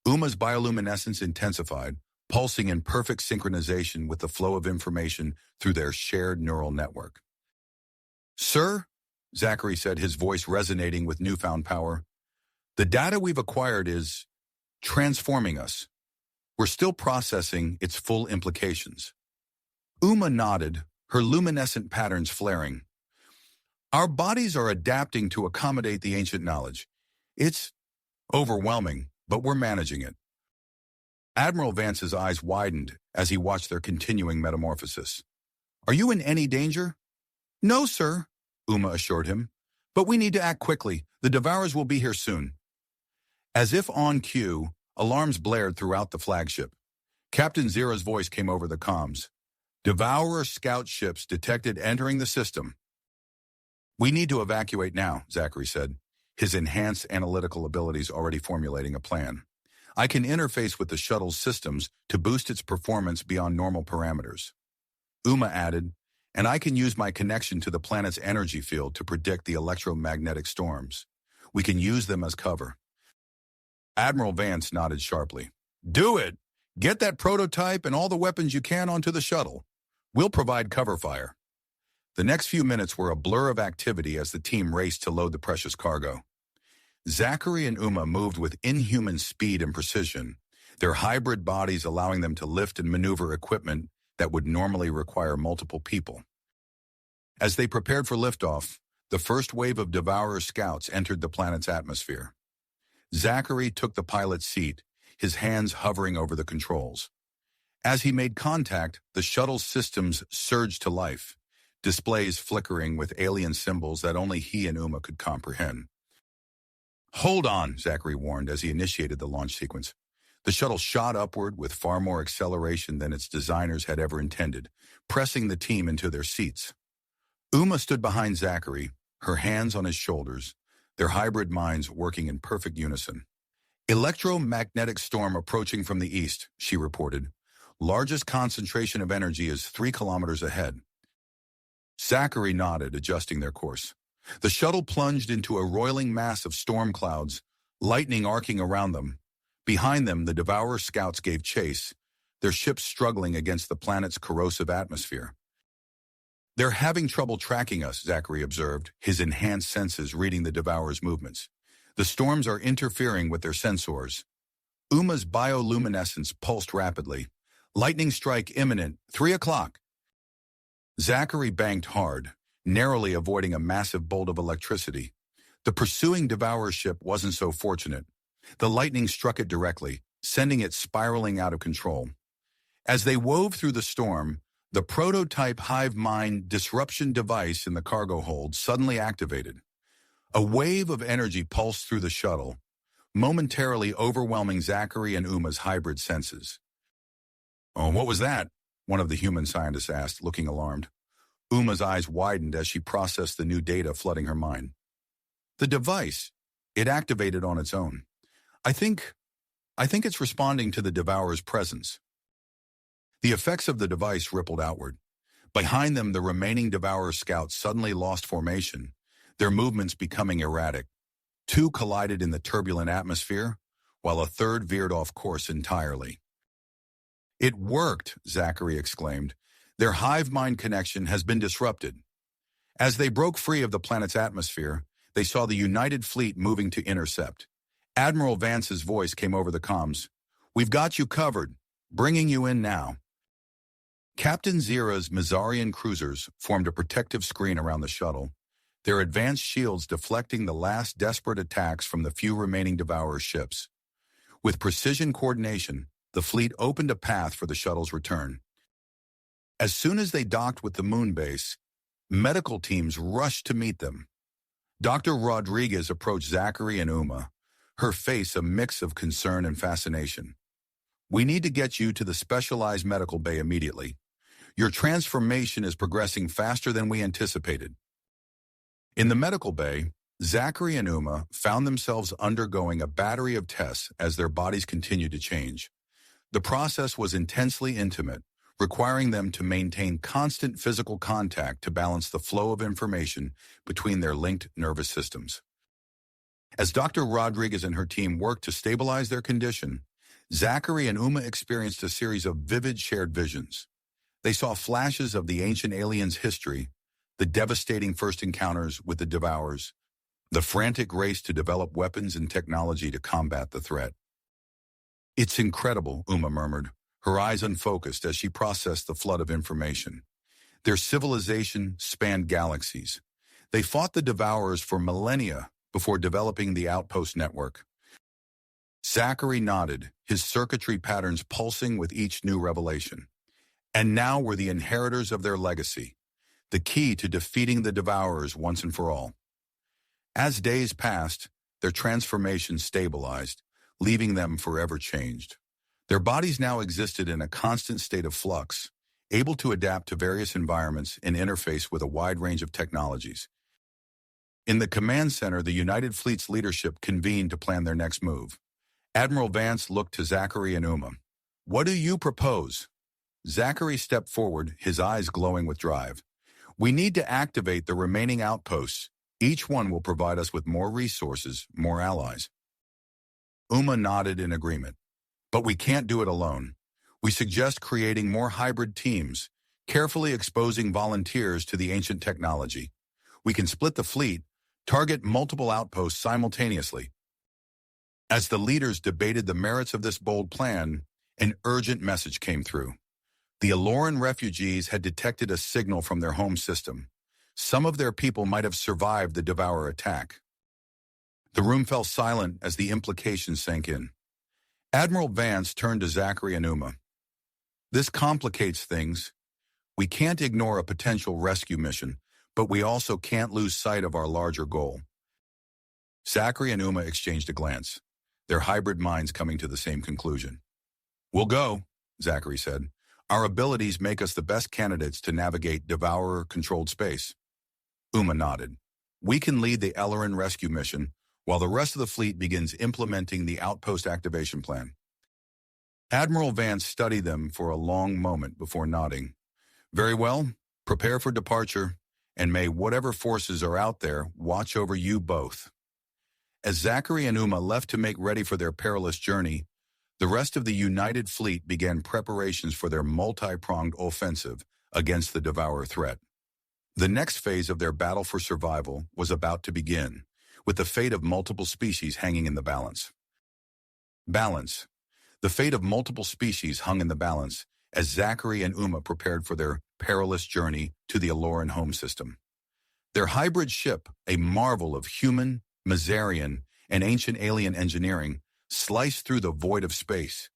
Uma's bioluminescence intensified, pulsing in perfect synchronization with the flow of information through their shared neural network. "Sir," Zachary said, his voice resonating with newfound power, "the data we've acquired is transforming us. We're still processing its full implications." Uma nodded, her luminescent patterns flaring. "Our bodies are adapting to accommodate the ancient knowledge. It's overwhelming, but we're managing it." Admiral Vance's eyes widened as he watched their continuing metamorphosis. "Are you in any danger?" "No, sir," Uma assured him. "But we need to act quickly. The Devourers will be here soon." As if on cue, alarms blared throughout the flagship. Captain Zera's voice came over the comms. "Devourer scout ships detected entering the system." "We need to evacuate now," Zachary said, his enhanced analytical abilities already formulating a plan. "I can interface with the shuttle's systems to boost its performance beyond normal parameters." Uma added, "And I can use my connection to the planet's energy field to predict the electromagnetic storms. We can use them as cover." Admiral Vance nodded sharply. "Do it! Get that prototype and all the weapons you can onto the shuttle. We'll provide cover fire." The next few minutes were a blur of activity as the team raced to load the precious cargo. Zachary and Uma moved with inhuman speed and precision, their hybrid bodies allowing them to lift and maneuver equipment that would normally require multiple people. As they prepared for liftoff, the first wave of Devourer scouts entered the planet's atmosphere. Zachary took the pilot's seat, his hands hovering over the controls. As he made contact, the shuttle's systems surged to life, displays flickering with alien symbols that only he and Uma could comprehend. "Hold on," Zachary warned as he initiated the launch sequence. The shuttle shot upward with far more acceleration than its designers had ever intended, pressing the team into their seats. Uma stood behind Zachary, her hands on his shoulders, their hybrid minds working in perfect unison. "Electromagnetic storm approaching from the east," she reported. "Largest concentration of energy is 3 kilometers ahead." Zachary nodded, adjusting their course. The shuttle plunged into a roiling mass of storm clouds, lightning arcing around them. Behind them, the Devourer scouts gave chase, their ships struggling against the planet's corrosive atmosphere. "They're having trouble tracking us," Zachary observed, his enhanced senses reading the Devourers' movements. "The storms are interfering with their sensors." Uma's bioluminescence pulsed rapidly. "Lightning strike imminent, 3 o'clock." Zachary banked hard, narrowly avoiding a massive bolt of electricity. The pursuing Devourer ship wasn't so fortunate. The lightning struck it directly, sending it spiraling out of control. As they wove through the storm, the prototype hive mind disruption device in the cargo hold suddenly activated. A wave of energy pulsed through the shuttle, momentarily overwhelming Zachary and Uma's hybrid senses. "Oh, what was that?" one of the human scientists asked, looking alarmed. Uma's eyes widened as she processed the new data flooding her mind. "The device, it activated on its own. I think it's responding to the Devourer's presence." The effects of the device rippled outward. Behind them, the remaining Devourer scouts suddenly lost formation, their movements becoming erratic. 2 collided in the turbulent atmosphere, while a third veered off course entirely. "It worked," Zachary exclaimed. "Their hive-mind connection has been disrupted." As they broke free of the planet's atmosphere, they saw the United Fleet moving to intercept. Admiral Vance's voice came over the comms. "We've got you covered. Bringing you in now." Captain Zira's Mazarian cruisers formed a protective screen around the shuttle, their advanced shields deflecting the last desperate attacks from the few remaining Devourer ships. With precision coordination, the fleet opened a path for the shuttle's return. As soon as they docked with the moon base, medical teams rushed to meet them. Dr. Rodriguez approached Zachary and Uma, her face a mix of concern and fascination. "We need to get you to the specialized medical bay immediately. Your transformation is progressing faster than we anticipated." In the medical bay, Zachary and Uma found themselves undergoing a battery of tests as their bodies continued to change. The process was intensely intimate, requiring them to maintain constant physical contact to balance the flow of information between their linked nervous systems. As Dr. Rodriguez and her team worked to stabilize their condition, Zachary and Uma experienced a series of vivid shared visions. They saw flashes of the ancient aliens' history, the devastating first encounters with the Devourers, the frantic race to develop weapons and technology to combat the threat. "It's incredible," Uma murmured, her eyes unfocused as she processed the flood of information. Their civilization spanned galaxies. They fought the Devourers for millennia before developing the outpost network. Zachary nodded, his circuitry patterns pulsing with each new revelation. And now were the inheritors of their legacy, the key to defeating the Devourers once and for all. As days passed, their transformation stabilized, leaving them forever changed. Their bodies now existed in a constant state of flux, able to adapt to various environments and interface with a wide range of technologies. In the command center, the United Fleet's leadership convened to plan their next move. Admiral Vance looked to Zachary and Uma. "What do you propose?" Zachary stepped forward, his eyes glowing with drive. "We need to activate the remaining outposts. Each one will provide us with more resources, more allies." Uma nodded in agreement. "But we can't do it alone. We suggest creating more hybrid teams, carefully exposing volunteers to the ancient technology. We can split the fleet, target multiple outposts simultaneously." As the leaders debated the merits of this bold plan, an urgent message came through. The Aloran refugees had detected a signal from their home system. Some of their people might have survived the Devourer attack. The room fell silent as the implications sank in. Admiral Vance turned to Zachary and Uma. This complicates things. We can't ignore a potential rescue mission, but we also can't lose sight of our larger goal. Zachary and Uma exchanged a glance, their hybrid minds coming to the same conclusion. We'll go, Zachary said. Our abilities make us the best candidates to navigate Devourer-controlled space. Uma nodded. We can lead the Aloran rescue mission, while the rest of the fleet begins implementing the outpost activation plan. Admiral Vance studied them for a long moment before nodding. Very well, prepare for departure, and may whatever forces are out there watch over you both. As Zachary and Uma left to make ready for their perilous journey, the rest of the United Fleet began preparations for their multi-pronged offensive against the Devourer threat. The next phase of their battle for survival was about to begin, with the fate of multiple species hanging in the balance. Balance. The fate of multiple species hung in the balance as Zachary and Uma prepared for their perilous journey to the Aloran home system. Their hybrid ship, a marvel of human, Mazarian, and ancient alien engineering, sliced through the void of space.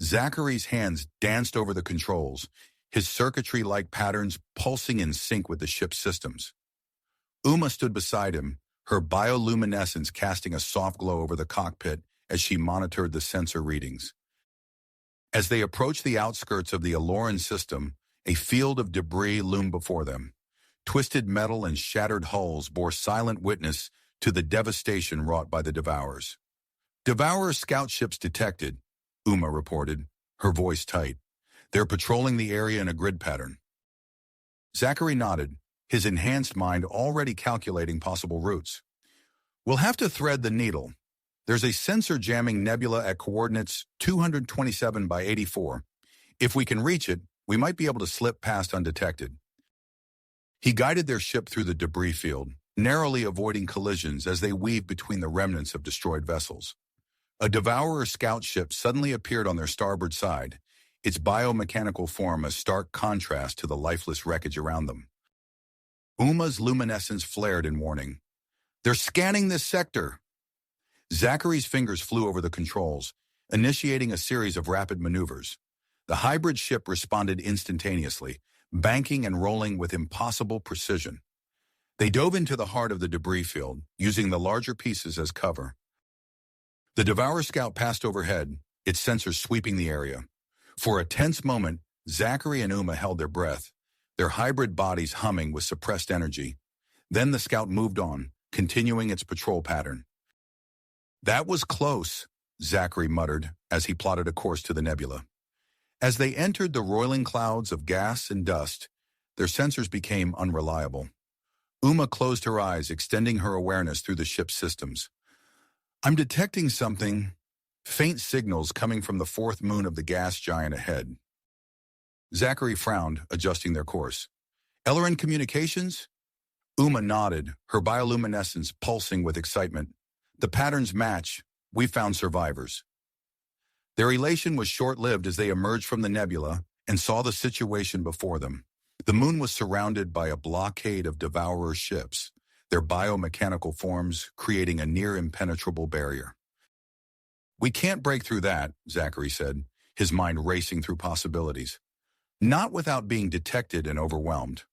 Zachary's hands danced over the controls, his circuitry-like patterns pulsing in sync with the ship's systems. Uma stood beside him, her bioluminescence casting a soft glow over the cockpit as she monitored the sensor readings. As they approached the outskirts of the Aloran system, a field of debris loomed before them. Twisted metal and shattered hulls bore silent witness to the devastation wrought by the Devourers. Devourer scout ships detected, Uma reported, her voice tight. They're patrolling the area in a grid pattern. Zachary nodded, his enhanced mind already calculating possible routes. We'll have to thread the needle. There's a sensor jamming nebula at coordinates 227 by 84. If we can reach it, we might be able to slip past undetected. He guided their ship through the debris field, narrowly avoiding collisions as they weaved between the remnants of destroyed vessels. A Devourer scout ship suddenly appeared on their starboard side, its biomechanical form a stark contrast to the lifeless wreckage around them. Uma's luminescence flared in warning. They're scanning this sector. Zachary's fingers flew over the controls, initiating a series of rapid maneuvers. The hybrid ship responded instantaneously, banking and rolling with impossible precision. They dove into the heart of the debris field, using the larger pieces as cover. The Devourer scout passed overhead, its sensors sweeping the area. For a tense moment, Zachary and Uma held their breath, their hybrid bodies humming with suppressed energy. Then the scout moved on, continuing its patrol pattern. That was close, Zachary muttered as he plotted a course to the nebula. As they entered the roiling clouds of gas and dust, their sensors became unreliable. Uma closed her eyes, extending her awareness through the ship's systems. I'm detecting something, faint signals coming from the fourth moon of the gas giant ahead. Zachary frowned, adjusting their course. Aloran communications? Uma nodded, her bioluminescence pulsing with excitement. The patterns match. We found survivors. Their elation was short-lived as they emerged from the nebula and saw the situation before them. The moon was surrounded by a blockade of Devourer ships, their biomechanical forms creating a near-impenetrable barrier. We can't break through that, Zachary said, his mind racing through possibilities. Not without being detected and overwhelmed.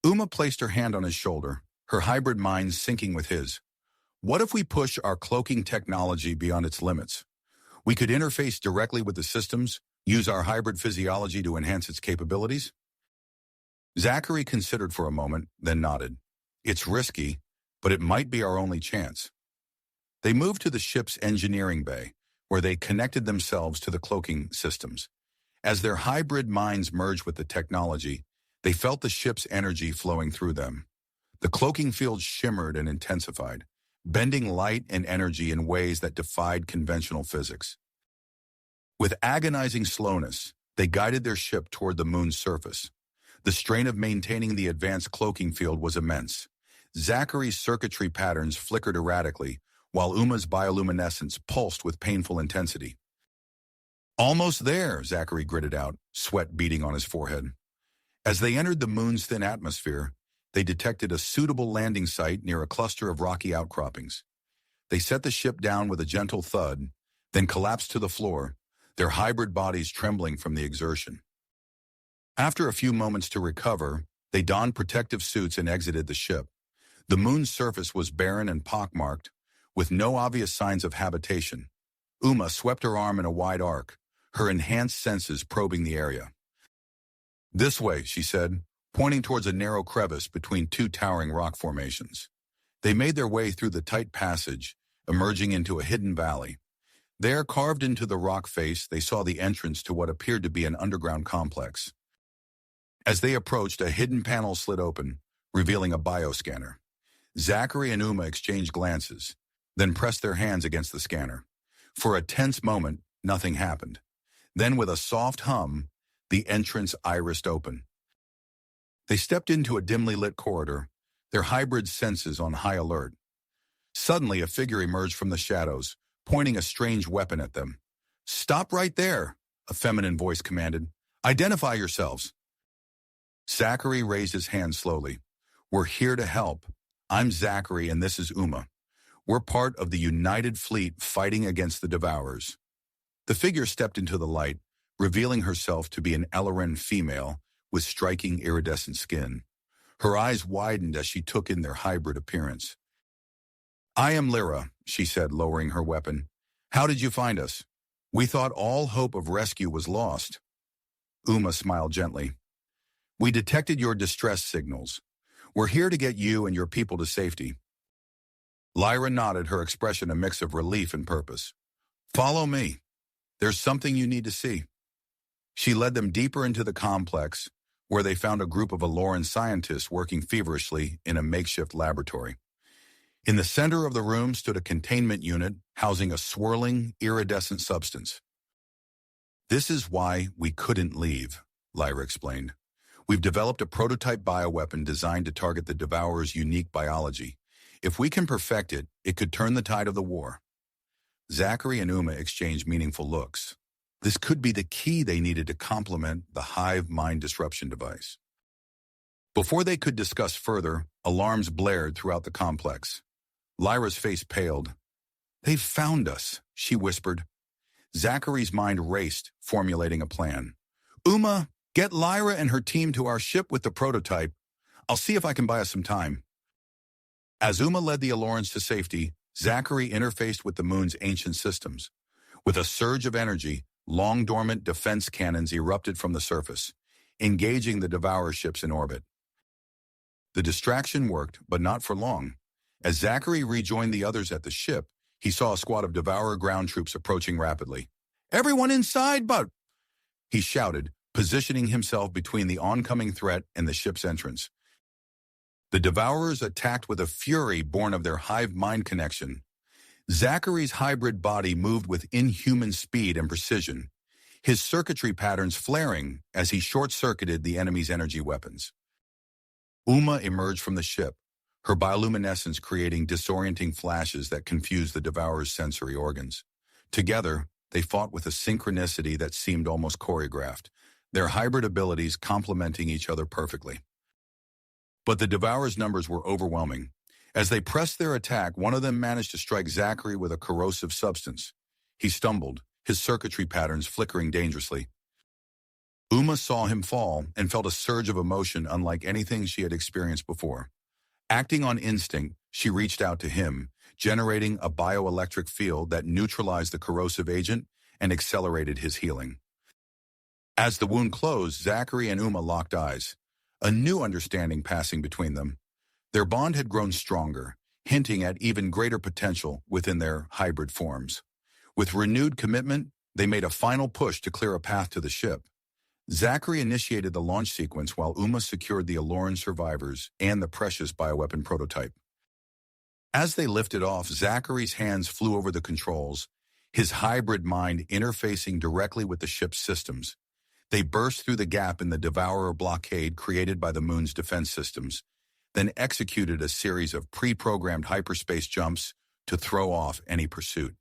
Uma placed her hand on his shoulder, her hybrid mind syncing with his. What if we push our cloaking technology beyond its limits? We could interface directly with the systems, use our hybrid physiology to enhance its capabilities? Zachary considered for a moment, then nodded. It's risky, but it might be our only chance. They moved to the ship's engineering bay, where they connected themselves to the cloaking systems. As their hybrid minds merged with the technology, they felt the ship's energy flowing through them. The cloaking field shimmered and intensified, bending light and energy in ways that defied conventional physics. With agonizing slowness, they guided their ship toward the moon's surface. The strain of maintaining the advanced cloaking field was immense. Zachary's circuitry patterns flickered erratically, while Uma's bioluminescence pulsed with painful intensity. "Almost there," Zachary gritted out, sweat beading on his forehead. As they entered the moon's thin atmosphere, they detected a suitable landing site near a cluster of rocky outcroppings. They set the ship down with a gentle thud, then collapsed to the floor, their hybrid bodies trembling from the exertion. After a few moments to recover, they donned protective suits and exited the ship. The moon's surface was barren and pockmarked, with no obvious signs of habitation. Uma swept her arm in a wide arc, her enhanced senses probing the area. "This way," she said, pointing towards a narrow crevice between two towering rock formations. They made their way through the tight passage, emerging into a hidden valley. There, carved into the rock face, they saw the entrance to what appeared to be an underground complex. As they approached, a hidden panel slid open, revealing a bioscanner. Zachary and Uma exchanged glances, then pressed their hands against the scanner. For a tense moment, nothing happened. Then, with a soft hum, the entrance irised open. They stepped into a dimly lit corridor, their hybrid senses on high alert. Suddenly, a figure emerged from the shadows, pointing a strange weapon at them. "Stop right there," a feminine voice commanded. "Identify yourselves." Zachary raised his hand slowly. "We're here to help. I'm Zachary and this is Uma. We're part of the United Fleet fighting against the devourers." The figure stepped into the light, revealing herself to be an Elleran female with striking iridescent skin. Her eyes widened as she took in their hybrid appearance. "I am Lyra," she said, lowering her weapon. "How did you find us? We thought all hope of rescue was lost." Uma smiled gently. "We detected your distress signals. We're here to get you and your people to safety." Lyra nodded, her expression a mix of relief and purpose. "Follow me. There's something you need to see." She led them deeper into the complex, where they found a group of Aloran scientists working feverishly in a makeshift laboratory. In the center of the room stood a containment unit housing a swirling, iridescent substance. "This is why we couldn't leave," Lyra explained. "We've developed a prototype bioweapon designed to target the Devourer's unique biology. If we can perfect it, it could turn the tide of the war." Zachary and Uma exchanged meaningful looks. This could be the key they needed to complement the hive mind disruption device. Before they could discuss further, alarms blared throughout the complex. Lyra's face paled. "They've found us," she whispered. Zachary's mind raced, formulating a plan. "Uma, get Lyra and her team to our ship with the prototype. I'll see if I can buy us some time." As Uma led the Alorans to safety, Zachary interfaced with the moon's ancient systems. With a surge of energy, long-dormant defense cannons erupted from the surface, engaging the Devourer ships in orbit. The distraction worked, but not for long. As Zachary rejoined the others at the ship, he saw a squad of Devourer ground troops approaching rapidly. "Everyone inside, but—" he shouted, positioning himself between the oncoming threat and the ship's entrance. The Devourers attacked with a fury born of their hive mind connection. Zachary's hybrid body moved with inhuman speed and precision, his circuitry patterns flaring as he short-circuited the enemy's energy weapons. Uma emerged from the ship, her bioluminescence creating disorienting flashes that confused the Devourer's sensory organs. Together, they fought with a synchronicity that seemed almost choreographed, their hybrid abilities complementing each other perfectly. But the Devourer's numbers were overwhelming. As they pressed their attack, one of them managed to strike Zachary with a corrosive substance. He stumbled, his circuitry patterns flickering dangerously. Uma saw him fall and felt a surge of emotion unlike anything she had experienced before. Acting on instinct, she reached out to him, generating a bioelectric field that neutralized the corrosive agent and accelerated his healing. As the wound closed, Zachary and Uma locked eyes, a new understanding passing between them. Their bond had grown stronger, hinting at even greater potential within their hybrid forms. With renewed commitment, they made a final push to clear a path to the ship. Zachary initiated the launch sequence while Uma secured the Aloran survivors and the precious bioweapon prototype. As they lifted off, Zachary's hands flew over the controls, his hybrid mind interfacing directly with the ship's systems. They burst through the gap in the Devourer blockade created by the moon's defense systems, then executed a series of pre-programmed hyperspace jumps, to throw off any pursuit.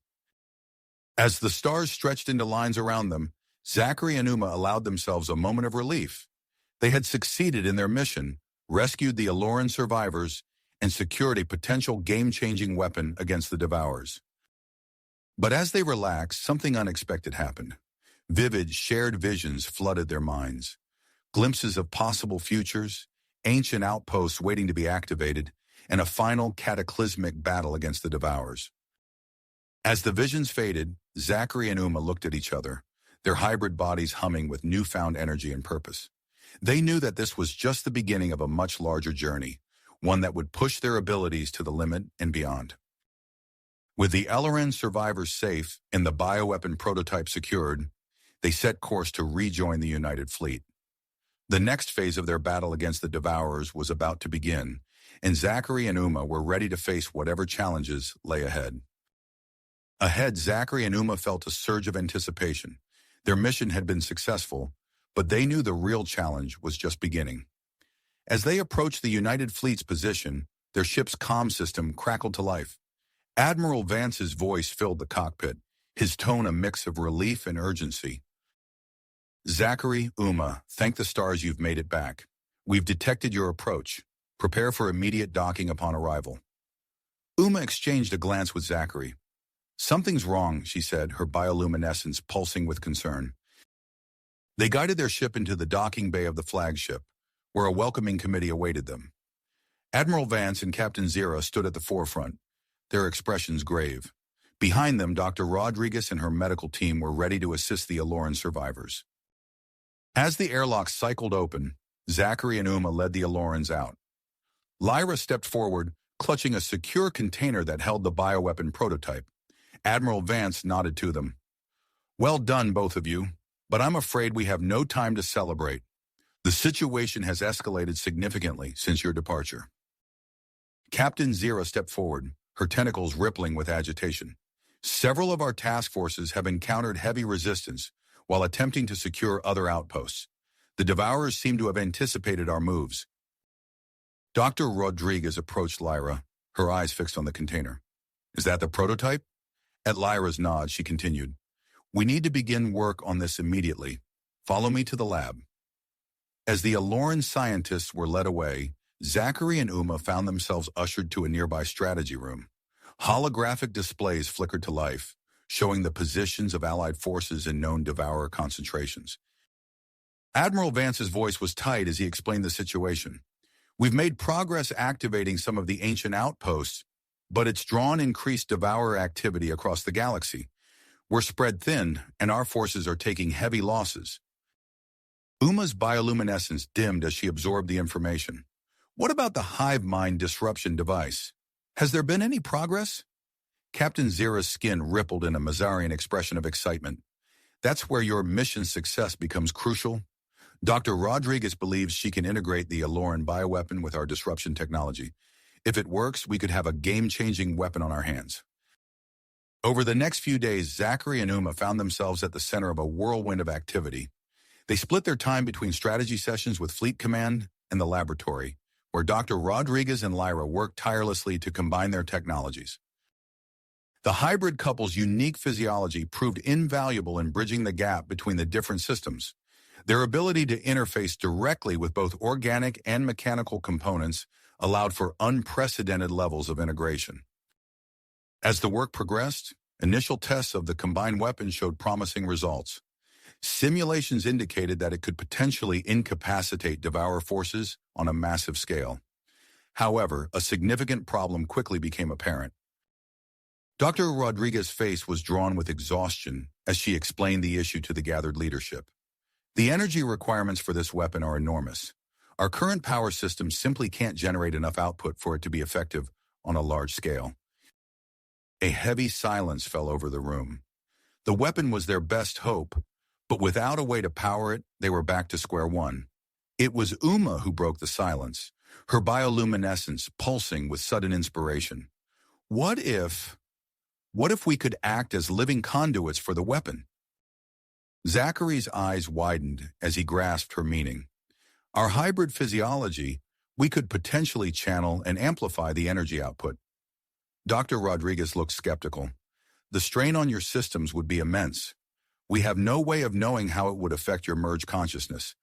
As the stars stretched into lines around them, Zachary and Uma allowed themselves a moment of relief. They had succeeded in their mission, rescued the Aloran survivors, and secured a potential game-changing weapon against the devourers. But as they relaxed, something unexpected happened. Vivid, shared visions flooded their minds. Glimpses of possible futures, ancient outposts waiting to be activated, and a final cataclysmic battle against the devourers. As the visions faded, Zachary and Uma looked at each other, their hybrid bodies humming with newfound energy and purpose. They knew that this was just the beginning of a much larger journey, one that would push their abilities to the limit and beyond. With the Aloran survivors safe and the bioweapon prototype secured, they set course to rejoin the United Fleet. The next phase of their battle against the devourers was about to begin, and Zachary and Uma were ready to face whatever challenges lay ahead. Ahead, Zachary and Uma felt a surge of anticipation. Their mission had been successful, but they knew the real challenge was just beginning. As they approached the United Fleet's position, their ship's comm system crackled to life. Admiral Vance's voice filled the cockpit, his tone a mix of relief and urgency. Zachary, Uma, thank the stars you've made it back. We've detected your approach. Prepare for immediate docking upon arrival. Uma exchanged a glance with Zachary. Something's wrong, she said, her bioluminescence pulsing with concern. They guided their ship into the docking bay of the flagship, where a welcoming committee awaited them. Admiral Vance and Captain Zira stood at the forefront, their expressions grave. Behind them, Dr. Rodriguez and her medical team were ready to assist the Aloran survivors. As the airlock cycled open, Zachary and Uma led the Alorans out. Lyra stepped forward, clutching a secure container that held the bioweapon prototype. Admiral Vance nodded to them. Well done, both of you, but I'm afraid we have no time to celebrate. The situation has escalated significantly since your departure. Captain Zira stepped forward, her tentacles rippling with agitation. Several of our task forces have encountered heavy resistance while attempting to secure other outposts. The devourers seem to have anticipated our moves. Dr. Rodriguez approached Lyra, her eyes fixed on the container. Is that the prototype? At Lyra's nod, she continued. We need to begin work on this immediately. Follow me to the lab. As the Aloran scientists were led away, Zachary and Uma found themselves ushered to a nearby strategy room. Holographic displays flickered to life, showing the positions of Allied forces in known devourer concentrations. Admiral Vance's voice was tight as he explained the situation. We've made progress activating some of the ancient outposts, but it's drawn increased devourer activity across the galaxy. We're spread thin, and our forces are taking heavy losses. Uma's bioluminescence dimmed as she absorbed the information. What about the hive mind disruption device? Has there been any progress? Captain Zira's skin rippled in a Mazarian expression of excitement. That's where your mission success becomes crucial. Dr. Rodriguez believes she can integrate the Aloran bioweapon with our disruption technology. If it works, we could have a game-changing weapon on our hands. Over the next few days, Zachary and Uma found themselves at the center of a whirlwind of activity. They split their time between strategy sessions with Fleet Command and the laboratory, where Dr. Rodriguez and Lyra worked tirelessly to combine their technologies. The hybrid couple's unique physiology proved invaluable in bridging the gap between the different systems. Their ability to interface directly with both organic and mechanical components allowed for unprecedented levels of integration. As the work progressed, initial tests of the combined weapon showed promising results. Simulations indicated that it could potentially incapacitate devourer forces on a massive scale. However, a significant problem quickly became apparent. Dr. Rodriguez's face was drawn with exhaustion as she explained the issue to the gathered leadership. The energy requirements for this weapon are enormous. Our current power system simply can't generate enough output for it to be effective on a large scale. A heavy silence fell over the room. The weapon was their best hope, but without a way to power it, they were back to square one. It was Uma who broke the silence, her bioluminescence pulsing with sudden inspiration. What if we could act as living conduits for the weapon? Zachary's eyes widened as he grasped her meaning. Our hybrid physiology, we could potentially channel and amplify the energy output. Dr. Rodriguez looked skeptical. The strain on your systems would be immense. We have no way of knowing how it would affect your merged consciousness.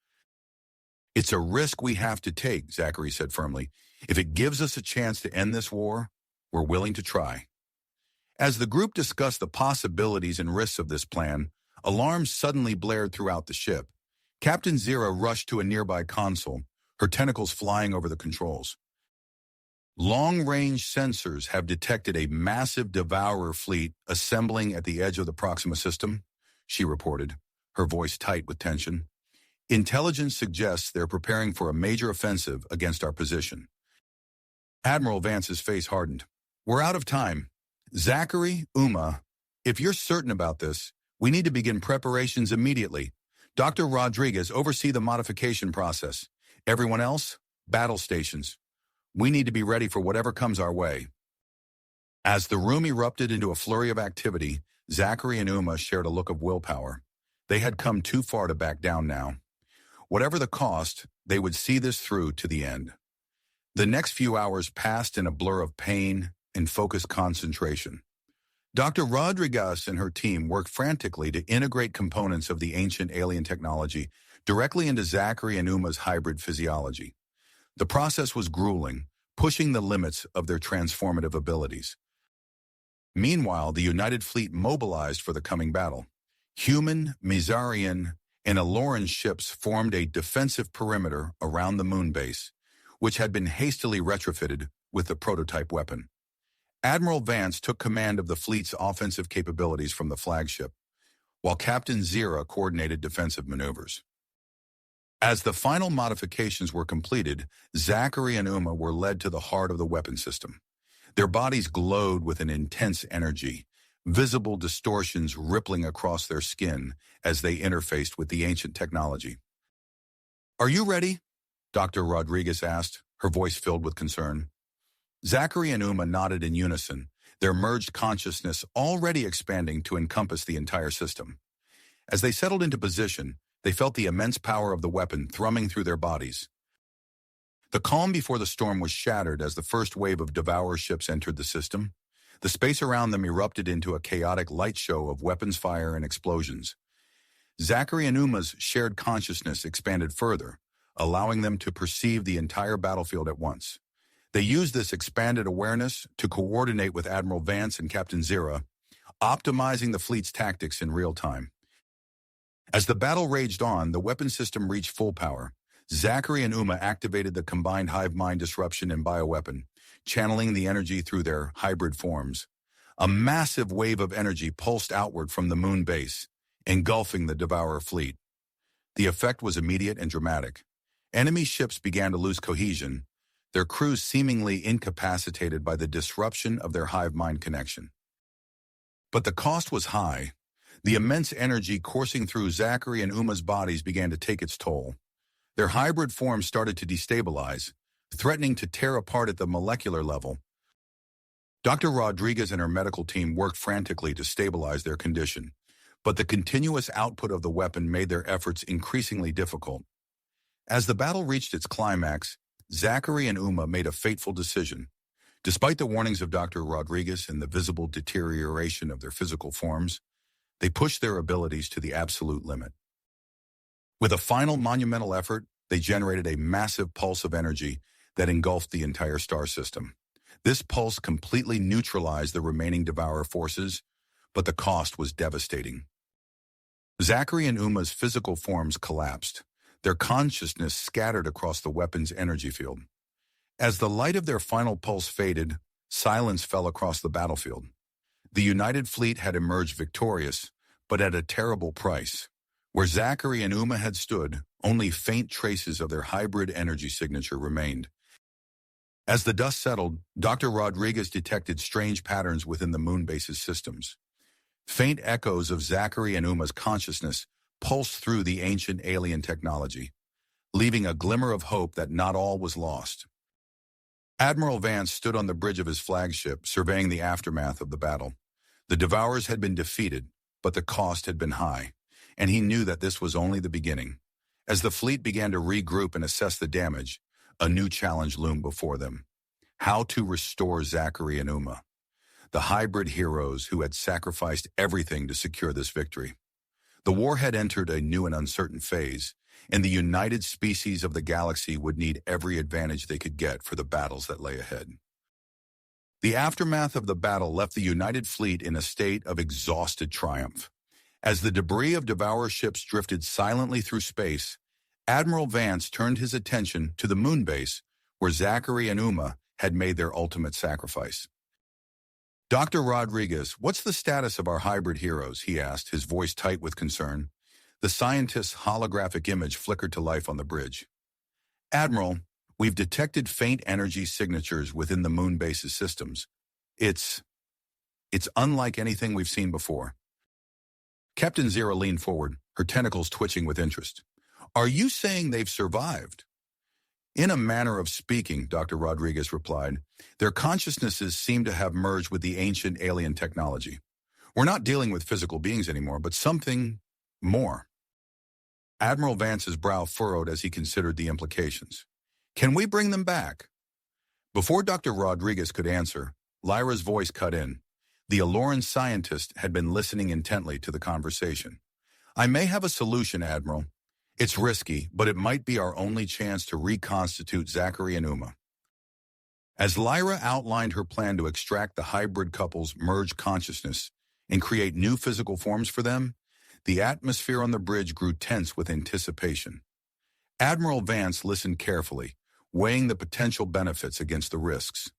It's a risk we have to take, Zachary said firmly. If it gives us a chance to end this war, we're willing to try. As the group discussed the possibilities and risks of this plan, alarms suddenly blared throughout the ship. Captain Zira rushed to a nearby console, her tentacles flying over the controls. Long-range sensors have detected a massive devourer fleet assembling at the edge of the Proxima system, she reported, her voice tight with tension. Intelligence suggests they're preparing for a major offensive against our position. Admiral Vance's face hardened. We're out of time. Zachary, Uma, if you're certain about this, we need to begin preparations immediately. Dr. Rodriguez, oversee the modification process. Everyone else, battle stations. We need to be ready for whatever comes our way. As the room erupted into a flurry of activity, Zachary and Uma shared a look of willpower. They had come too far to back down now. Whatever the cost, they would see this through to the end. The next few hours passed in a blur of pain and focused concentration. Dr. Rodriguez and her team worked frantically to integrate components of the ancient alien technology directly into Zachary and Uma's hybrid physiology. The process was grueling, pushing the limits of their transformative abilities. Meanwhile, the United Fleet mobilized for the coming battle. Human, Mizarian, and Aloran ships formed a defensive perimeter around the moon base, which had been hastily retrofitted with the prototype weapon. Admiral Vance took command of the fleet's offensive capabilities from the flagship, while Captain Zira coordinated defensive maneuvers. As the final modifications were completed, Zachary and Uma were led to the heart of the weapon system. Their bodies glowed with an intense energy, visible distortions rippling across their skin as they interfaced with the ancient technology. Are you ready? Dr. Rodriguez asked, her voice filled with concern. Zachary and Uma nodded in unison, their merged consciousness already expanding to encompass the entire system. As they settled into position, they felt the immense power of the weapon thrumming through their bodies. The calm before the storm was shattered as the first wave of devourer ships entered the system. The space around them erupted into a chaotic light show of weapons fire and explosions. Zachary and Uma's shared consciousness expanded further, allowing them to perceive the entire battlefield at once. They used this expanded awareness to coordinate with Admiral Vance and Captain Zira, optimizing the fleet's tactics in real time. As the battle raged on, the weapon system reached full power. Zachary and Uma activated the combined hive mind disruption and bioweapon, channeling the energy through their hybrid forms. A massive wave of energy pulsed outward from the moon base, engulfing the devourer fleet. The effect was immediate and dramatic. Enemy ships began to lose cohesion, their crews seemingly incapacitated by the disruption of their hive mind connection. But the cost was high. The immense energy coursing through Zachary and Uma's bodies began to take its toll. Their hybrid forms started to destabilize, threatening to tear apart at the molecular level. Dr. Rodriguez and her medical team worked frantically to stabilize their condition, but the continuous output of the weapon made their efforts increasingly difficult. As the battle reached its climax, Zachary and Uma made a fateful decision. Despite the warnings of Dr. Rodriguez and the visible deterioration of their physical forms, they pushed their abilities to the absolute limit. With a final monumental effort, they generated a massive pulse of energy that engulfed the entire star system. This pulse completely neutralized the remaining devourer forces, but the cost was devastating. Zachary and Uma's physical forms collapsed, their consciousness scattered across the weapon's energy field. As the light of their final pulse faded, silence fell across the battlefield. The United Fleet had emerged victorious, but at a terrible price. Where Zachary and Uma had stood, only faint traces of their hybrid energy signature remained. As the dust settled, Dr. Rodriguez detected strange patterns within the moonbase's systems. Faint echoes of Zachary and Uma's consciousness pulsed through the ancient alien technology, leaving a glimmer of hope that not all was lost. Admiral Vance stood on the bridge of his flagship, surveying the aftermath of the battle. The devourers had been defeated, but the cost had been high, and he knew that this was only the beginning. As the fleet began to regroup and assess the damage, a new challenge loomed before them: how to restore Zachary and Uma. the hybrid heroes who had sacrificed everything to secure this victory. The war had entered a new and uncertain phase, and the united species of the galaxy would need every advantage they could get for the battles that lay ahead. The aftermath of the battle left the United Fleet in a state of exhausted triumph. As the debris of devourer ships drifted silently through space, Admiral Vance turned his attention to the moon base, where Zachary and Uma had made their ultimate sacrifice. "Dr. Rodriguez, what's the status of our hybrid heroes?" he asked, his voice tight with concern. The scientist's holographic image flickered to life on the bridge. "Admiral, we've detected faint energy signatures within the moon base's systems. It's unlike anything we've seen before." Captain Zira leaned forward, her tentacles twitching with interest. "Are you saying they've survived?" "In a manner of speaking," Dr. Rodriguez replied. "Their consciousnesses seem to have merged with the ancient alien technology. We're not dealing with physical beings anymore, but something more." Admiral Vance's brow furrowed as he considered the implications. "Can we bring them back?" Before Dr. Rodriguez could answer, Lyra's voice cut in. The Aloran scientist had been listening intently to the conversation. "I may have a solution, Admiral. It's risky, but it might be our only chance to reconstitute Zachary and Uma." As Lyra outlined her plan to extract the hybrid couple's merged consciousness and create new physical forms for them, the atmosphere on the bridge grew tense with anticipation. Admiral Vance listened carefully, weighing the potential benefits against the risks.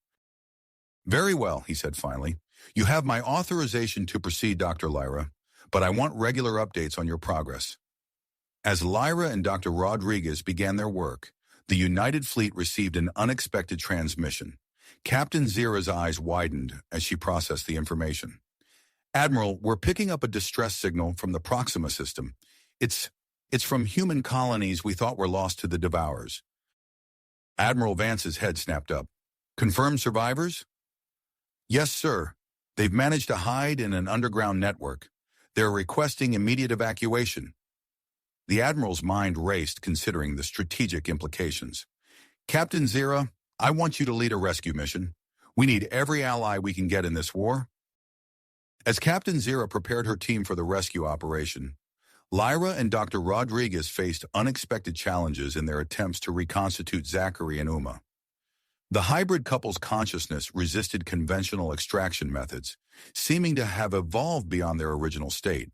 "Very well," he said finally. "You have my authorization to proceed, Dr. Lyra, but I want regular updates on your progress." As Lyra and Dr. Rodriguez began their work, the United Fleet received an unexpected transmission. Captain Zira's eyes widened as she processed the information. "Admiral, we're picking up a distress signal from the Proxima system. It's from human colonies we thought were lost to the devourers." Admiral Vance's head snapped up. "Confirmed survivors?" "Yes, sir. They've managed to hide in an underground network. They're requesting immediate evacuation." The Admiral's mind raced, considering the strategic implications. "Captain Zira, I want you to lead a rescue mission. We need every ally we can get in this war." As Captain Zira prepared her team for the rescue operation, Lyra and Dr. Rodriguez faced unexpected challenges in their attempts to reconstitute Zachary and Uma. The hybrid couple's consciousness resisted conventional extraction methods, seeming to have evolved beyond their original state.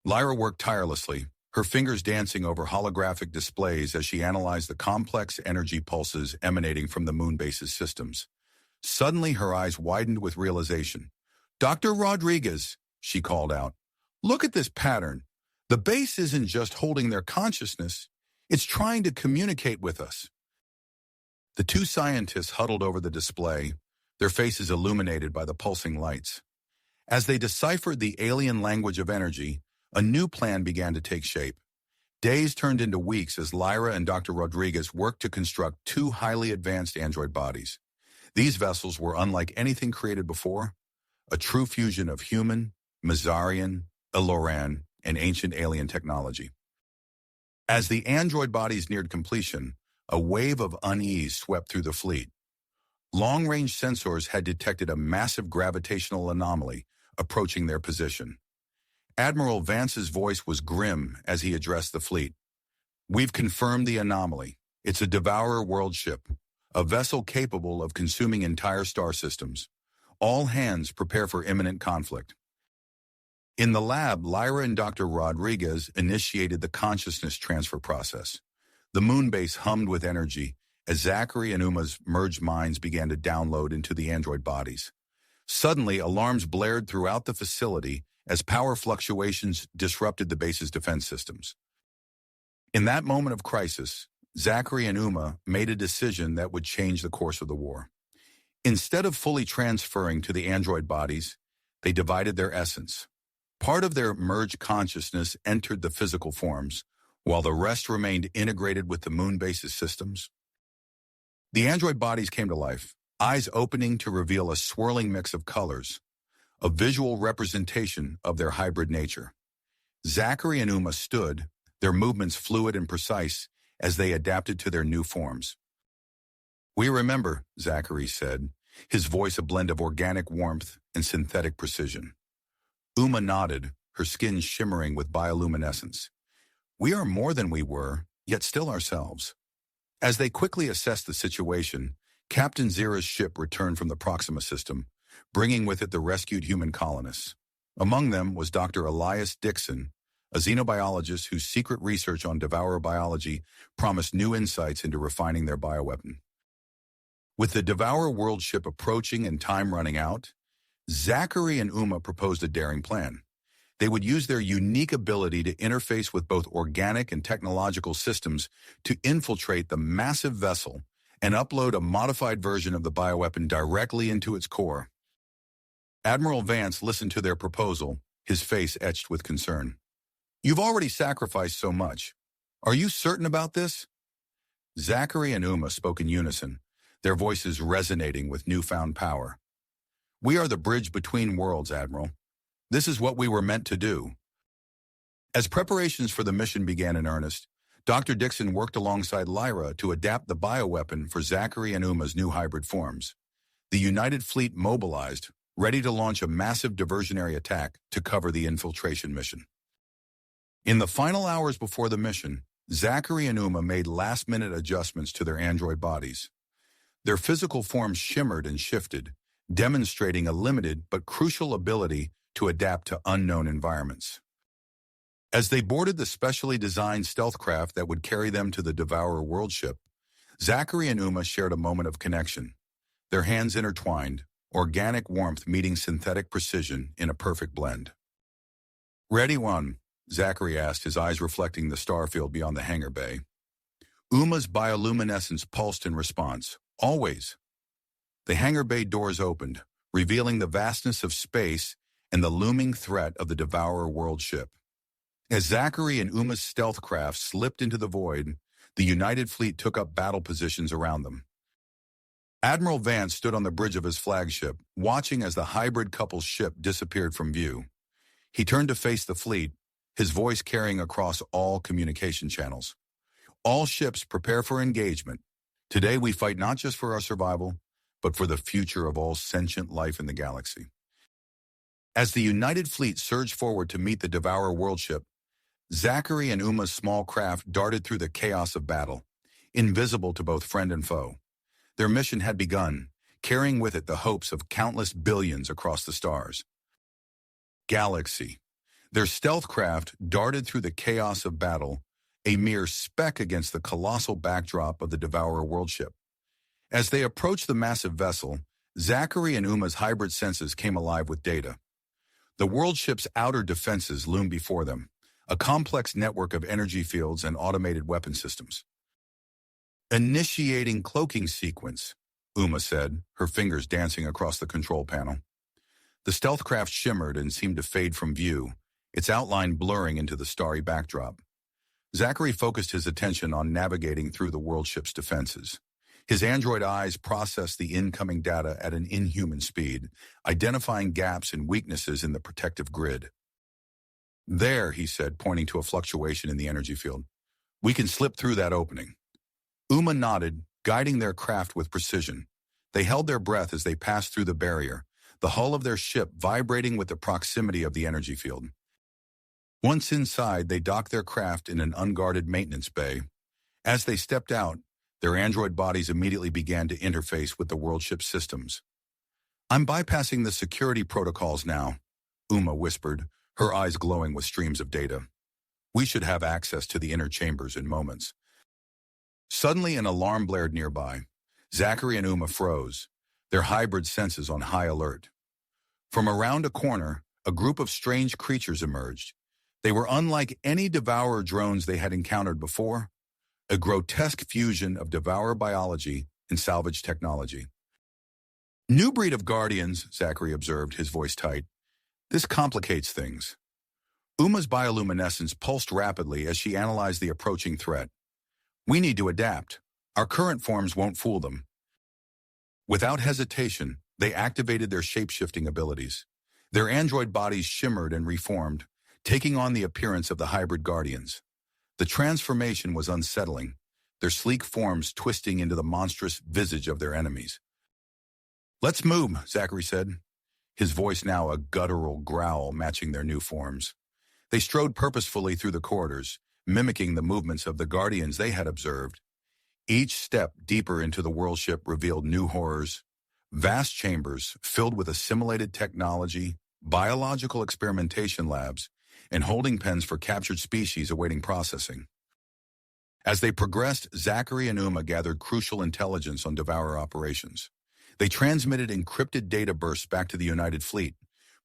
Lyra worked tirelessly, her fingers dancing over holographic displays as she analyzed the complex energy pulses emanating from the moon base's systems. Suddenly, her eyes widened with realization. "Dr. Rodriguez," she called out, "look at this pattern. The base isn't just holding their consciousness, it's trying to communicate with us." The two scientists huddled over the display, their faces illuminated by the pulsing lights. As they deciphered the alien language of energy, a new plan began to take shape. Days turned into weeks as Lyra and Dr. Rodriguez worked to construct two highly advanced android bodies. These vessels were unlike anything created before, a true fusion of human, Mazarian, Aloran, and ancient alien technology. As the android bodies neared completion, a wave of unease swept through the fleet. Long-range sensors had detected a massive gravitational anomaly approaching their position. Admiral Vance's voice was grim as he addressed the fleet. "We've confirmed the anomaly. It's a devourer world ship, a vessel capable of consuming entire star systems. All hands prepare for imminent conflict." In the lab, Lyra and Dr. Rodriguez initiated the consciousness transfer process. The moon base hummed with energy as Zachary and Uma's merged minds began to download into the android bodies. Suddenly, alarms blared throughout the facility as power fluctuations disrupted the base's defense systems. In that moment of crisis, Zachary and Uma made a decision that would change the course of the war. Instead of fully transferring to the android bodies, they divided their essence. Part of their merged consciousness entered the physical forms, while the rest remained integrated with the moon base's systems. The android bodies came to life, eyes opening to reveal a swirling mix of colors, a visual representation of their hybrid nature. Zachary and Uma stood, their movements fluid and precise as they adapted to their new forms. "We remember," Zachary said. his voice a blend of organic warmth and synthetic precision. Uma nodded, her skin shimmering with bioluminescence. We are more than we were, yet still ourselves. As they quickly assessed the situation, Captain Zira's ship returned from the Proxima system, bringing with it the rescued human colonists. Among them was Dr. Elias Dixon, a xenobiologist whose secret research on devourer biology promised new insights into refining their bioweapon. With the Devourer world ship approaching and time running out, Zachary and Uma proposed a daring plan. They would use their unique ability to interface with both organic and technological systems to infiltrate the massive vessel and upload a modified version of the bioweapon directly into its core. Admiral Vance listened to their proposal, his face etched with concern. You've already sacrificed so much. Are you certain about this? Zachary and Uma spoke in unison, their voices resonating with newfound power. We are the bridge between worlds, Admiral. This is what we were meant to do. As preparations for the mission began in earnest, Dr. Dixon worked alongside Lyra to adapt the bioweapon for Zachary and Uma's new hybrid forms. The United Fleet mobilized, ready to launch a massive diversionary attack to cover the infiltration mission. In the final hours before the mission, Zachary and Uma made last-minute adjustments to their android bodies. Their physical forms shimmered and shifted, demonstrating a limited but crucial ability to adapt to unknown environments. As they boarded the specially designed stealth craft that would carry them to the Devourer world ship, Zachary and Uma shared a moment of connection. Their hands intertwined, organic warmth meeting synthetic precision in a perfect blend. Ready, one? Zachary asked, his eyes reflecting the star field beyond the hangar bay. Uma's bioluminescence pulsed in response. Always. The hangar bay doors opened, revealing the vastness of space and the looming threat of the Devourer world ship. As Zachary and Uma's stealth craft slipped into the void, the United Fleet took up battle positions around them. Admiral Vance stood on the bridge of his flagship, watching as the hybrid couple's ship disappeared from view. He turned to face the fleet, his voice carrying across all communication channels. All ships prepare for engagement. Today we fight not just for our survival, but for the future of all sentient life in the galaxy. As the United Fleet surged forward to meet the Devourer world ship, Zachary and Uma's small craft darted through the chaos of battle, invisible to both friend and foe. Their mission had begun, carrying with it the hopes of countless billions across the stars. Galaxy. Their stealth craft darted through the chaos of battle, a mere speck against the colossal backdrop of the Devourer world ship. As they approached the massive vessel, Zachary and Uma's hybrid senses came alive with data. The world ship's outer defenses loomed before them, a complex network of energy fields and automated weapon systems. Initiating cloaking sequence, Uma said, her fingers dancing across the control panel. The stealth craft shimmered and seemed to fade from view, its outline blurring into the starry backdrop. Zachary focused his attention on navigating through the world ship's defenses. His android eyes processed the incoming data at an inhuman speed, identifying gaps and weaknesses in the protective grid. There, he said, pointing to a fluctuation in the energy field. We can slip through that opening. Uma nodded, guiding their craft with precision. They held their breath as they passed through the barrier, the hull of their ship vibrating with the proximity of the energy field. Once inside, they docked their craft in an unguarded maintenance bay. As they stepped out, their android bodies immediately began to interface with the world ship's systems. I'm bypassing the security protocols now, Uma whispered, her eyes glowing with streams of data. We should have access to the inner chambers in moments. Suddenly, an alarm blared nearby. Zachary and Uma froze, their hybrid senses on high alert. From around a corner, a group of strange creatures emerged. They were unlike any devourer drones they had encountered before, a grotesque fusion of devourer biology and salvage technology. New breed of guardians, Zachary observed, his voice tight. This complicates things. Uma's bioluminescence pulsed rapidly as she analyzed the approaching threat. We need to adapt. Our current forms won't fool them. Without hesitation, they activated their shape-shifting abilities. Their android bodies shimmered and reformed, taking on the appearance of the hybrid guardians. The transformation was unsettling, their sleek forms twisting into the monstrous visage of their enemies. Let's move, Zachary said, his voice now a guttural growl matching their new forms. They strode purposefully through the corridors, mimicking the movements of the guardians they had observed. Each step deeper into the world ship revealed new horrors, vast chambers filled with assimilated technology, biological experimentation labs, and holding pens for captured species awaiting processing. As they progressed, Zachary and Uma gathered crucial intelligence on Devourer operations. They transmitted encrypted data bursts back to the United Fleet,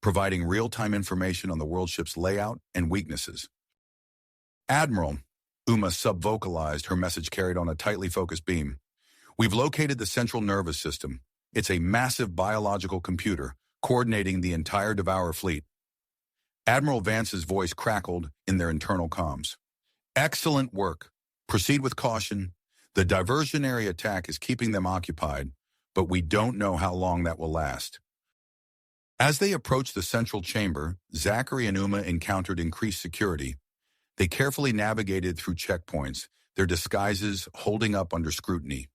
providing real-time information on the world ship's layout and weaknesses. Admiral, Uma subvocalized, her message carried on a tightly focused beam. We've located the central nervous system. It's a massive biological computer coordinating the entire Devourer fleet. Admiral Vance's voice crackled in their internal comms. Excellent work. Proceed with caution. The diversionary attack is keeping them occupied, but we don't know how long that will last. As they approached the central chamber, Zachary and Uma encountered increased security. They carefully navigated through checkpoints, their disguises holding up under scrutiny.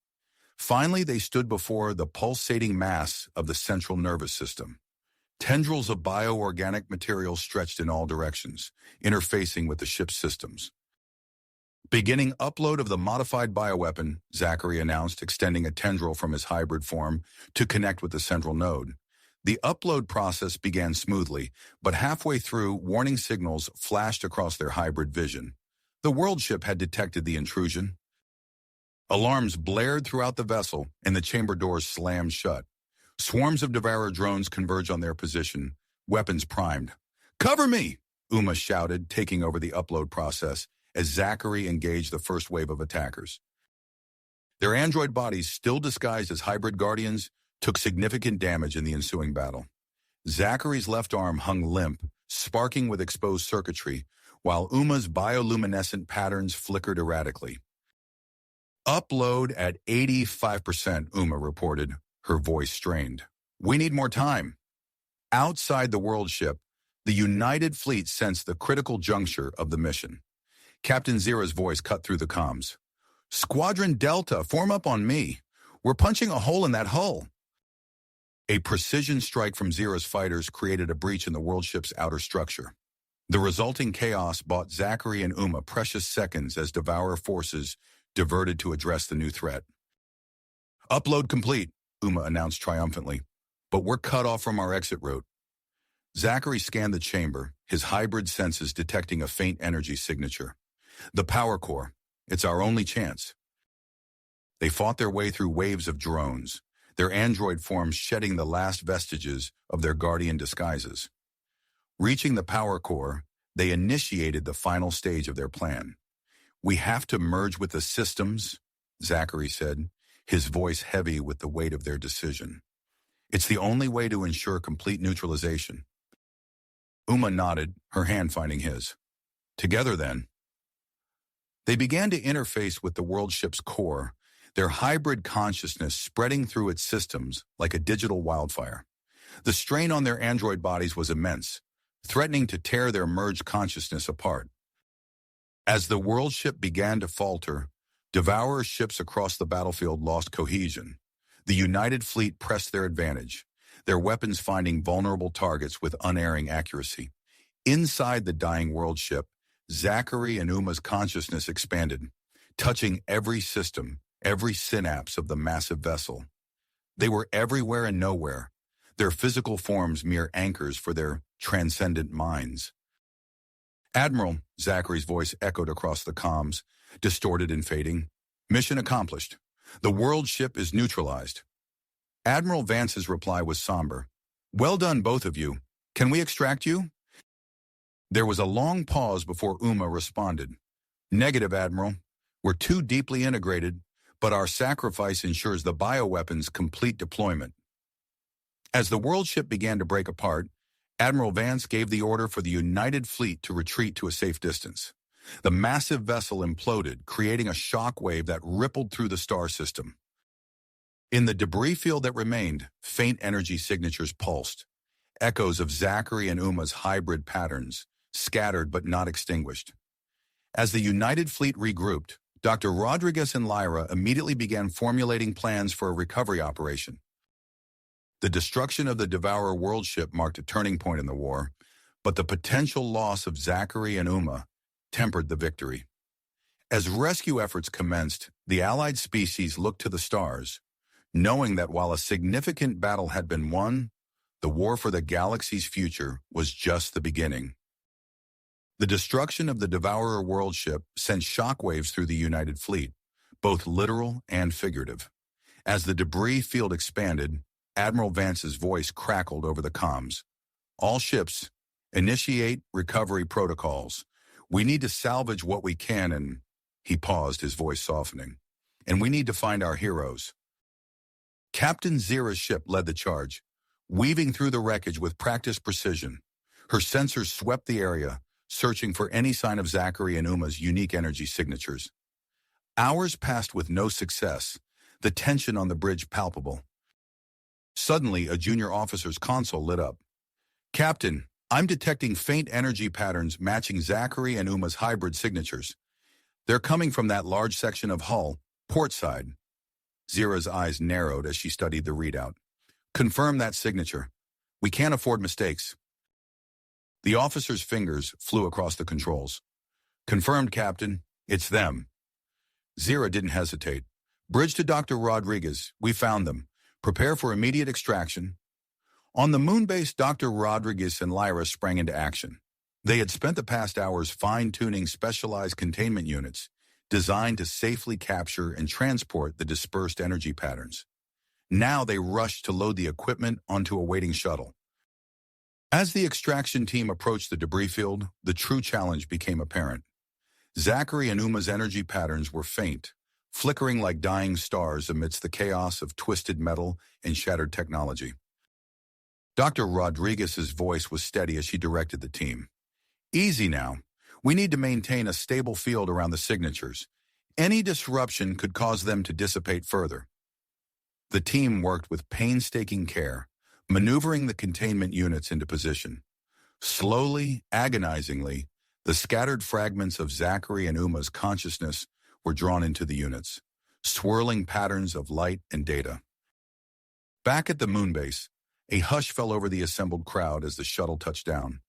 Finally, they stood before the pulsating mass of the central nervous system. Tendrils of bioorganic material stretched in all directions, interfacing with the ship's systems. Beginning upload of the modified bioweapon, Zachary announced, extending a tendril from his hybrid form to connect with the central node. The upload process began smoothly, but halfway through, warning signals flashed across their hybrid vision. The world ship had detected the intrusion. Alarms blared throughout the vessel, and the chamber doors slammed shut. Swarms of Devourer drones converged on their position, weapons primed. "Cover me!" Uma shouted, taking over the upload process as Zachary engaged the first wave of attackers. Their android bodies, still disguised as hybrid guardians, took significant damage in the ensuing battle. Zachary's left arm hung limp, sparking with exposed circuitry, while Uma's bioluminescent patterns flickered erratically. Upload at 85%, Uma reported, her voice strained. We need more time. Outside the world ship, the United Fleet sensed the critical juncture of the mission. Captain Zera's voice cut through the comms. Squadron Delta, form up on me. We're punching a hole in that hull. A precision strike from Zera's fighters created a breach in the world ship's outer structure. The resulting chaos bought Zachary and Uma precious seconds as Devourer forces diverted to address the new threat. Upload complete, Uma announced triumphantly, but we're cut off from our exit route. Zachary scanned the chamber, his hybrid senses detecting a faint energy signature. The power core. It's our only chance. They fought their way through waves of drones, their android forms shedding the last vestiges of their guardian disguises. Reaching the power core, they initiated the final stage of their plan. We have to merge with the systems, Zachary said, his voice heavy with the weight of their decision. It's the only way to ensure complete neutralization. Uma nodded, her hand finding his. Together, then. They began to interface with the world ship's core, their hybrid consciousness spreading through its systems like a digital wildfire. The strain on their android bodies was immense, threatening to tear their merged consciousness apart. As the world ship began to falter, Devourer ships across the battlefield lost cohesion. The United Fleet pressed their advantage, their weapons finding vulnerable targets with unerring accuracy. Inside the dying world ship, Zachary and Uma's consciousness expanded, touching every system, every synapse of the massive vessel. They were everywhere and nowhere, their physical forms mere anchors for their transcendent minds. Admiral, Zachary's voice echoed across the comms, distorted and fading. Mission accomplished. The world ship is neutralized. Admiral Vance's reply was somber. Well done, both of you. Can we extract you? There was a long pause before Uma responded. Negative, Admiral. We're too deeply integrated, but our sacrifice ensures the bioweapon's complete deployment. As the world ship began to break apart, Admiral Vance gave the order for the United Fleet to retreat to a safe distance. The massive vessel imploded, creating a shock wave that rippled through the star system. In the debris field that remained, faint energy signatures pulsed, echoes of Zachary and Uma's hybrid patterns, scattered but not extinguished. As the United Fleet regrouped, Dr. Rodriguez and Lyra immediately began formulating plans for a recovery operation. The destruction of the Devourer world ship marked a turning point in the war, but the potential loss of Zachary and Uma tempered the victory. As rescue efforts commenced, the Allied species looked to the stars, knowing that while a significant battle had been won, the war for the galaxy's future was just the beginning. The destruction of the Devourer world ship sent shockwaves through the United Fleet, both literal and figurative. As the debris field expanded, Admiral Vance's voice crackled over the comms. All ships, initiate recovery protocols. We need to salvage what we can and, he paused, his voice softening, and we need to find our heroes. Captain Zira's ship led the charge, weaving through the wreckage with practiced precision. Her sensors swept the area, searching for any sign of Zachary and Uma's unique energy signatures. Hours passed with no success, the tension on the bridge palpable. Suddenly, a junior officer's console lit up. Captain, I'm detecting faint energy patterns matching Zachary and Uma's hybrid signatures. They're coming from that large section of hull, port side. Zira's eyes narrowed as she studied the readout. Confirm that signature. We can't afford mistakes. The officer's fingers flew across the controls. Confirmed, Captain. It's them. Zira didn't hesitate. Bridge to Dr. Rodriguez. We found them. Prepare for immediate extraction. On the moon base, Dr. Rodriguez and Lyra sprang into action. They had spent the past hours fine-tuning specialized containment units designed to safely capture and transport the dispersed energy patterns. Now they rushed to load the equipment onto a waiting shuttle. As the extraction team approached the debris field, the true challenge became apparent. Zachary and Uma's energy patterns were faint, flickering like dying stars amidst the chaos of twisted metal and shattered technology. Dr. Rodriguez's voice was steady as she directed the team. Easy now. We need to maintain a stable field around the signatures. Any disruption could cause them to dissipate further. The team worked with painstaking care, maneuvering the containment units into position. Slowly, agonizingly, the scattered fragments of Zachary and Uma's consciousness were drawn into the units, swirling patterns of light and data. Back at the moon base, a hush fell over the assembled crowd as the shuttle touched down.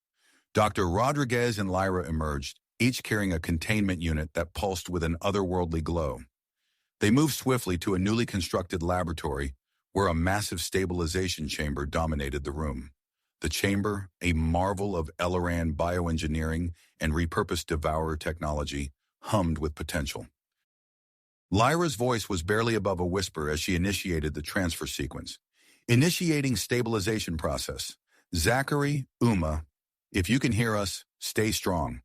Dr. Rodriguez and Lyra emerged, each carrying a containment unit that pulsed with an otherworldly glow. They moved swiftly to a newly constructed laboratory where a massive stabilization chamber dominated the room. The chamber, a marvel of Elleran bioengineering and repurposed devourer technology, hummed with potential. Lyra's voice was barely above a whisper as she initiated the transfer sequence. Initiating stabilization process. Zachary, Uma, if you can hear us, stay strong.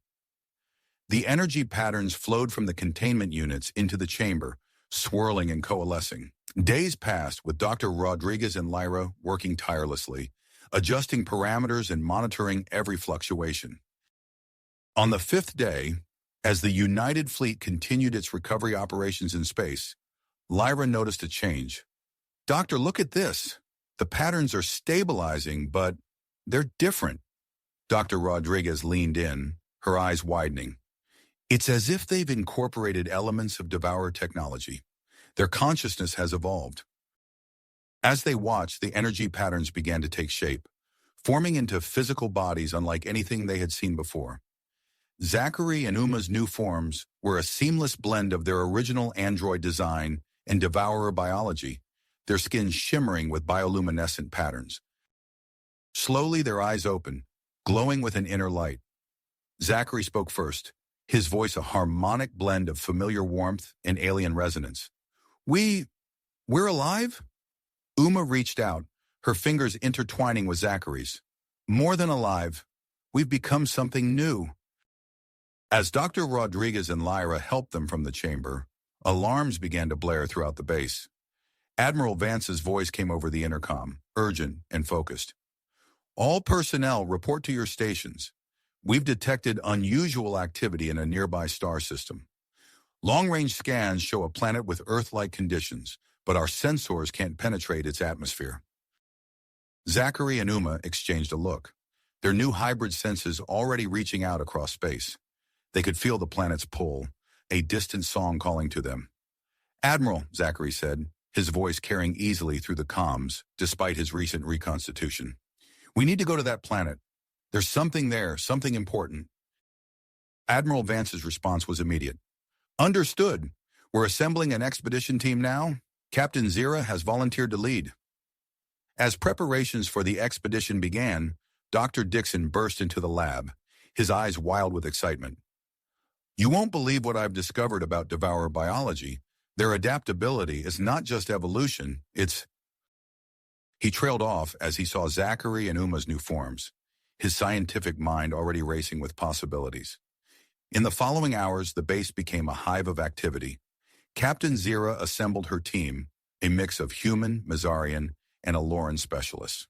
The energy patterns flowed from the containment units into the chamber, swirling and coalescing. Days passed with Dr. Rodriguez and Lyra working tirelessly, adjusting parameters and monitoring every fluctuation. On the fifth day, as the United Fleet continued its recovery operations in space, Lyra noticed a change. Doctor, look at this. The patterns are stabilizing, but they're different. Dr. Rodriguez leaned in, her eyes widening. It's as if they've incorporated elements of devourer technology. Their consciousness has evolved. As they watched, the energy patterns began to take shape, forming into physical bodies unlike anything they had seen before. Zachary and Uma's new forms were a seamless blend of their original android design and devourer biology, their skin shimmering with bioluminescent patterns. Slowly, their eyes opened, glowing with an inner light. Zachary spoke first, his voice a harmonic blend of familiar warmth and alien resonance. We're alive? Uma reached out, her fingers intertwining with Zachary's. More than alive, we've become something new. As Dr. Rodriguez and Lyra helped them from the chamber, alarms began to blare throughout the base. Admiral Vance's voice came over the intercom, urgent and focused. All personnel report to your stations. We've detected unusual activity in a nearby star system. Long-range scans show a planet with Earth-like conditions, but our sensors can't penetrate its atmosphere. Zachary and Uma exchanged a look, their new hybrid senses already reaching out across space. They could feel the planet's pull, a distant song calling to them. Admiral, Zachary said, his voice carrying easily through the comms, despite his recent reconstitution. "We need to go to that planet. There's something there, something important." Admiral Vance's response was immediate. "Understood. We're assembling an expedition team now. Captain Zira has volunteered to lead." As preparations for the expedition began, Dr. Dixon burst into the lab, his eyes wild with excitement. "You won't believe what I've discovered about devourer biology. Their adaptability is not just evolution, it's—" He trailed off as he saw Zachary and Uma's new forms, his scientific mind already racing with possibilities. In the following hours, the base became a hive of activity. Captain Zira assembled her team, a mix of human, Mazarian, and Aloran specialists.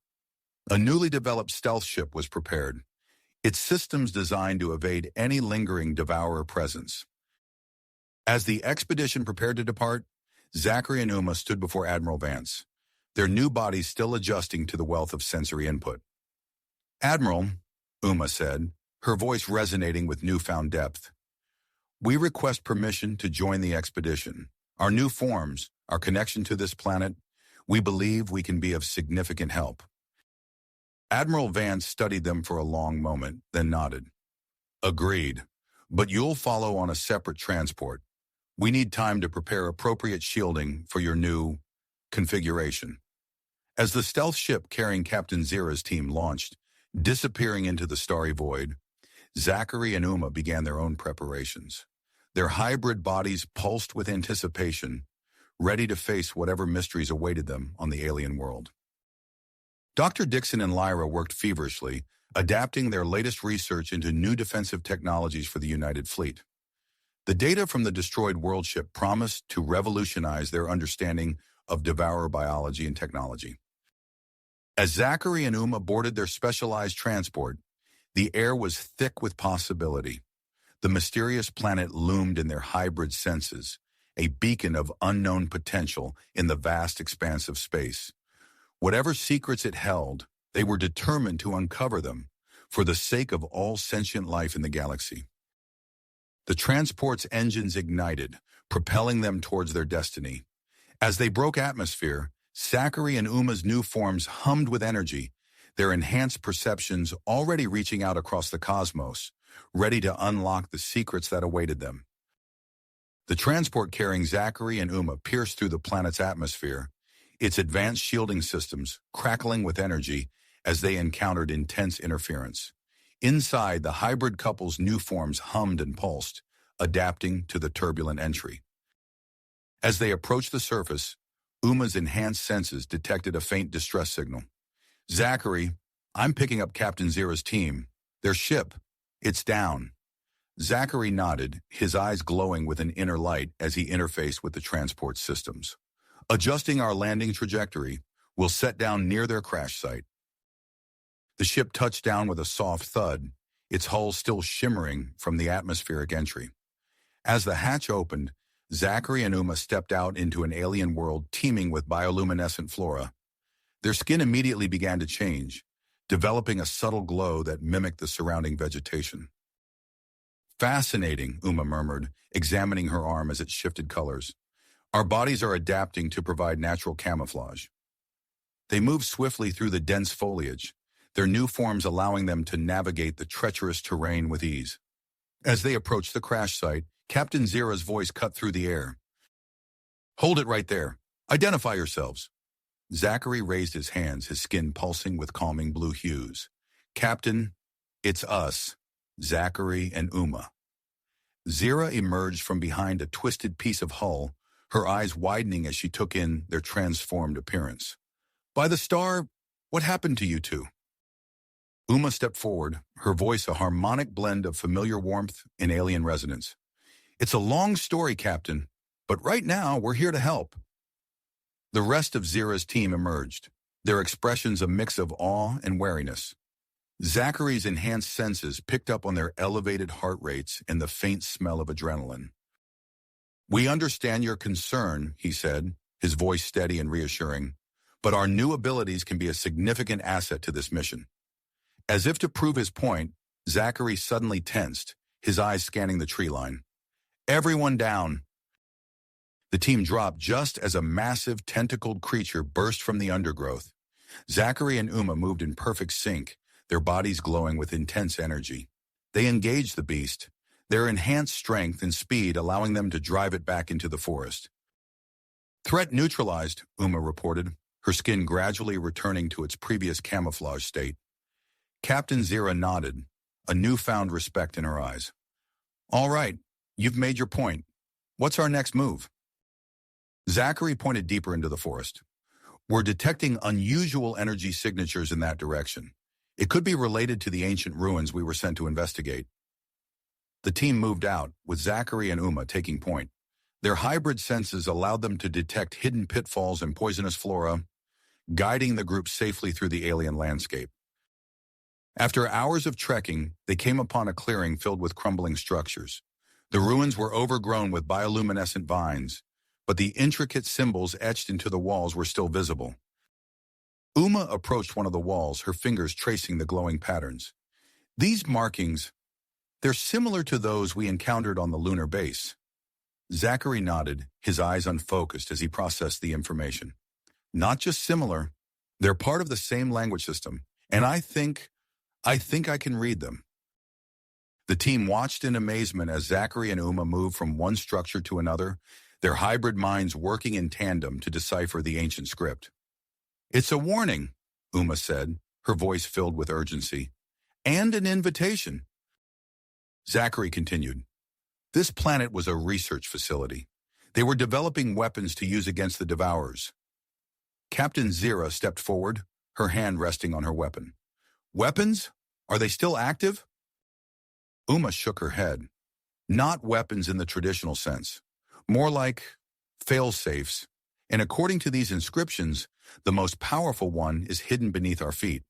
A newly developed stealth ship was prepared, its systems designed to evade any lingering devourer presence. As the expedition prepared to depart, Zachary and Uma stood before Admiral Vance, their new bodies still adjusting to the wealth of sensory input. "Admiral," Uma said, her voice resonating with newfound depth, "we request permission to join the expedition. Our new forms, our connection to this planet, we believe we can be of significant help." Admiral Vance studied them for a long moment, then nodded. "Agreed. But you'll follow on a separate transport. We need time to prepare appropriate shielding for your new configuration." As the stealth ship carrying Captain Zira's team launched, disappearing into the starry void, Zachary and Uma began their own preparations. Their hybrid bodies pulsed with anticipation, ready to face whatever mysteries awaited them on the alien world. Dr. Dixon and Lyra worked feverishly, adapting their latest research into new defensive technologies for the United Fleet. The data from the destroyed world ship promised to revolutionize their understanding of devourer biology and technology. As Zachary and Uma boarded their specialized transport, the air was thick with possibility. The mysterious planet loomed in their hybrid senses, a beacon of unknown potential in the vast expanse of space. Whatever secrets it held, they were determined to uncover them for the sake of all sentient life in the galaxy. The transport's engines ignited, propelling them towards their destiny. As they broke atmosphere, Zachary and Uma's new forms hummed with energy, their enhanced perceptions already reaching out across the cosmos, ready to unlock the secrets that awaited them. The transport carrying Zachary and Uma pierced through the planet's atmosphere, its advanced shielding systems crackling with energy as they encountered intense interference. Inside, the hybrid couple's new forms hummed and pulsed, adapting to the turbulent entry. As they approached the surface, Uma's enhanced senses detected a faint distress signal. "Zachary, I'm picking up Captain Zira's team. Their ship. It's down." Zachary nodded, his eyes glowing with an inner light as he interfaced with the transport systems. "Adjusting our landing trajectory, we'll set down near their crash site." The ship touched down with a soft thud, its hull still shimmering from the atmospheric entry. As the hatch opened, Zachary and Uma stepped out into an alien world teeming with bioluminescent flora. Their skin immediately began to change, developing a subtle glow that mimicked the surrounding vegetation. "Fascinating," Uma murmured, examining her arm as it shifted colors. "Our bodies are adapting to provide natural camouflage." They moved swiftly through the dense foliage, their new forms allowing them to navigate the treacherous terrain with ease. As they approached the crash site, Captain Zira's voice cut through the air. "Hold it right there. Identify yourselves." Zachary raised his hands, his skin pulsing with calming blue hues. "Captain, it's us, Zachary and Uma." Zira emerged from behind a twisted piece of hull, her eyes widening as she took in their transformed appearance. "By the star, what happened to you two?" Uma stepped forward, her voice a harmonic blend of familiar warmth and alien resonance. "It's a long story, Captain, but right now we're here to help." The rest of Zira's team emerged, their expressions a mix of awe and wariness. Zachary's enhanced senses picked up on their elevated heart rates and the faint smell of adrenaline. "We understand your concern," he said, his voice steady and reassuring, "but our new abilities can be a significant asset to this mission." As if to prove his point, Zachary suddenly tensed, his eyes scanning the tree line. "Everyone down." The team dropped just as a massive tentacled creature burst from the undergrowth. Zachary and Uma moved in perfect sync, their bodies glowing with intense energy. They engaged the beast, their enhanced strength and speed allowing them to drive it back into the forest. Threat neutralized, Uma reported, her skin gradually returning to its previous camouflage state. Captain Zira nodded, a newfound respect in her eyes. All right, you've made your point. What's our next move? Zachary pointed deeper into the forest. We're detecting unusual energy signatures in that direction. It could be related to the ancient ruins we were sent to investigate. The team moved out, with Zachary and Uma taking point. Their hybrid senses allowed them to detect hidden pitfalls and poisonous flora, guiding the group safely through the alien landscape. After hours of trekking, they came upon a clearing filled with crumbling structures. The ruins were overgrown with bioluminescent vines, but the intricate symbols etched into the walls were still visible. Uma approached one of the walls, her fingers tracing the glowing patterns. These markings, they're similar to those we encountered on the lunar base. Zachary nodded, his eyes unfocused as he processed the information. Not just similar, they're part of the same language system, and I think I can read them. The team watched in amazement as Zachary and Uma moved from one structure to another, their hybrid minds working in tandem to decipher the ancient script. It's a warning, Uma said, her voice filled with urgency. And an invitation. Zachary continued. This planet was a research facility. They were developing weapons to use against the devourers. Captain Zira stepped forward, her hand resting on her weapon. Weapons? Are they still active? Uma shook her head. Not weapons in the traditional sense. More like fail-safes. And according to these inscriptions, the most powerful one is hidden beneath our feet.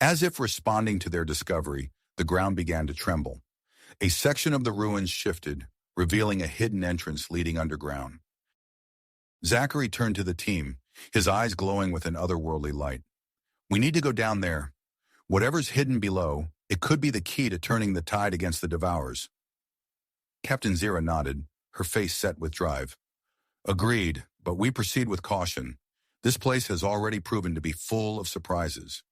As if responding to their discovery, the ground began to tremble. A section of the ruins shifted, revealing a hidden entrance leading underground. Zachary turned to the team, his eyes glowing with an otherworldly light. We need to go down there. Whatever's hidden below, it could be the key to turning the tide against the devourers. Captain Zira nodded, her face set with drive. Agreed, but we proceed with caution. This place has already proven to be full of surprises.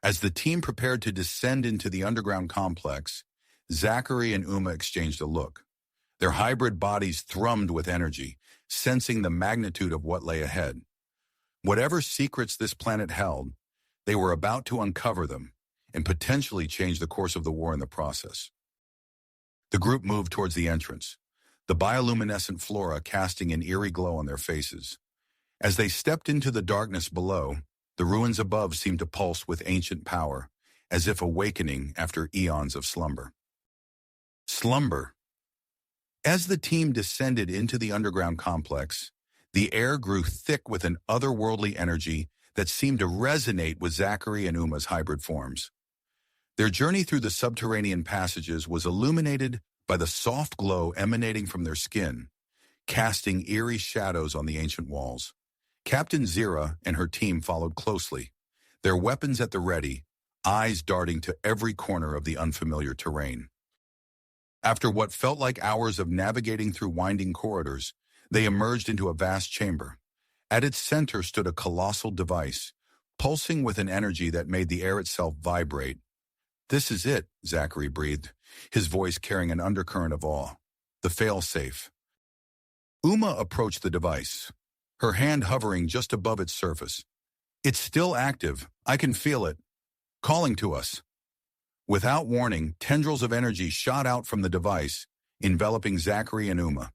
As the team prepared to descend into the underground complex, Zachary and Uma exchanged a look. Their hybrid bodies thrummed with energy, sensing the magnitude of what lay ahead. Whatever secrets this planet held, they were about to uncover them and potentially change the course of the war in the process. The group moved towards the entrance, the bioluminescent flora casting an eerie glow on their faces. As they stepped into the darkness below, the ruins above seemed to pulse with ancient power, as if awakening after eons of slumber. Slumber. As the team descended into the underground complex, the air grew thick with an otherworldly energy that seemed to resonate with Zachary and Uma's hybrid forms. Their journey through the subterranean passages was illuminated by the soft glow emanating from their skin, casting eerie shadows on the ancient walls. Captain Zira and her team followed closely, their weapons at the ready, eyes darting to every corner of the unfamiliar terrain. After what felt like hours of navigating through winding corridors, they emerged into a vast chamber. At its center stood a colossal device, pulsing with an energy that made the air itself vibrate. This is it, Zachary breathed, his voice carrying an undercurrent of awe. The fail-safe. Uma approached the device, her hand hovering just above its surface. It's still active. I can feel it. Calling to us. Without warning, tendrils of energy shot out from the device, enveloping Zachary and Uma.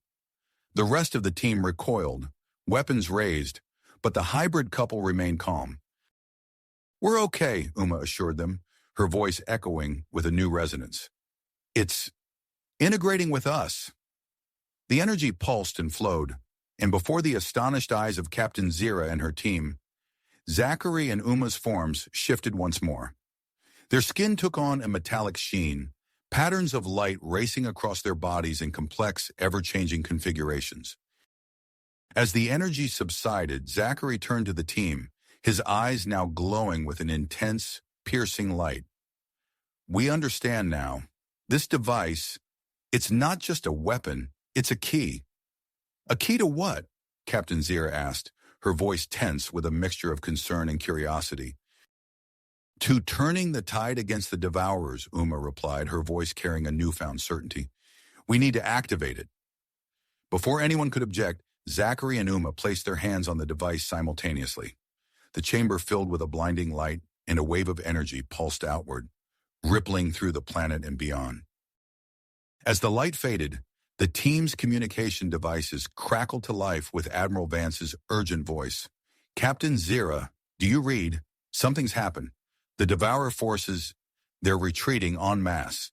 The rest of the team recoiled, weapons raised, but the hybrid couple remained calm. We're okay, Uma assured them, her voice echoing with a new resonance. It's integrating with us. The energy pulsed and flowed, and before the astonished eyes of Captain Zira and her team, Zachary and Uma's forms shifted once more. Their skin took on a metallic sheen, patterns of light racing across their bodies in complex, ever-changing configurations. As the energy subsided, Zachary turned to the team, his eyes now glowing with an intense, piercing light. We understand now. This device, it's not just a weapon, it's a key. A key to what? Captain Zira asked, her voice tense with a mixture of concern and curiosity. To turning the tide against the devourers, Uma replied, her voice carrying a newfound certainty. We need to activate it. Before anyone could object, Zachary and Uma placed their hands on the device simultaneously. The chamber filled with a blinding light, and a wave of energy pulsed outward, rippling through the planet and beyond. As the light faded, the team's communication devices crackled to life with Admiral Vance's urgent voice. Captain Zira, do you read? Something's happened. The Devourer forces, they're retreating en masse.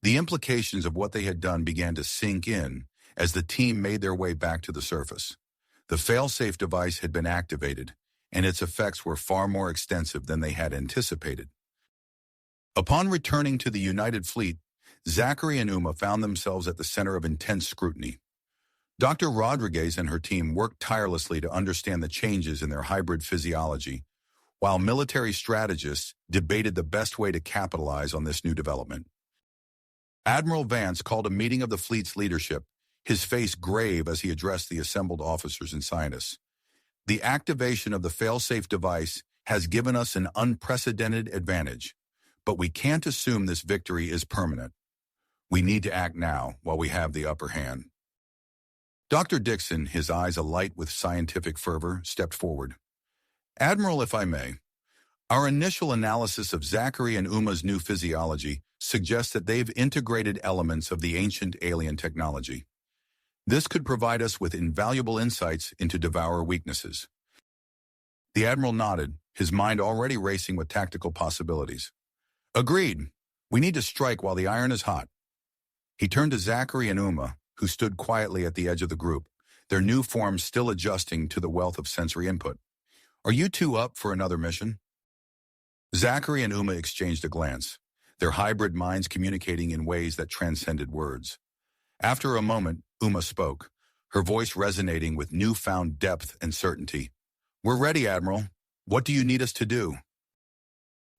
The implications of what they had done began to sink in as the team made their way back to the surface. The fail-safe device had been activated, and its effects were far more extensive than they had anticipated. Upon returning to the United Fleet, Zachary and Uma found themselves at the center of intense scrutiny. Dr. Rodriguez and her team worked tirelessly to understand the changes in their hybrid physiology, while military strategists debated the best way to capitalize on this new development. Admiral Vance called a meeting of the fleet's leadership, his face grave as he addressed the assembled officers and scientists. The activation of the fail-safe device has given us an unprecedented advantage, but we can't assume this victory is permanent. We need to act now while we have the upper hand. Dr. Dixon, his eyes alight with scientific fervor, stepped forward. Admiral, if I may, our initial analysis of Zachary and Uma's new physiology suggests that they've integrated elements of the ancient alien technology. This could provide us with invaluable insights into Devourer weaknesses. The Admiral nodded, his mind already racing with tactical possibilities. Agreed. We need to strike while the iron is hot. He turned to Zachary and Uma, who stood quietly at the edge of the group, their new forms still adjusting to the wealth of sensory input. Are you two up for another mission? Zachary and Uma exchanged a glance, their hybrid minds communicating in ways that transcended words. After a moment, Uma spoke, her voice resonating with newfound depth and certainty. We're ready, Admiral. What do you need us to do?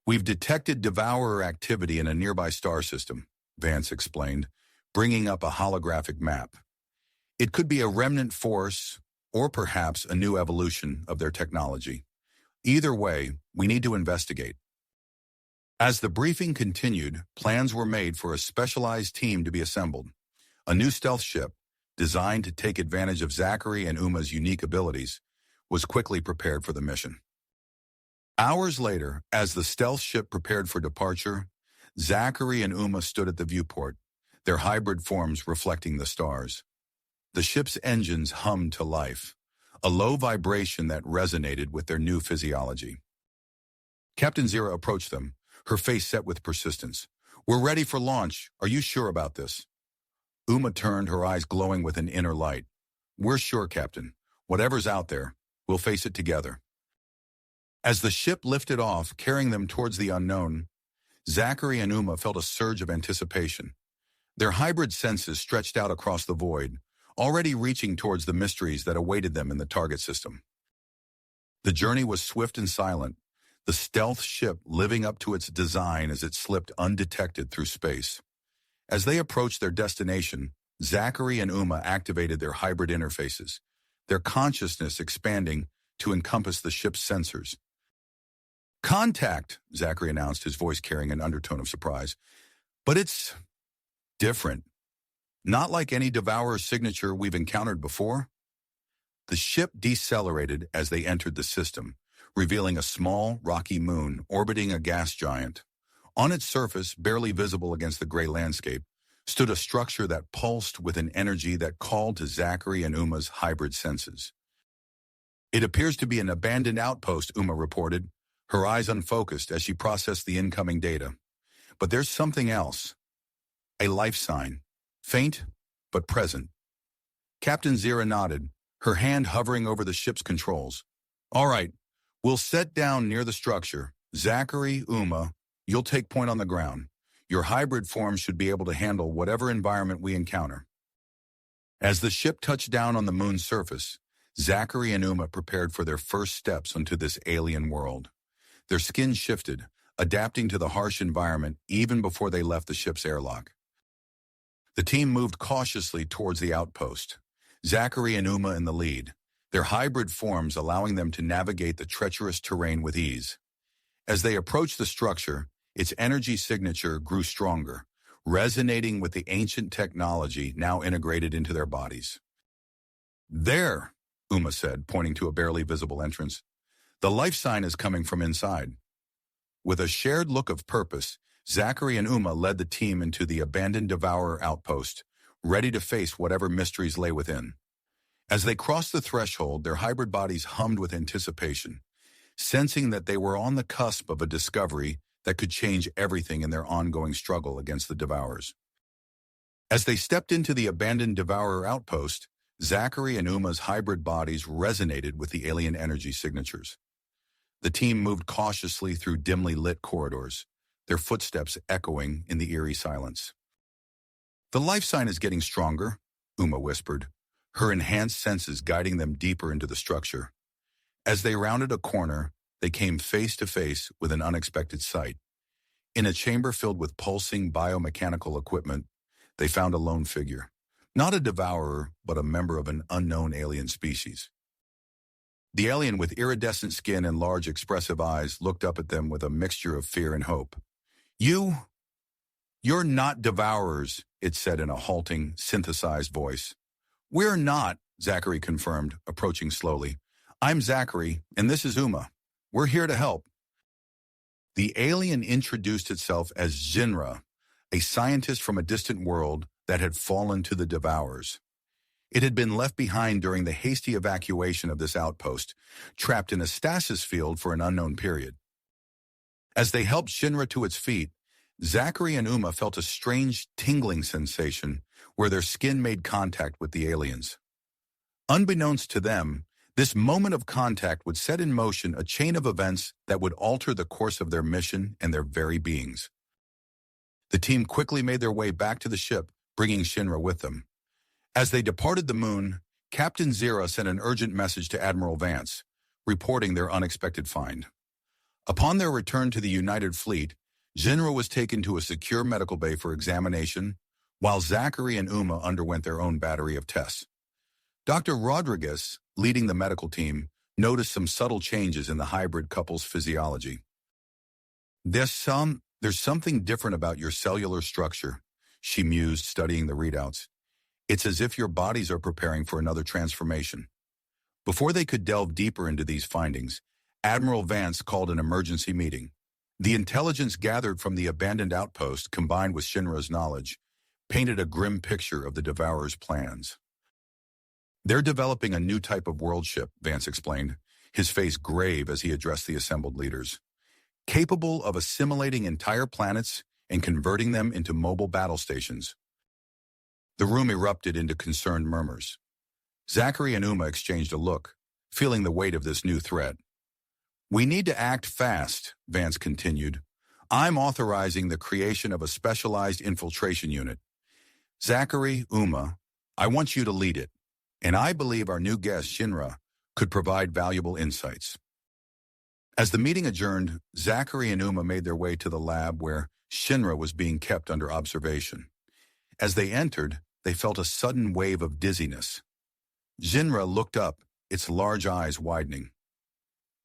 We've detected Devourer activity in a nearby star system, Vance explained, bringing up a holographic map. It could be a remnant force, or perhaps a new evolution of their technology. Either way, we need to investigate. As the briefing continued, plans were made for a specialized team to be assembled. A new stealth ship, designed to take advantage of Zachary and Uma's unique abilities, was quickly prepared for the mission. Hours later, as the stealth ship prepared for departure, Zachary and Uma stood at the viewport, their hybrid forms reflecting the stars. The ship's engines hummed to life, a low vibration that resonated with their new physiology. Captain Zira approached them, her face set with persistence. We're ready for launch. Are you sure about this? Uma turned, her eyes glowing with an inner light. We're sure, Captain. Whatever's out there, we'll face it together. As the ship lifted off, carrying them towards the unknown, Zachary and Uma felt a surge of anticipation. Their hybrid senses stretched out across the void, already reaching towards the mysteries that awaited them in the target system. The journey was swift and silent, the stealth ship living up to its design as it slipped undetected through space. As they approached their destination, Zachary and Uma activated their hybrid interfaces, their consciousness expanding to encompass the ship's sensors. Contact, Zachary announced, his voice carrying an undertone of surprise. But it's different. Not like any Devourer signature we've encountered before. The ship decelerated as they entered the system, revealing a small, rocky moon orbiting a gas giant. On its surface, barely visible against the gray landscape, stood a structure that pulsed with an energy that called to Zachary and Uma's hybrid senses. It appears to be an abandoned outpost, Uma reported, her eyes unfocused as she processed the incoming data. But there's something else. A life sign. Faint, but present. Captain Zira nodded, her hand hovering over the ship's controls. All right, we'll set down near the structure. Zachary, Uma, you'll take point on the ground. Your hybrid form should be able to handle whatever environment we encounter. As the ship touched down on the moon's surface, Zachary and Uma prepared for their first steps onto this alien world. Their skin shifted, adapting to the harsh environment even before they left the ship's airlock. The team moved cautiously towards the outpost, Zachary and Uma in the lead, their hybrid forms allowing them to navigate the treacherous terrain with ease. As they approached the structure, its energy signature grew stronger, resonating with the ancient technology now integrated into their bodies. "There," Uma said, pointing to a barely visible entrance. "The life sign is coming from inside." With a shared look of purpose, Zachary and Uma led the team into the abandoned devourer outpost, ready to face whatever mysteries lay within. As they crossed the threshold, their hybrid bodies hummed with anticipation, sensing that they were on the cusp of a discovery that could change everything in their ongoing struggle against the devourers. As they stepped into the abandoned devourer outpost, Zachary and Uma's hybrid bodies resonated with the alien energy signatures. The team moved cautiously through dimly lit corridors, their footsteps echoing in the eerie silence. "The life sign is getting stronger," Uma whispered, her enhanced senses guiding them deeper into the structure. As they rounded a corner, they came face to face with an unexpected sight. In a chamber filled with pulsing biomechanical equipment, they found a lone figure. Not a devourer, but a member of an unknown alien species. The alien with iridescent skin and large expressive eyes looked up at them with a mixture of fear and hope. You're not devourers," it said in a halting, synthesized voice. "We're not," Zachary confirmed, approaching slowly. "I'm Zachary, and this is Uma. We're here to help." The alien introduced itself as Jinra, a scientist from a distant world that had fallen to the devourers. It had been left behind during the hasty evacuation of this outpost, trapped in a stasis field for an unknown period. As they helped Shinra to its feet, Zachary and Uma felt a strange tingling sensation where their skin made contact with the aliens. Unbeknownst to them, this moment of contact would set in motion a chain of events that would alter the course of their mission and their very beings. The team quickly made their way back to the ship, bringing Shinra with them. As they departed the moon, Captain Zira sent an urgent message to Admiral Vance, reporting their unexpected find. Upon their return to the United Fleet, Shinra was taken to a secure medical bay for examination, while Zachary and Uma underwent their own battery of tests. Dr. Rodriguez, leading the medical team, noticed some subtle changes in the hybrid couple's physiology. There's something different about your cellular structure," she mused, studying the readouts. "It's as if your bodies are preparing for another transformation." Before they could delve deeper into these findings, Admiral Vance called an emergency meeting. The intelligence gathered from the abandoned outpost, combined with Shinra's knowledge, painted a grim picture of the Devourers' plans. "They're developing a new type of world ship," Vance explained, his face grave as he addressed the assembled leaders. "Capable of assimilating entire planets and converting them into mobile battle stations." The room erupted into concerned murmurs. Zachary and Uma exchanged a look, feeling the weight of this new threat. "We need to act fast," Vance continued. "I'm authorizing the creation of a specialized infiltration unit. Zachary, Uma, I want you to lead it, and I believe our new guest, Shinra, could provide valuable insights." As the meeting adjourned, Zachary and Uma made their way to the lab where Shinra was being kept under observation. As they entered, they felt a sudden wave of dizziness. Shinra looked up, its large eyes widening.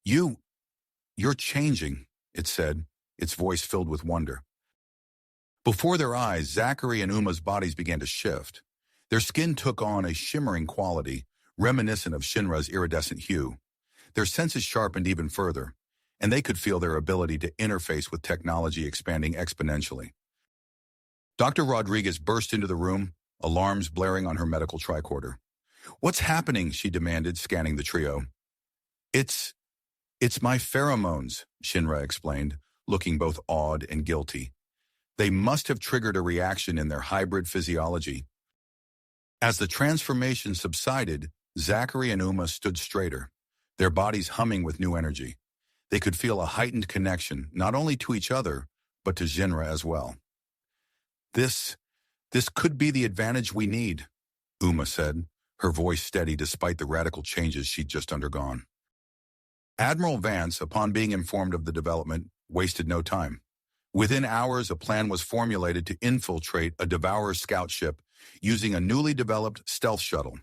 You're changing," it said, its voice filled with wonder. Before their eyes, Zachary and Uma's bodies began to shift. Their skin took on a shimmering quality, reminiscent of Shinra's iridescent hue. Their senses sharpened even further, and they could feel their ability to interface with technology expanding exponentially. Dr. Rodriguez burst into the room, alarms blaring on her medical tricorder. "What's happening?" she demanded, scanning the trio. It's my pheromones," Shinra explained, looking both awed and guilty. "They must have triggered a reaction in their hybrid physiology." As the transformation subsided, Zachary and Uma stood straighter, their bodies humming with new energy. They could feel a heightened connection, not only to each other, but to Shinra as well. This could be the advantage we need," Uma said, her voice steady despite the radical changes she'd just undergone. Admiral Vance, upon being informed of the development, wasted no time. Within hours, a plan was formulated to infiltrate a devourer scout ship using a newly developed stealth shuttle.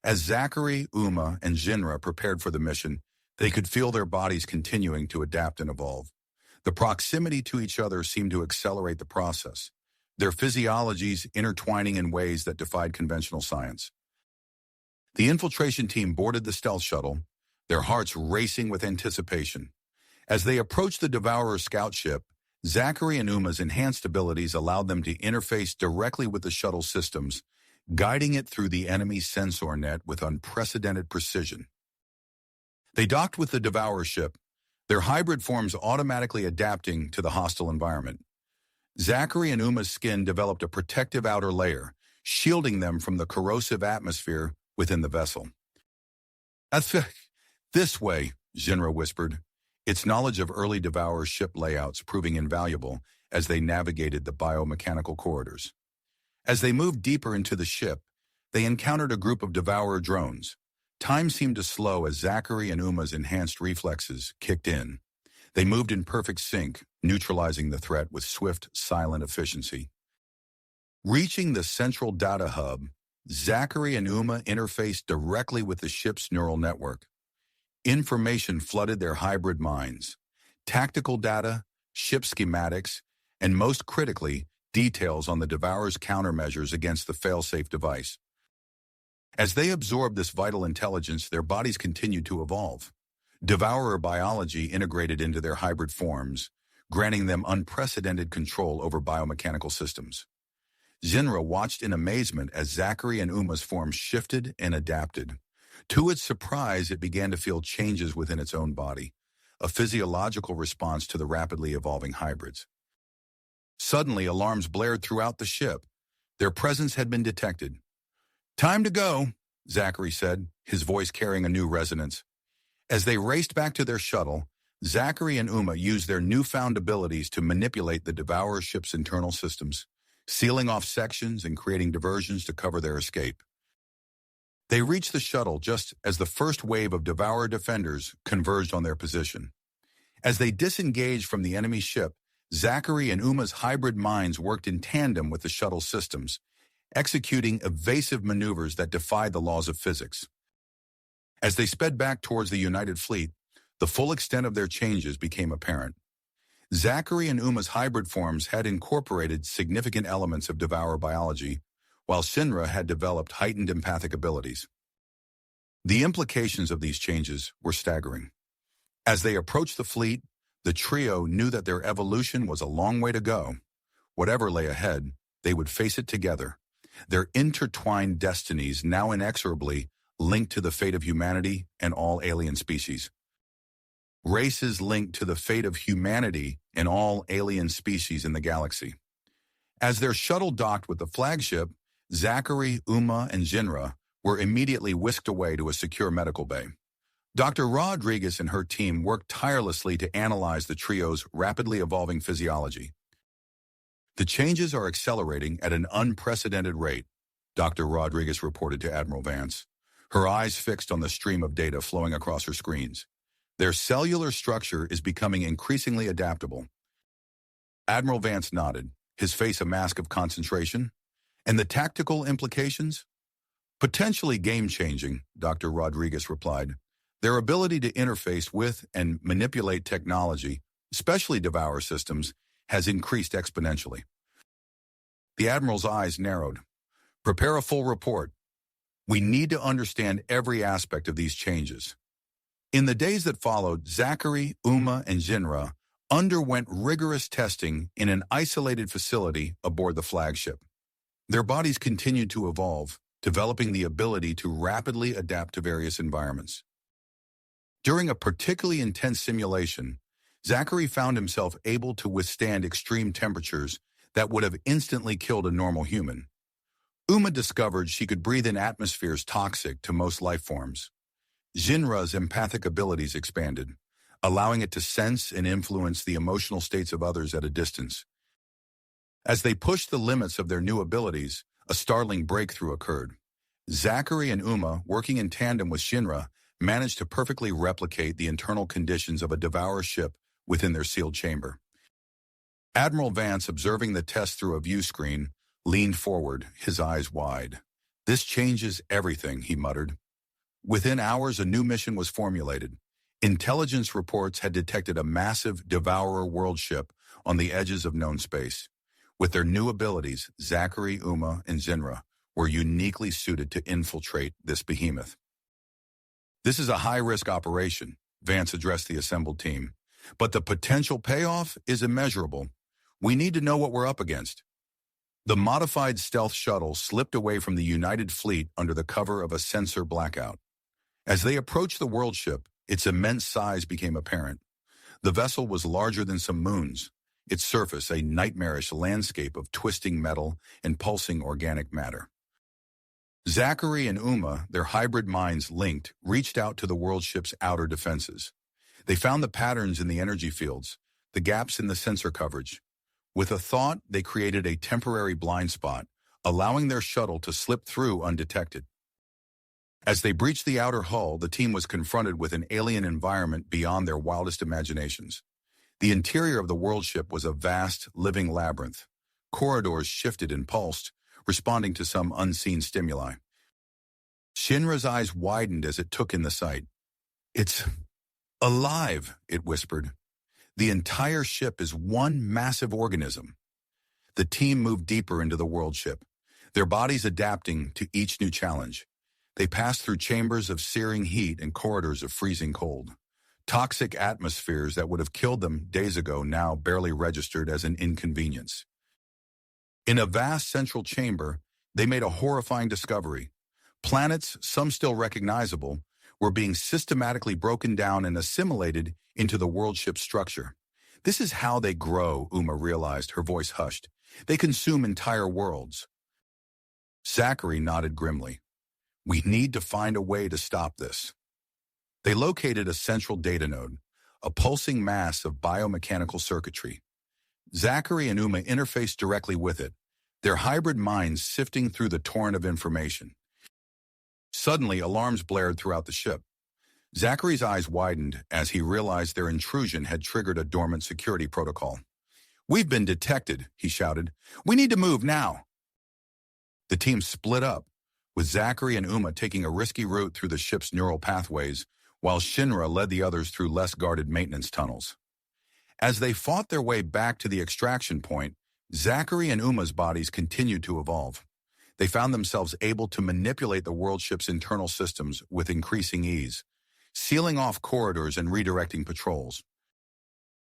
As Zachary, Uma, and Jinra prepared for the mission, they could feel their bodies continuing to adapt and evolve. The proximity to each other seemed to accelerate the process, their physiologies intertwining in ways that defied conventional science. The infiltration team boarded the stealth shuttle, their hearts racing with anticipation. As they approached the Devourer scout ship, Zachary and Uma's enhanced abilities allowed them to interface directly with the shuttle systems, guiding it through the enemy's sensor net with unprecedented precision. They docked with the Devourer ship, their hybrid forms automatically adapting to the hostile environment. Zachary and Uma's skin developed a protective outer layer, shielding them from the corrosive atmosphere within the vessel. This way, Jinra whispered, its knowledge of early Devourer ship layouts proving invaluable as they navigated the biomechanical corridors. As they moved deeper into the ship, they encountered a group of Devourer drones. Time seemed to slow as Zachary and Uma's enhanced reflexes kicked in. They moved in perfect sync, neutralizing the threat with swift, silent efficiency. Reaching the central data hub, Zachary and Uma interfaced directly with the ship's neural network. Information flooded their hybrid minds. Tactical data, ship schematics, and most critically, details on the Devourer's countermeasures against the failsafe device. As they absorbed this vital intelligence, their bodies continued to evolve. Devourer biology integrated into their hybrid forms, granting them unprecedented control over biomechanical systems. Jinra watched in amazement as Zachary and Uma's forms shifted and adapted. To its surprise, it began to feel changes within its own body, a physiological response to the rapidly evolving hybrids. Suddenly, alarms blared throughout the ship. Their presence had been detected. "Time to go," Zachary said, his voice carrying a new resonance. As they raced back to their shuttle, Zachary and Uma used their newfound abilities to manipulate the Devourer ship's internal systems, sealing off sections and creating diversions to cover their escape. They reached the shuttle just as the first wave of Devourer defenders converged on their position. As they disengaged from the enemy ship, Zachary and Uma's hybrid minds worked in tandem with the shuttle systems, executing evasive maneuvers that defied the laws of physics. As they sped back towards the United Fleet, the full extent of their changes became apparent. Zachary and Uma's hybrid forms had incorporated significant elements of Devourer biology, while Shinra had developed heightened empathic abilities. The implications of these changes were staggering. As they approached the fleet, the trio knew that their evolution was a long way to go. Whatever lay ahead, they would face it together, their intertwined destinies now inexorably linked to the fate of humanity and all alien species. Races linked to the fate of humanity and all alien species in the galaxy. As their shuttle docked with the flagship, Zachary, Uma, and Jinra were immediately whisked away to a secure medical bay. Dr. Rodriguez and her team worked tirelessly to analyze the trio's rapidly evolving physiology. "The changes are accelerating at an unprecedented rate," Dr. Rodriguez reported to Admiral Vance, her eyes fixed on the stream of data flowing across her screens. "Their cellular structure is becoming increasingly adaptable." Admiral Vance nodded, his face a mask of concentration. "And the tactical implications?" "Potentially game-changing," Dr. Rodriguez replied. "Their ability to interface with and manipulate technology, especially Devourer systems, has increased exponentially." The Admiral's eyes narrowed. "Prepare a full report. We need to understand every aspect of these changes." In the days that followed, Zachary, Uma, and Jinra underwent rigorous testing in an isolated facility aboard the flagship. Their bodies continued to evolve, developing the ability to rapidly adapt to various environments. During a particularly intense simulation, Zachary found himself able to withstand extreme temperatures that would have instantly killed a normal human. Uma discovered she could breathe in atmospheres toxic to most life forms. Jinra's empathic abilities expanded, allowing it to sense and influence the emotional states of others at a distance. As they pushed the limits of their new abilities, a startling breakthrough occurred. Zachary and Uma, working in tandem with Shinra, managed to perfectly replicate the internal conditions of a Devourer ship within their sealed chamber. Admiral Vance, observing the test through a view screen, leaned forward, his eyes wide. This changes everything, he muttered. Within hours, a new mission was formulated. Intelligence reports had detected a massive devourer world ship on the edges of known space. With their new abilities, Zachary, Uma, and Zinra were uniquely suited to infiltrate this behemoth. This is a high-risk operation, Vance addressed the assembled team. But the potential payoff is immeasurable. We need to know what we're up against. The modified stealth shuttle slipped away from the United Fleet under the cover of a sensor blackout. As they approached the world ship, its immense size became apparent. The vessel was larger than some moons, its surface a nightmarish landscape of twisting metal and pulsing organic matter. Zachary and Uma, their hybrid minds linked, reached out to the world ship's outer defenses. They found the patterns in the energy fields, the gaps in the sensor coverage. With a thought, they created a temporary blind spot, allowing their shuttle to slip through undetected. As they breached the outer hull, the team was confronted with an alien environment beyond their wildest imaginations. The interior of the world ship was a vast, living labyrinth. Corridors shifted and pulsed, responding to some unseen stimuli. Shinra's eyes widened as it took in the sight. "It's alive," it whispered. "The entire ship is one massive organism." The team moved deeper into the world ship, their bodies adapting to each new challenge. They passed through chambers of searing heat and corridors of freezing cold. Toxic atmospheres that would have killed them days ago now barely registered as an inconvenience. In a vast central chamber, they made a horrifying discovery. Planets, some still recognizable, were being systematically broken down and assimilated into the world ship's structure. "This is how they grow," Uma realized, her voice hushed. "They consume entire worlds." Zachary nodded grimly. "We need to find a way to stop this." They located a central data node, a pulsing mass of biomechanical circuitry. Zachary and Uma interfaced directly with it, their hybrid minds sifting through the torrent of information. Suddenly, alarms blared throughout the ship. Zachary's eyes widened as he realized their intrusion had triggered a dormant security protocol. "We've been detected," he shouted. "We need to move now." The team split up, with Zachary and Uma taking a risky route through the ship's neural pathways, while Shinra led the others through less guarded maintenance tunnels. As they fought their way back to the extraction point, Zachary and Uma's bodies continued to evolve. They found themselves able to manipulate the world ship's internal systems with increasing ease, sealing off corridors and redirecting patrols.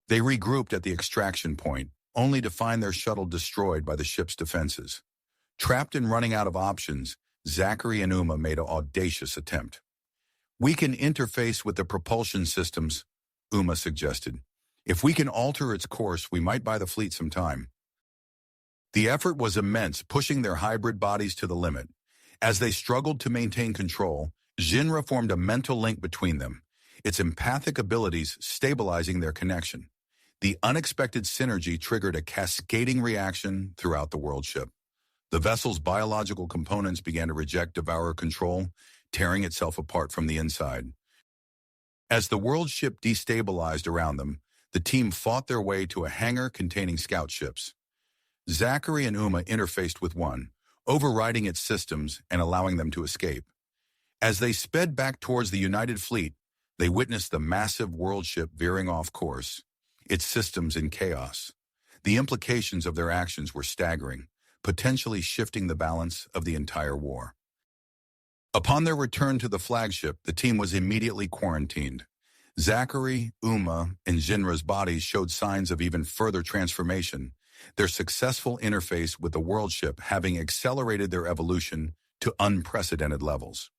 They regrouped at the extraction point, only to find their shuttle destroyed by the ship's defenses. Trapped and running out of options, Zachary and Uma made an audacious attempt. "We can interface with the propulsion systems," Uma suggested. "If we can alter its course, we might buy the fleet some time." The effort was immense, pushing their hybrid bodies to the limit. As they struggled to maintain control, Shinra formed a mental link between them, its empathic abilities stabilizing their connection. The unexpected synergy triggered a cascading reaction throughout the world ship. The vessel's biological components began to reject devourer control, tearing itself apart from the inside. As the world ship destabilized around them, the team fought their way to a hangar containing scout ships. Zachary and Uma interfaced with one, overriding its systems and allowing them to escape. As they sped back towards the United Fleet, they witnessed the massive world ship veering off course, its systems in chaos. The implications of their actions were staggering, potentially shifting the balance of the entire war. Upon their return to the flagship, the team was immediately quarantined. Zachary, Uma, and Jinra's bodies showed signs of even further transformation, their successful interface with the world ship having accelerated their evolution to unprecedented levels.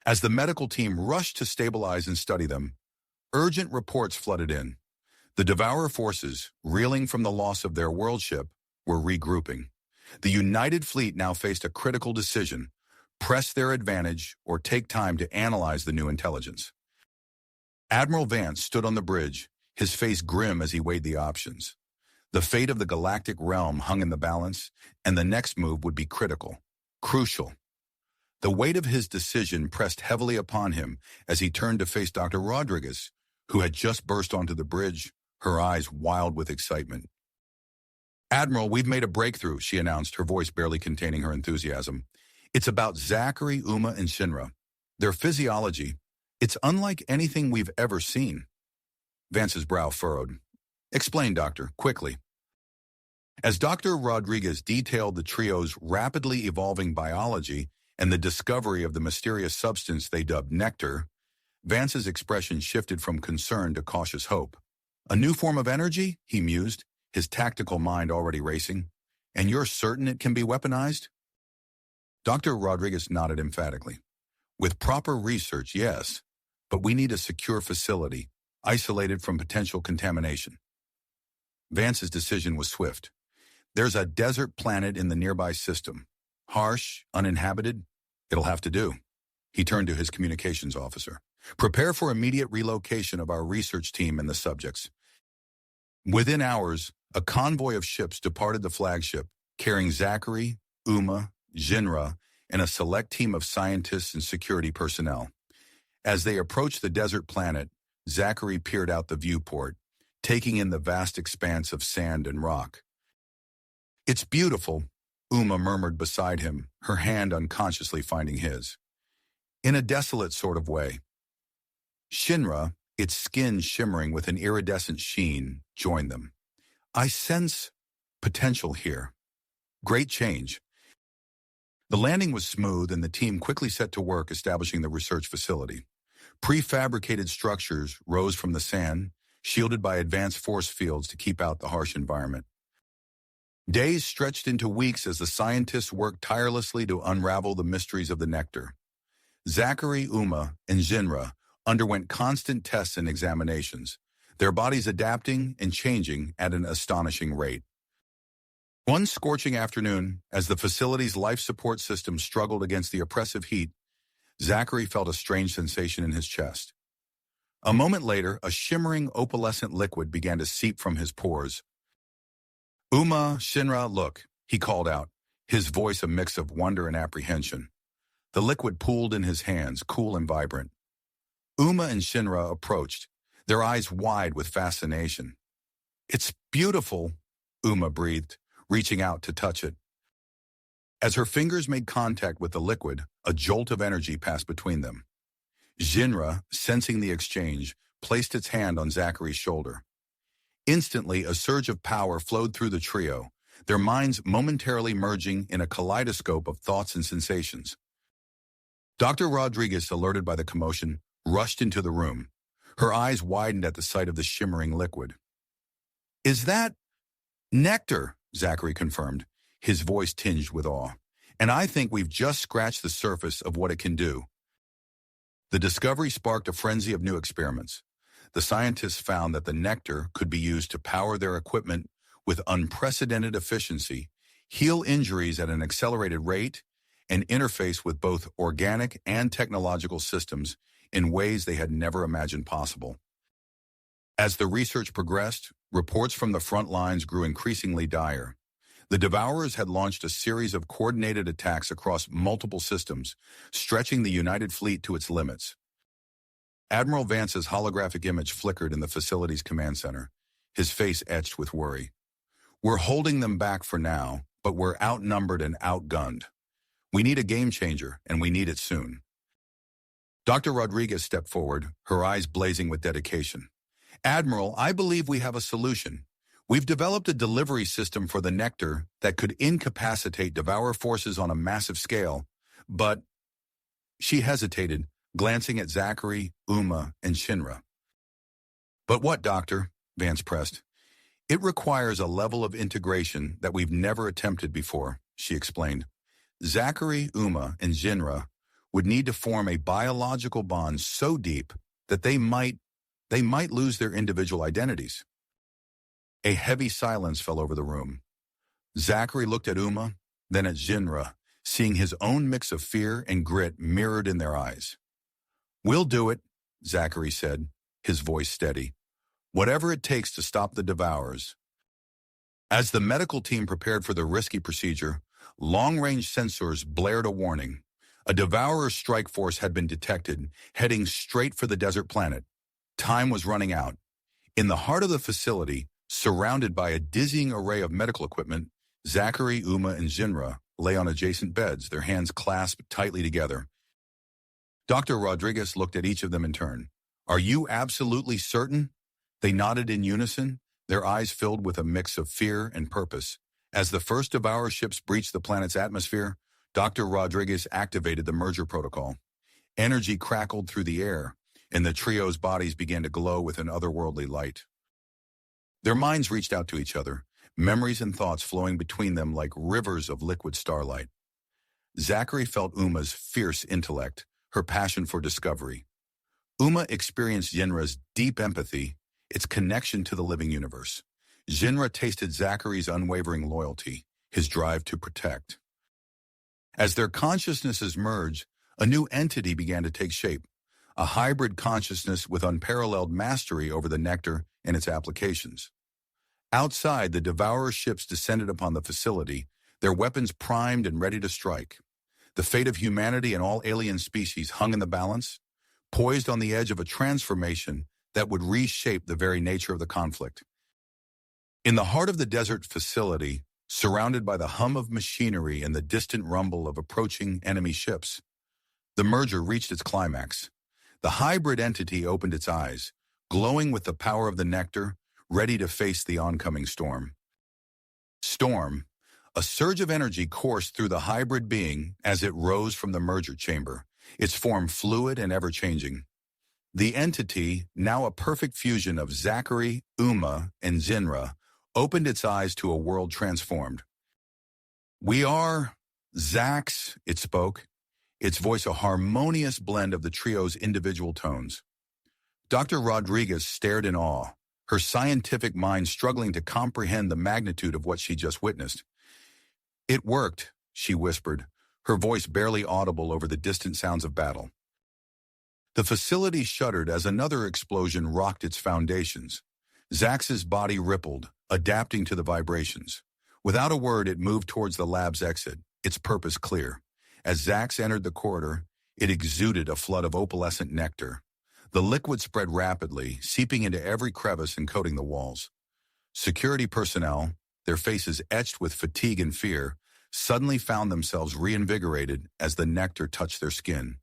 As the medical team rushed to stabilize and study them, urgent reports flooded in. The devourer forces, reeling from the loss of their world ship, were regrouping. The United Fleet now faced a critical decision: press their advantage or take time to analyze the new intelligence. Admiral Vance stood on the bridge, his face grim as he weighed the options. The fate of the galactic realm hung in the balance, and the next move would be critical, crucial. The weight of his decision pressed heavily upon him as he turned to face Dr. Rodriguez, who had just burst onto the bridge, her eyes wild with excitement. "Admiral, we've made a breakthrough," she announced, her voice barely containing her enthusiasm. It's about Zachary, Uma, and Shinra. Their physiology, it's unlike anything we've ever seen. Vance's brow furrowed. Explain, Doctor, quickly. As Dr. Rodriguez detailed the trio's rapidly evolving biology and the discovery of the mysterious substance they dubbed Nectar, Vance's expression shifted from concern to cautious hope. A new form of energy? He mused, his tactical mind already racing. And you're certain it can be weaponized? Dr. Rodriguez nodded emphatically. With proper research, yes, but we need a secure facility, isolated from potential contamination. Vance's decision was swift. There's a desert planet in the nearby system. Harsh, uninhabited. It'll have to do. He turned to his communications officer. Prepare for immediate relocation of our research team and the subjects. Within hours, a convoy of ships departed the flagship, carrying Zachary, Uma, Jinra, and a select team of scientists and security personnel. As they approached the desert planet, Zachary peered out the viewport, taking in the vast expanse of sand and rock. It's beautiful, Uma murmured beside him, her hand unconsciously finding his. In a desolate sort of way. Shinra, its skin shimmering with an iridescent sheen, joined them. I sense potential here. Great change. The landing was smooth and the team quickly set to work establishing the research facility. Prefabricated structures rose from the sand, shielded by advanced force fields to keep out the harsh environment. Days stretched into weeks as the scientists worked tirelessly to unravel the mysteries of the Nectar. Zachary, Uma, and Jinra underwent constant tests and examinations, their bodies adapting and changing at an astonishing rate. One scorching afternoon, as the facility's life support system struggled against the oppressive heat, Zachary felt a strange sensation in his chest. A moment later, a shimmering opalescent liquid began to seep from his pores. Uma, Shinra, look, he called out, his voice a mix of wonder and apprehension. The liquid pooled in his hands, cool and vibrant. Uma and Shinra approached, their eyes wide with fascination. It's beautiful, Uma breathed, reaching out to touch it. As her fingers made contact with the liquid, a jolt of energy passed between them. Jinra, sensing the exchange, placed its hand on Zachary's shoulder. Instantly, a surge of power flowed through the trio, their minds momentarily merging in a kaleidoscope of thoughts and sensations. Dr. Rodriguez, alerted by the commotion, rushed into the room. Her eyes widened at the sight of the shimmering liquid. Is that Nectar? Zachary confirmed, his voice tinged with awe. And I think we've just scratched the surface of what it can do. The discovery sparked a frenzy of new experiments. The scientists found that the Nectar could be used to power their equipment with unprecedented efficiency, heal injuries at an accelerated rate, and interface with both organic and technological systems in ways they had never imagined possible. As the research progressed, reports from the front lines grew increasingly dire. The devourers had launched a series of coordinated attacks across multiple systems, stretching the United Fleet to its limits. Admiral Vance's holographic image flickered in the facility's command center, his face etched with worry. We're holding them back for now, but we're outnumbered and outgunned. We need a game changer, and we need it soon. Dr. Rodriguez stepped forward, her eyes blazing with dedication. Admiral, I believe we have a solution. We've developed a delivery system for the Nectar that could incapacitate devourer forces on a massive scale, but... She hesitated, glancing at Zachary, Uma, and Shinra. But what, Doctor? Vance pressed. It requires a level of integration that we've never attempted before, she explained. Zachary, Uma, and Jinra would need to form a biological bond so deep that they might lose their individual identities. A heavy silence fell over the room. Zachary looked at Uma, then at Jinra, seeing his own mix of fear and grit mirrored in their eyes. We'll do it, Zachary said, his voice steady. Whatever it takes to stop the devourers. As the medical team prepared for the risky procedure, long-range sensors blared a warning. A devourer strike force had been detected, heading straight for the desert planet. Time was running out. In the heart of the facility, surrounded by a dizzying array of medical equipment, Zachary, Uma, and Jinra lay on adjacent beds, their hands clasped tightly together. Dr. Rodriguez looked at each of them in turn. "Are you absolutely certain?" They nodded in unison, their eyes filled with a mix of fear and purpose. As the first Devourer ships breached the planet's atmosphere, Dr. Rodriguez activated the merger protocol. Energy crackled through the air, and the trio's bodies began to glow with an otherworldly light. Their minds reached out to each other, memories and thoughts flowing between them like rivers of liquid starlight. Zachary felt Uma's fierce intellect, her passion for discovery. Uma experienced Jinra's deep empathy, its connection to the living universe. Jinra tasted Zachary's unwavering loyalty, his drive to protect. As their consciousnesses merged, a new entity began to take shape, a hybrid consciousness with unparalleled mastery over the Nectar and its applications. Outside, the Devourer ships descended upon the facility, their weapons primed and ready to strike. The fate of humanity and all alien species hung in the balance, poised on the edge of a transformation that would reshape the very nature of the conflict. In the heart of the desert facility, surrounded by the hum of machinery and the distant rumble of approaching enemy ships, the merger reached its climax. The hybrid entity opened its eyes, glowing with the power of the Nectar, ready to face the oncoming storm. Storm, a surge of energy coursed through the hybrid being as it rose from the merger chamber, its form fluid and ever-changing. The entity, now a perfect fusion of Zachary, Uma, and Jinra, opened its eyes to a world transformed. "We are Zax," it spoke, its voice a harmonious blend of the trio's individual tones. Dr. Rodriguez stared in awe, her scientific mind struggling to comprehend the magnitude of what she just witnessed. "It worked," she whispered, her voice barely audible over the distant sounds of battle. The facility shuddered as another explosion rocked its foundations. Zax's body rippled, adapting to the vibrations. Without a word, it moved towards the lab's exit, its purpose clear. As Zax entered the corridor, it exuded a flood of opalescent nectar. The liquid spread rapidly, seeping into every crevice and coating the walls. Security personnel, their faces etched with fatigue and fear, suddenly found themselves reinvigorated as the nectar touched their skin.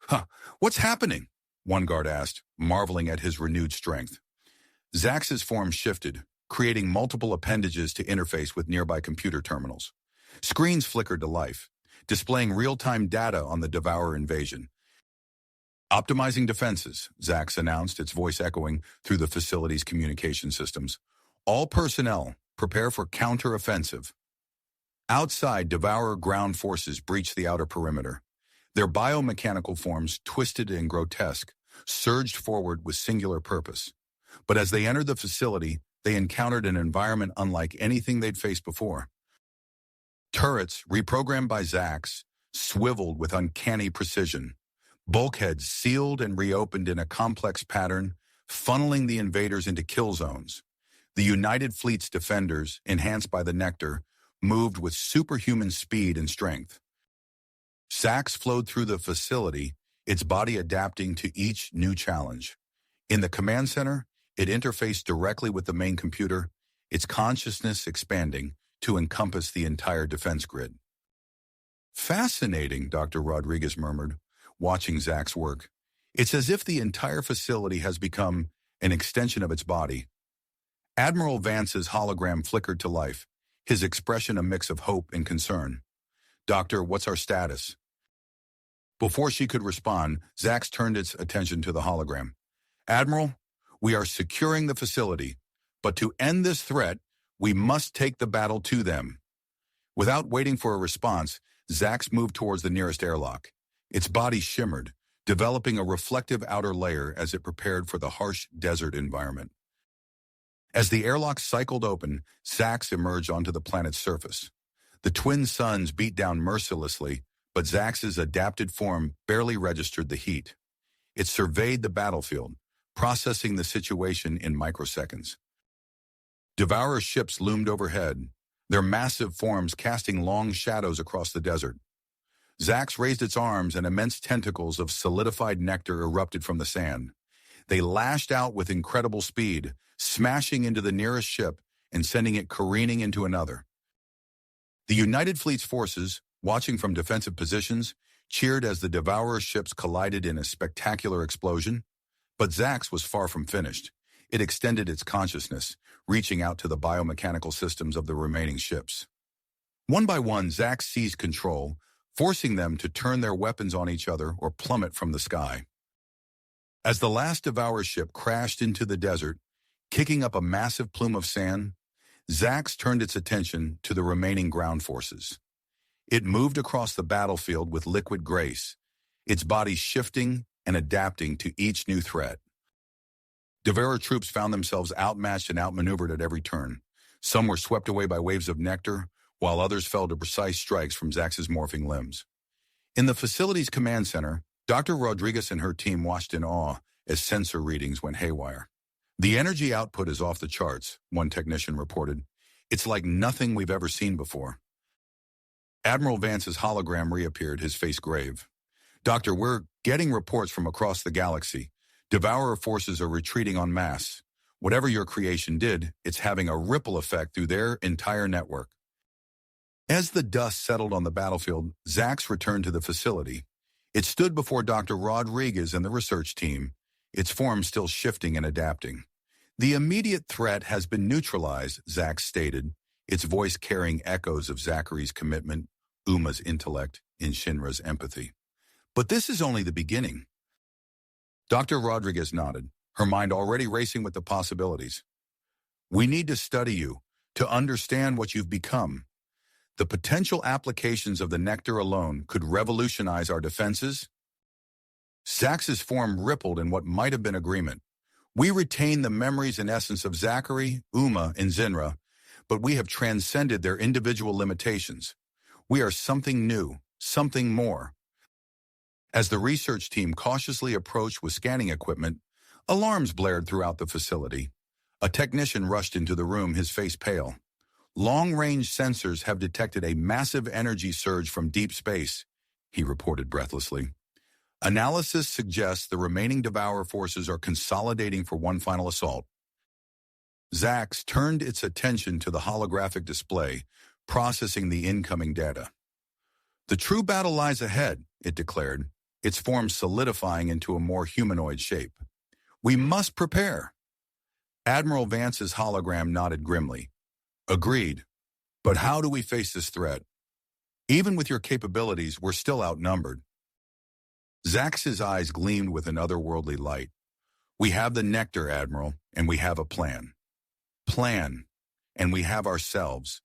"Huh, what's happening?" one guard asked, marveling at his renewed strength. Zax's form shifted, creating multiple appendages to interface with nearby computer terminals. Screens flickered to life, displaying real-time data on the Devourer invasion. "Optimizing defenses," Zax announced, its voice echoing through the facility's communication systems. "All personnel, prepare for counter-offensive." Outside, Devourer ground forces breached the outer perimeter. Their biomechanical forms, twisted and grotesque, surged forward with singular purpose. But as they entered the facility, they encountered an environment unlike anything they'd faced before. Turrets, reprogrammed by Zax, swiveled with uncanny precision. Bulkheads sealed and reopened in a complex pattern, funneling the invaders into kill zones. The United Fleet's defenders, enhanced by the Nectar, moved with superhuman speed and strength. Zax flowed through the facility, its body adapting to each new challenge. In the command center, it interfaced directly with the main computer, its consciousness expanding to encompass the entire defense grid. "Fascinating," Dr. Rodriguez murmured, watching Zax work. "It's as if the entire facility has become an extension of its body." Admiral Vance's hologram flickered to life, his expression a mix of hope and concern. "Doctor, what's our status?" Before she could respond, Zax turned its attention to the hologram. "Admiral, we are securing the facility, but to end this threat, we must take the battle to them." Without waiting for a response, Zax moved towards the nearest airlock. Its body shimmered, developing a reflective outer layer as it prepared for the harsh desert environment. As the airlock cycled open, Zax emerged onto the planet's surface. The twin suns beat down mercilessly, but Zax's adapted form barely registered the heat. It surveyed the battlefield, processing the situation in microseconds. Devourer ships loomed overhead, their massive forms casting long shadows across the desert. Zax raised its arms and immense tentacles of solidified nectar erupted from the sand. They lashed out with incredible speed, smashing into the nearest ship and sending it careening into another. The United Fleet's forces, watching from defensive positions, cheered as the devourer ships collided in a spectacular explosion. But Zax was far from finished. It extended its consciousness, reaching out to the biomechanical systems of the remaining ships. One by one, Zax seized control, forcing them to turn their weapons on each other or plummet from the sky. As the last devourer ship crashed into the desert, kicking up a massive plume of sand, Zax turned its attention to the remaining ground forces. It moved across the battlefield with liquid grace, its body shifting and adapting to each new threat. Devourer troops found themselves outmatched and outmaneuvered at every turn. Some were swept away by waves of nectar, while others fell to precise strikes from Zax's morphing limbs. In the facility's command center, Dr. Rodriguez and her team watched in awe as sensor readings went haywire. "The energy output is off the charts," one technician reported. "It's like nothing we've ever seen before." Admiral Vance's hologram reappeared, his face grave. "Doctor, we're getting reports from across the galaxy. Devourer forces are retreating en masse. Whatever your creation did, it's having a ripple effect through their entire network." As the dust settled on the battlefield, Zax returned to the facility. It stood before Dr. Rodriguez and the research team, its form still shifting and adapting. "The immediate threat has been neutralized," Zax stated, its voice carrying echoes of Zachary's commitment, Uma's intellect, and Shinra's empathy. "But this is only the beginning." Dr. Rodriguez nodded, her mind already racing with the possibilities. "We need to study you, to understand what you've become. The potential applications of the Nectar alone could revolutionize our defenses." Zax's form rippled in what might have been agreement. "We retain the memories and essence of Zachary, Uma, and Zinra, but we have transcended their individual limitations. We are something new, something more." As the research team cautiously approached with scanning equipment, alarms blared throughout the facility. A technician rushed into the room, his face pale. "Long-range sensors have detected a massive energy surge from deep space," he reported breathlessly. "Analysis suggests the remaining devourer forces are consolidating for one final assault." Zax turned its attention to the holographic display, processing the incoming data. "The true battle lies ahead," it declared, its form solidifying into a more humanoid shape. "We must prepare." Admiral Vance's hologram nodded grimly. "Agreed. But how do we face this threat? Even with your capabilities, we're still outnumbered." Zax's eyes gleamed with an otherworldly light. "We have the Nectar, Admiral, and we have a plan. And we have ourselves."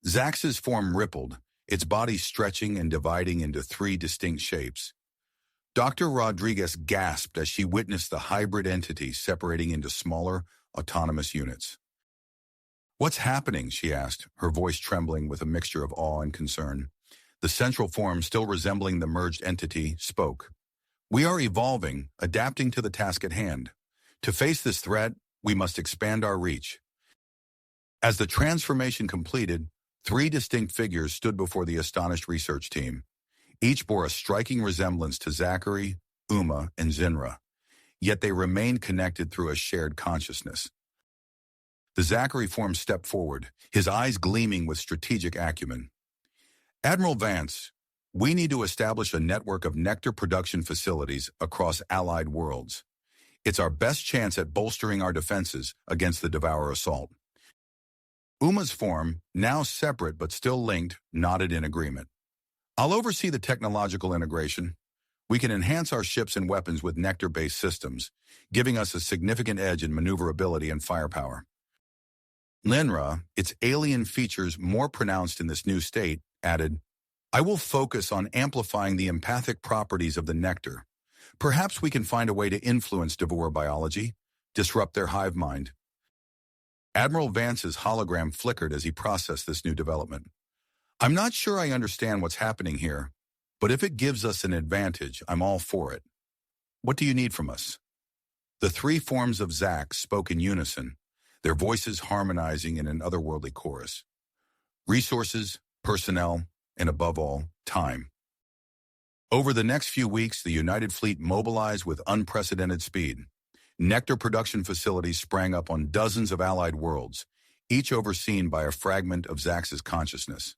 Zax's form rippled, its body stretching and dividing into three distinct shapes. Dr. Rodriguez gasped as she witnessed the hybrid entity separating into smaller, autonomous units. "What's happening?" she asked, her voice trembling with a mixture of awe and concern. The central form, still resembling the merged entity, spoke. "We are evolving, adapting to the task at hand. To face this threat, we must expand our reach." As the transformation completed, three distinct figures stood before the astonished research team. Each bore a striking resemblance to Zachary, Uma, and Zinra, yet they remained connected through a shared consciousness. The Zachary form stepped forward, his eyes gleaming with strategic acumen. "Admiral Vance, we need to establish a network of Nectar production facilities across allied worlds. It's our best chance at bolstering our defenses against the Devourer assault." Uma's form, now separate but still linked, nodded in agreement. "I'll oversee the technological integration. We can enhance our ships and weapons with Nectar-based systems, giving us a significant edge in maneuverability and firepower." Linra, its alien features more pronounced in this new state, added, "I will focus on amplifying the empathic properties of the Nectar. Perhaps we can find a way to influence devourer biology, disrupt their hive mind." Admiral Vance's hologram flickered as he processed this new development. "I'm not sure I understand what's happening here, but if it gives us an advantage, I'm all for it. What do you need from us?" The three forms of Zax spoke in unison, their voices harmonizing in an otherworldly chorus. "Resources, personnel, and above all, time." Over the next few weeks, the United Fleet mobilized with unprecedented speed. Nectar production facilities sprang up on dozens of allied worlds, each overseen by a fragment of Zax's consciousness.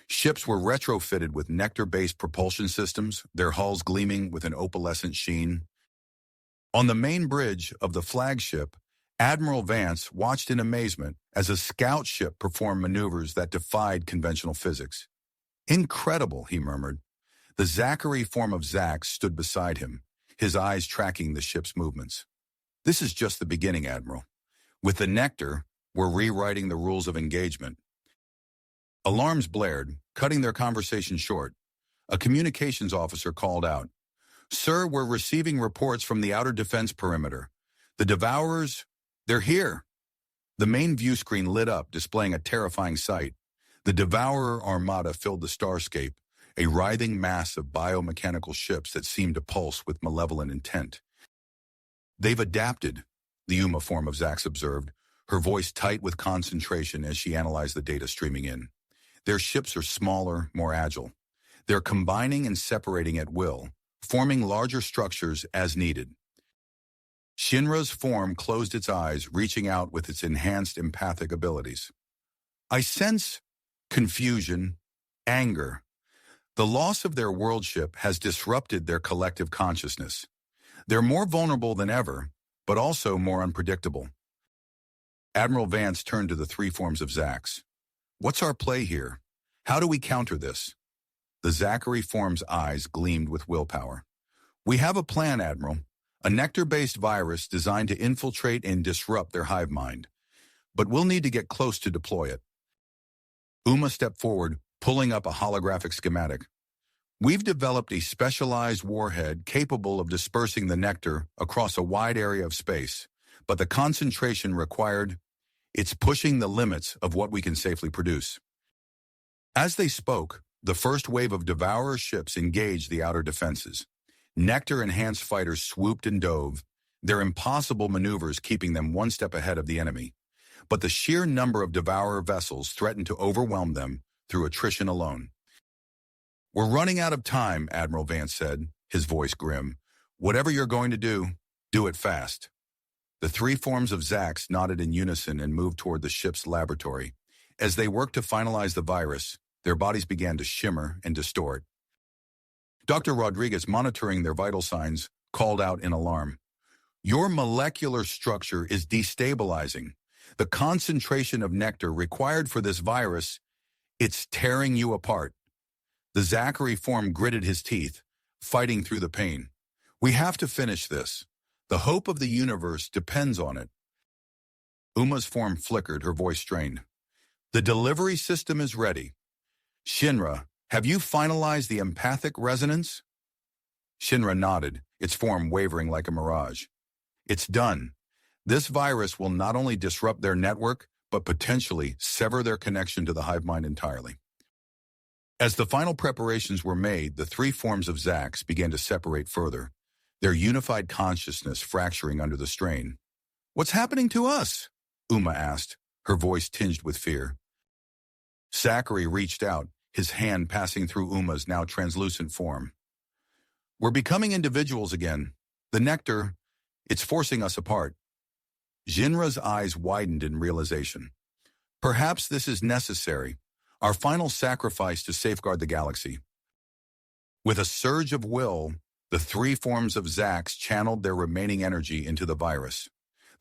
Ships were retrofitted with Nectar-based propulsion systems, their hulls gleaming with an opalescent sheen. On the main bridge of the flagship, Admiral Vance watched in amazement as a scout ship performed maneuvers that defied conventional physics. "Incredible," he murmured. The Zachary form of Zax stood beside him, his eyes tracking the ship's movements. "This is just the beginning, Admiral. With the Nectar, we're rewriting the rules of engagement." Alarms blared, cutting their conversation short. A communications officer called out, "Sir, we're receiving reports from the outer defense perimeter. The devourers, they're here." The main view screen lit up, displaying a terrifying sight. The devourer armada filled the starscape, a writhing mass of biomechanical ships that seemed to pulse with malevolent intent. "They've adapted," the Uma form of Zax observed, her voice tight with concentration as she analyzed the data streaming in. "Their ships are smaller, more agile. They're combining and separating at will, forming larger structures as needed." Shinra's form closed its eyes, reaching out with its enhanced empathic abilities. "I sense confusion, anger. The loss of their world ship has disrupted their collective consciousness. They're more vulnerable than ever, but also more unpredictable." Admiral Vance turned to the three forms of Zax. "What's our play here? How do we counter this?" The Zachary form's eyes gleamed with willpower. "We have a plan, Admiral. A Nectar-based virus designed to infiltrate and disrupt their hive mind. But we'll need to get close to deploy it." Uma stepped forward, pulling up a holographic schematic. "We've developed a specialized warhead capable of dispersing the Nectar across a wide area of space, but the concentration required, it's pushing the limits of what we can safely produce." As they spoke, the first wave of devourer ships engaged the outer defenses. Nectar-enhanced fighters swooped and dove, their impossible maneuvers keeping them one step ahead of the enemy. But the sheer number of devourer vessels threatened to overwhelm them through attrition alone. "We're running out of time," Admiral Vance said, his voice grim. "Whatever you're going to do it fast." The three forms of Zax nodded in unison and moved toward the ship's laboratory. As they worked to finalize the virus, their bodies began to shimmer and distort. Dr. Rodriguez, monitoring their vital signs, called out in alarm. "Your molecular structure is destabilizing. The concentration of Nectar required for this virus, it's tearing you apart." The Zachary form gritted his teeth, fighting through the pain. "We have to finish this. The hope of the universe depends on it." Uma's form flickered, her voice strained. "The delivery system is ready. Shinra, have you finalized the empathic resonance?" Shinra nodded, its form wavering like a mirage. "It's done. This virus will not only disrupt their network, but potentially sever their connection to the hive mind entirely." As the final preparations were made, the three forms of Zax began to separate further, their unified consciousness fracturing under the strain. "What's happening to us?" Uma asked, her voice tinged with fear. Zachary reached out, his hand passing through Uma's now translucent form. "We're becoming individuals again. The Nectar, it's forcing us apart." Jinra's eyes widened in realization. "Perhaps this is necessary, our final sacrifice to safeguard the galaxy." With a surge of will, the three forms of Zax channeled their remaining energy into the virus.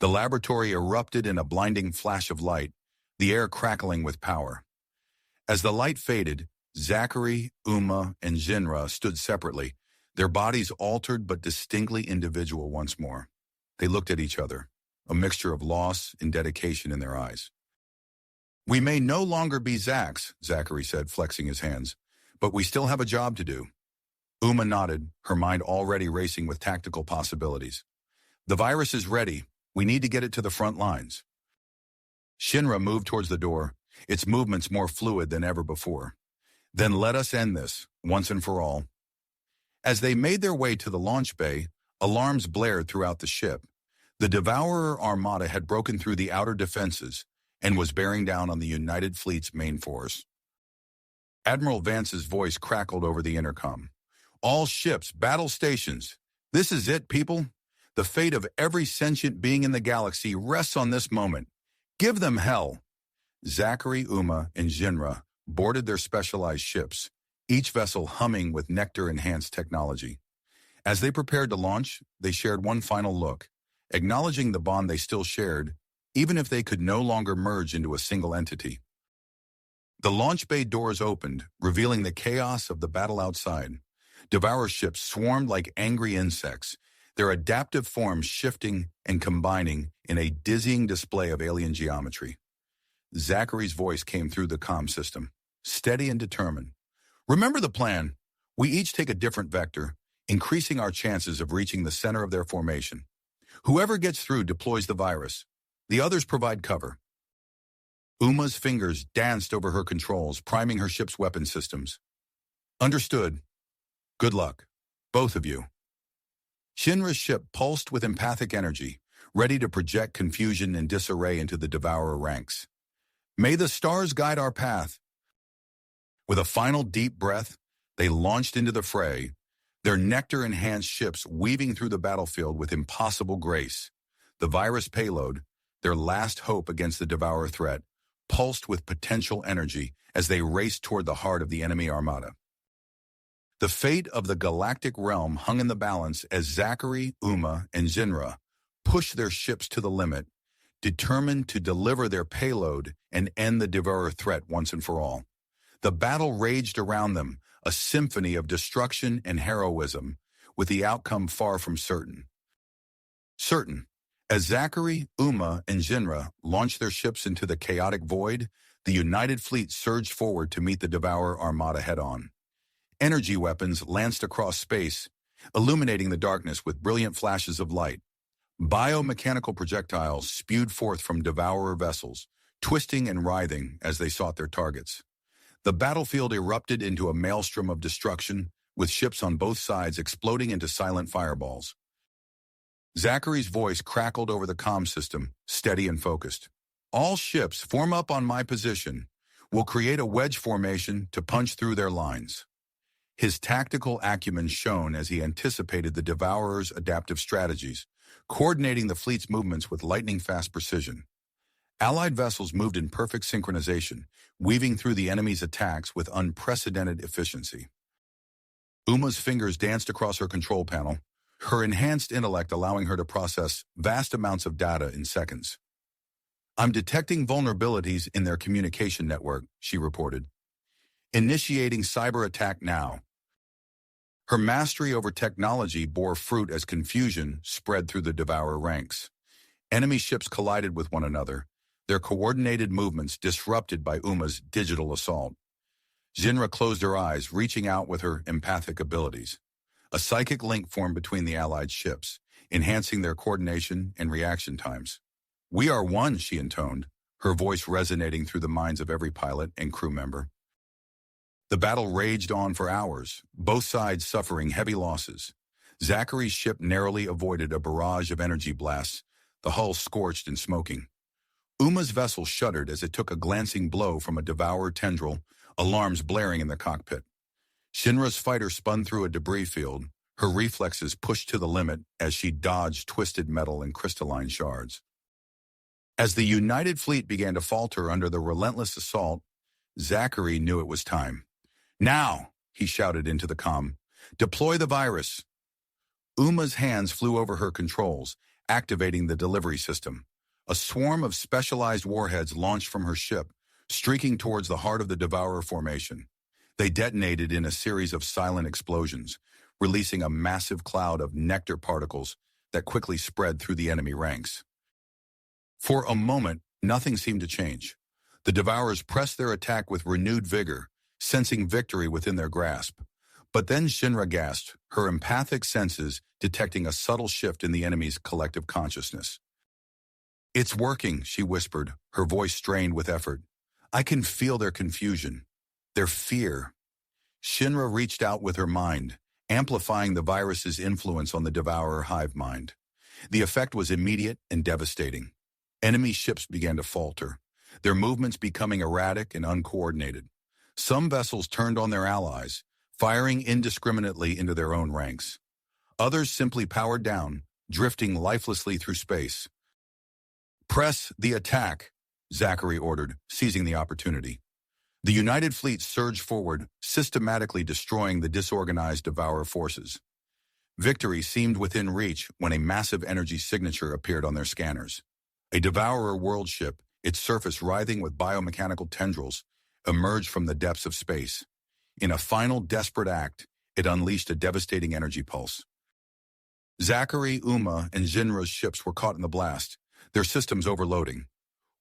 The laboratory erupted in a blinding flash of light, the air crackling with power. As the light faded, Zachary, Uma, and Jinra stood separately, their bodies altered but distinctly individual once more. They looked at each other, a mixture of loss and dedication in their eyes. "We may no longer be Zax," Zachary said, flexing his hands, "but we still have a job to do." Uma nodded, her mind already racing with tactical possibilities. "The virus is ready. We need to get it to the front lines." Shinra moved towards the door, its movements more fluid than ever before. "Then let us end this, once and for all." As they made their way to the launch bay, alarms blared throughout the ship. The Devourer Armada had broken through the outer defenses and was bearing down on the United Fleet's main force. Admiral Vance's voice crackled over the intercom. "All ships, battle stations. This is it, people. The fate of every sentient being in the galaxy rests on this moment. Give them hell." Zachary, Uma, and Jinra boarded their specialized ships, each vessel humming with Nectar-enhanced technology. As they prepared to launch, they shared one final look, acknowledging the bond they still shared, even if they could no longer merge into a single entity. The launch bay doors opened, revealing the chaos of the battle outside. Devourer ships swarmed like angry insects, their adaptive forms shifting and combining in a dizzying display of alien geometry. Zachary's voice came through the comm system, steady and determined. Remember the plan. We each take a different vector, increasing our chances of reaching the center of their formation. Whoever gets through deploys the virus. The others provide cover. Uma's fingers danced over her controls, priming her ship's weapon systems. Understood. Good luck, both of you. Shinra's ship pulsed with empathic energy, ready to project confusion and disarray into the devourer ranks. May the stars guide our path. With a final deep breath, they launched into the fray, their nectar-enhanced ships weaving through the battlefield with impossible grace. The virus payload, their last hope against the devourer threat, pulsed with potential energy as they raced toward the heart of the enemy armada. The fate of the galactic realm hung in the balance as Zachary, Uma, and Shinra pushed their ships to the limit, determined to deliver their payload and end the devourer threat once and for all. The battle raged around them, a symphony of destruction and heroism, with the outcome far from certain. As Zachary, Uma, and Shinra launched their ships into the chaotic void, the United Fleet surged forward to meet the Devourer Armada head-on. Energy weapons lanced across space, illuminating the darkness with brilliant flashes of light. Biomechanical projectiles spewed forth from Devourer vessels, twisting and writhing as they sought their targets. The battlefield erupted into a maelstrom of destruction, with ships on both sides exploding into silent fireballs. Zachary's voice crackled over the comm system, steady and focused. All ships form up on my position. We'll create a wedge formation to punch through their lines. His tactical acumen shone as he anticipated the Devourers' adaptive strategies, coordinating the fleet's movements with lightning-fast precision. Allied vessels moved in perfect synchronization, weaving through the enemy's attacks with unprecedented efficiency. Uma's fingers danced across her control panel, her enhanced intellect allowing her to process vast amounts of data in seconds. I'm detecting vulnerabilities in their communication network, she reported. Initiating cyber attack now. Her mastery over technology bore fruit as confusion spread through the Devourer ranks. Enemy ships collided with one another, their coordinated movements disrupted by Uma's digital assault. Shinra closed her eyes, reaching out with her empathic abilities. A psychic link formed between the Allied ships, enhancing their coordination and reaction times. We are one, she intoned, her voice resonating through the minds of every pilot and crew member. The battle raged on for hours, both sides suffering heavy losses. Zachary's ship narrowly avoided a barrage of energy blasts, the hull scorched and smoking. Uma's vessel shuddered as it took a glancing blow from a devourer tendril, alarms blaring in the cockpit. Shinra's fighter spun through a debris field, her reflexes pushed to the limit as she dodged twisted metal and crystalline shards. As the United Fleet began to falter under the relentless assault, Zachary knew it was time. Now, he shouted into the comm, deploy the virus. Uma's hands flew over her controls, activating the delivery system. A swarm of specialized warheads launched from her ship, streaking towards the heart of the Devourer formation. They detonated in a series of silent explosions, releasing a massive cloud of nectar particles that quickly spread through the enemy ranks. For a moment, nothing seemed to change. The Devourers pressed their attack with renewed vigor, sensing victory within their grasp. But then Shinra gasped, her empathic senses detecting a subtle shift in the enemy's collective consciousness. It's working, she whispered, her voice strained with effort. I can feel their confusion, their fear. Shinra reached out with her mind, amplifying the virus's influence on the Devourer hive mind. The effect was immediate and devastating. Enemy ships began to falter, their movements becoming erratic and uncoordinated. Some vessels turned on their allies, firing indiscriminately into their own ranks. Others simply powered down, drifting lifelessly through space. Press the attack, Zachary ordered, seizing the opportunity. The United Fleet surged forward, systematically destroying the disorganized devourer forces. Victory seemed within reach when a massive energy signature appeared on their scanners. A devourer world ship, its surface writhing with biomechanical tendrils, emerged from the depths of space. In a final desperate act, it unleashed a devastating energy pulse. Zachary, Uma, and Jinra's ships were caught in the blast, their systems overloading.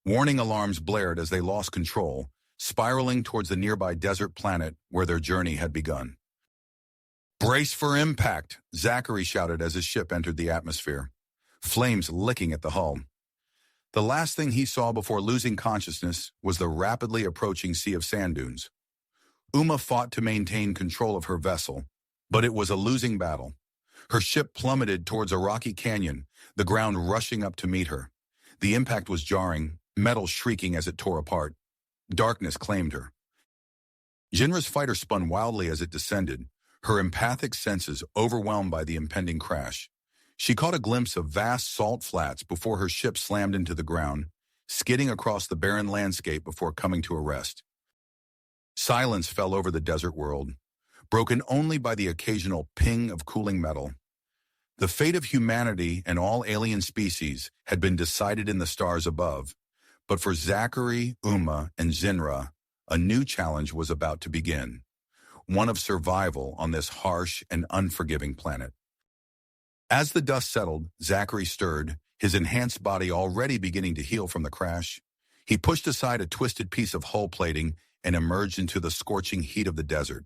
Warning alarms blared as they lost control, spiraling towards the nearby desert planet where their journey had begun. "Brace for impact," Zachary shouted as his ship entered the atmosphere, flames licking at the hull. The last thing he saw before losing consciousness was the rapidly approaching sea of sand dunes. Uma fought to maintain control of her vessel, but it was a losing battle. Her ship plummeted towards a rocky canyon, the ground rushing up to meet her. The impact was jarring, metal shrieking as it tore apart. Darkness claimed her. Jinra's fighter spun wildly as it descended, her empathic senses overwhelmed by the impending crash. She caught a glimpse of vast salt flats before her ship slammed into the ground, skidding across the barren landscape before coming to a rest. Silence fell over the desert world, broken only by the occasional ping of cooling metal. The fate of humanity and all alien species had been decided in the stars above, but for Zachary, Uma, and Jinra, a new challenge was about to begin, one of survival on this harsh and unforgiving planet. As the dust settled, Zachary stirred, his enhanced body already beginning to heal from the crash. He pushed aside a twisted piece of hull plating and emerged into the scorching heat of the desert.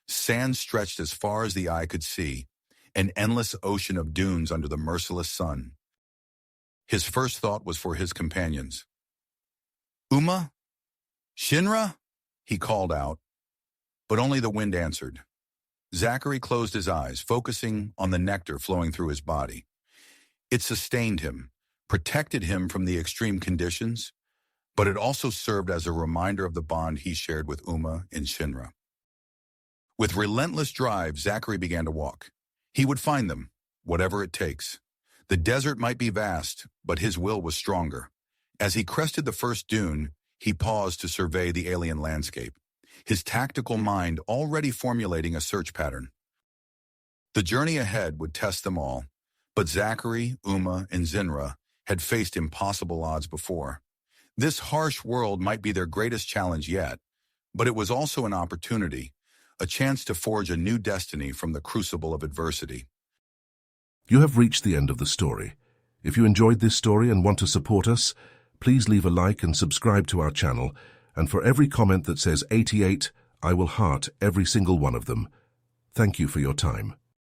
Sand stretched as far as the eye could see, an endless ocean of dunes under the merciless sun. His first thought was for his companions. "Uma? Shinra?" he called out, but only the wind answered. Zachary closed his eyes, focusing on the nectar flowing through his body. It sustained him, protected him from the extreme conditions, but it also served as a reminder of the bond he shared with Uma and Shinra. With relentless drive, Zachary began to walk. He would find them, whatever it takes. The desert might be vast, but his will was stronger. As he crested the first dune, he paused to survey the alien landscape, his tactical mind already formulating a search pattern. The journey ahead would test them all, but Zachary, Uma, and Jinra had faced impossible odds before. This harsh world might be their greatest challenge yet, but it was also an opportunity, a chance to forge a new destiny from the crucible of adversity. You have reached the end of the story. If you enjoyed this story and want to support us, please leave a like and subscribe to our channel, and for every comment that says 88, I will heart every single one of them. Thank you for your time.